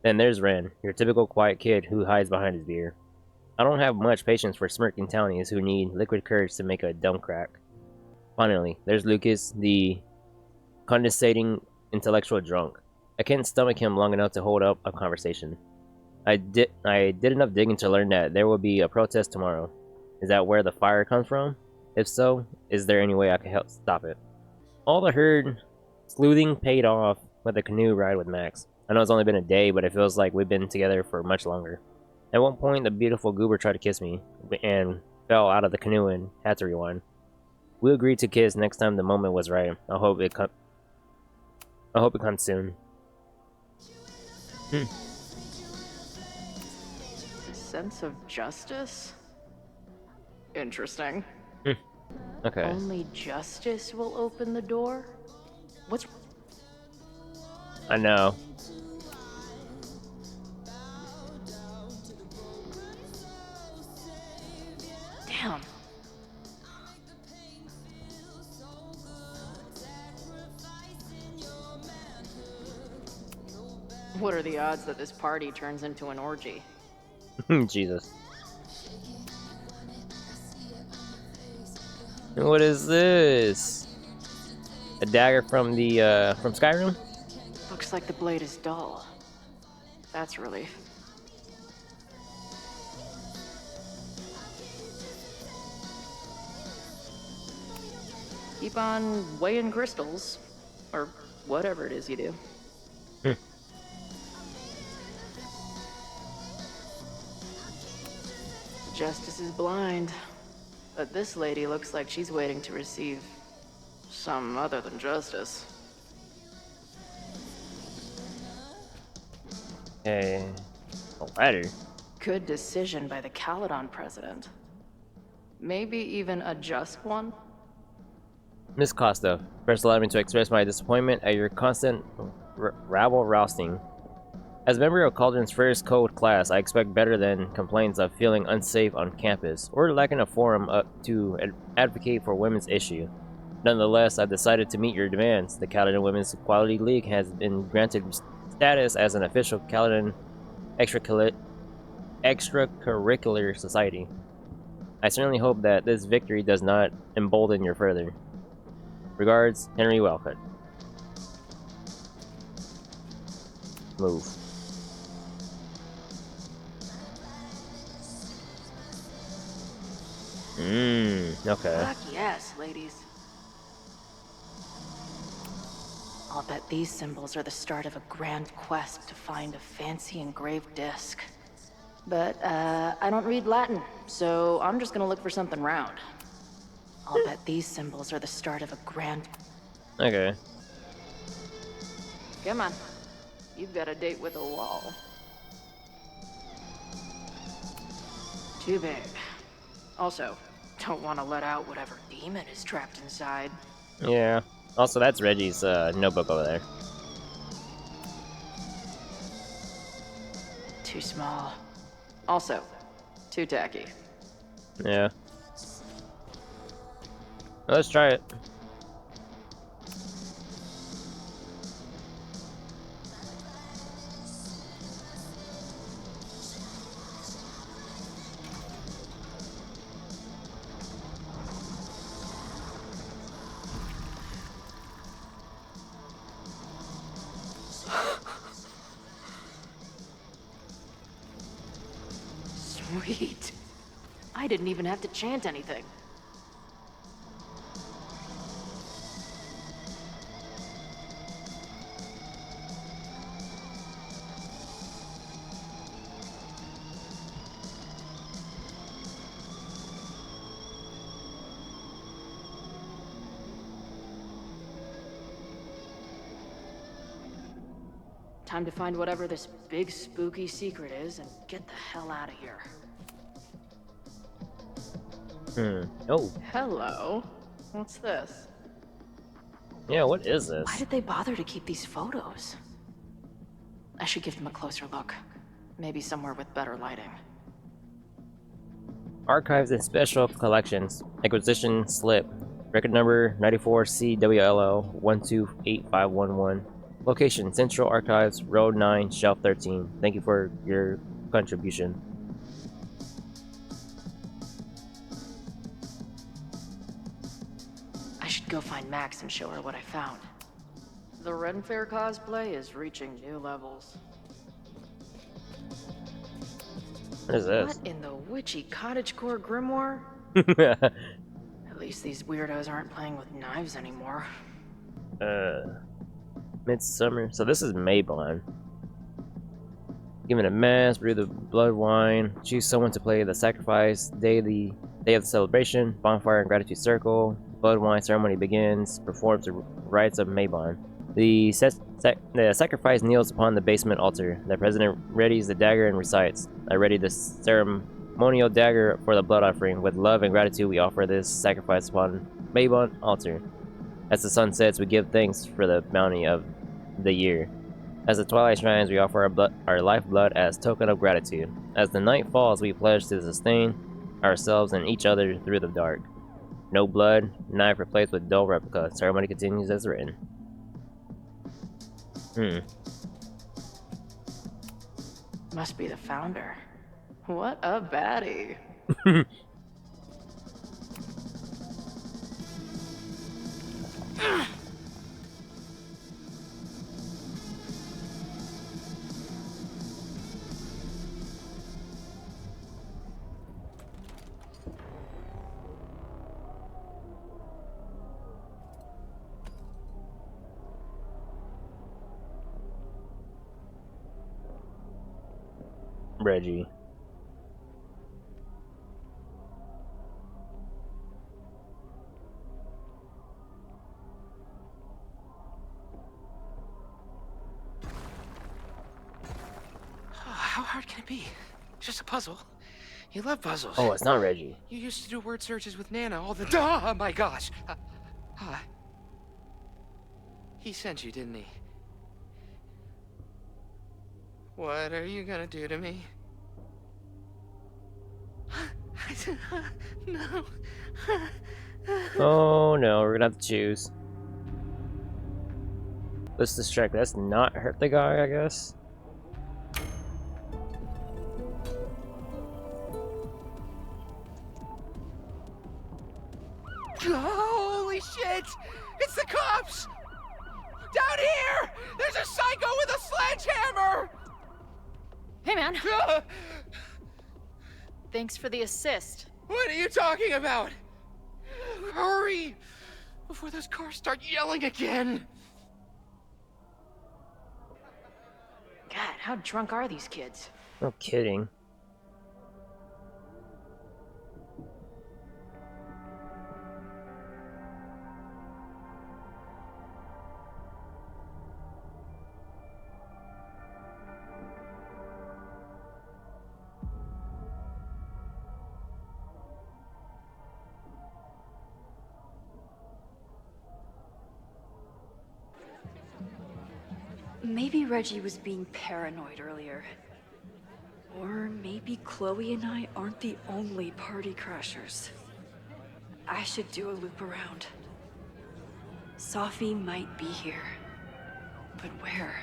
Then there's Ren, your typical quiet kid who hides behind his beer. I don't have much patience for smirking townies who need liquid courage to make a dumb crack. Finally, there's Lucas, the condescending intellectual drunk. I can't stomach him long enough to hold up a conversation. I did enough digging to learn that there will be a protest tomorrow. Is that where the fire comes from? If so, is there any way I can help stop it? All the herd sleuthing paid off with a canoe ride with Max. I know it's only been a day, but it feels like we've been together for much longer. At one point, the beautiful goober tried to kiss me, and fell out of the canoe and had to rewind. We agreed to kiss next time the moment was right. I hope it comes soon. Sense of justice? Interesting. Okay. Only justice will open the door? What's... I know. Damn. What are the odds that this party turns into an orgy? Jesus. What is this? A dagger from the from Skyrim? Looks like the blade is dull. That's a relief. Keep on weighing crystals, or whatever it is you do. Justice is blind, but this lady looks like she's waiting to receive some other than justice. Hey, a letter. Good decision by the Caledon president. Maybe even a just one? Miss Costa, first allow me to express my disappointment at your constant rabble-rousting. As a member of Caledon's first code class, I expect better than complaints of feeling unsafe on campus, or lacking a forum to advocate for women's issue. Nonetheless, I've decided to meet your demands. The Caledon Women's Equality League has been granted status as an official Caledon extracurricular society. I certainly hope that this victory does not embolden your further. Regards, Henry Walcott. Move. Okay. Fuck yes, ladies. I'll bet these symbols are the start of a grand quest to find a fancy engraved disc. But, I don't read Latin, so I'm just gonna look for something round. I'll bet these symbols are the start of a grand... Okay. Come on. You've got a date with a wall. Too big. Also, don't want to let out whatever demon is trapped inside. Yeah. Also, that's Reggie's notebook over there. Too small. Also, too tacky. Yeah. Well, let's try it. Sweet. I didn't even have to chant anything. Time to find whatever this big spooky secret is and get the hell out of here. Oh. Hello. What's this? Yeah, what is this? Why did they bother to keep these photos? I should give them a closer look. Maybe somewhere with better lighting. Archives and Special Collections. Acquisition Slip. Record number 94CWLL 128511. Location, Central Archives, Road 9, Shelf 13. Thank you for your contribution. I should go find Max and show her what I found. The Ren Fair cosplay is reaching new levels. What is this? What in the witchy cottagecore grimoire? At least these weirdos aren't playing with knives anymore. Midsummer. So this is Mabon. Given a mass, brew the blood wine, choose someone to play the sacrifice, day of the celebration, bonfire and gratitude circle, blood wine ceremony begins, performs the rites of Mabon. The sacrifice kneels upon the basement altar. The president readies the dagger and recites, I ready the ceremonial dagger for the blood offering. With love and gratitude we offer this sacrifice upon Mabon altar. As the sun sets, we give thanks for the bounty of the year. As the twilight shines, we offer our lifeblood as token of gratitude. As the night falls, we pledge to sustain ourselves and each other through the dark. No blood, knife replaced with dull replica. Ceremony continues as written. Must be the founder. What a baddie. Reggie. How hard can it be? It's just a puzzle. You love puzzles. Oh, it's not Reggie. You used to do word searches with Nana all the time. Oh my gosh. He sent you, didn't he? What are you gonna do to me? No. Oh no, we're gonna have to choose. Let's distract. Let's not hurt the guy, I guess. Holy shit! It's the cops! Down here! There's a psycho with a sledgehammer! Hey, man. Thanks for the assist. What are you talking about? Hurry! Before those cars start yelling again! God, how drunk are these kids? No kidding. Maybe Reggie was being paranoid earlier. Or maybe Chloe and I aren't the only party crashers. I should do a loop around. Safi might be here. But where?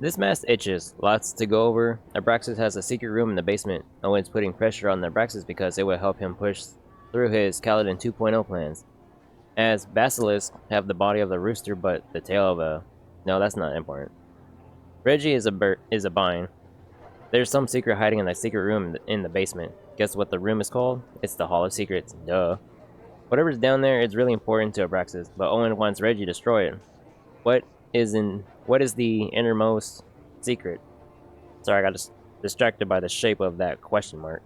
This mess itches. Lots to go over. Abraxas has a secret room in the basement. Owen's putting pressure on Abraxas because it will help him push through his Caledon 2.0 plans. As Basilisk have the body of the rooster but the tail of a... No, that's not important. Reggie is a bind. There's some secret hiding in that secret room in the basement. Guess what the room is called? It's the Hall of Secrets. Duh. Whatever's down there is really important to Abraxas, but Owen wants Reggie to destroy it. What is the innermost secret? Sorry, I got distracted by the shape of that question mark.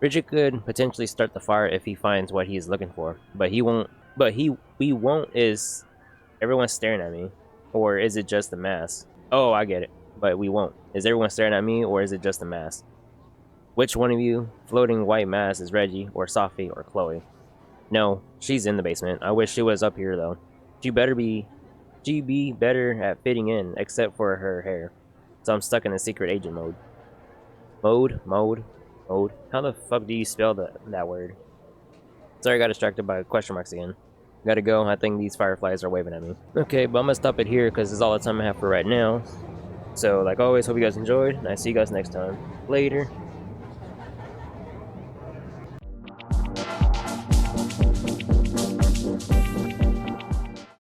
Reggie could potentially start the fire if he finds what he's looking for, but he won't. But we won't. Is everyone staring at me? Or is it just a mask? Oh, I get it. But we won't. Is everyone staring at me or is it just a mask? Which one of you floating white mask is Reggie or Safi or Chloe? No, she's in the basement. I wish she was up here though. She'd be better at fitting in except for her hair. So I'm stuck in a secret agent mode. Mode. How the fuck do you spell that word? Sorry, I got distracted by question marks again. Gotta go. I think these fireflies are waving at me. Okay, but I'm gonna stop it here because it's all the time I have for right now. So, like always, hope you guys enjoyed, and I see you guys next time. Later.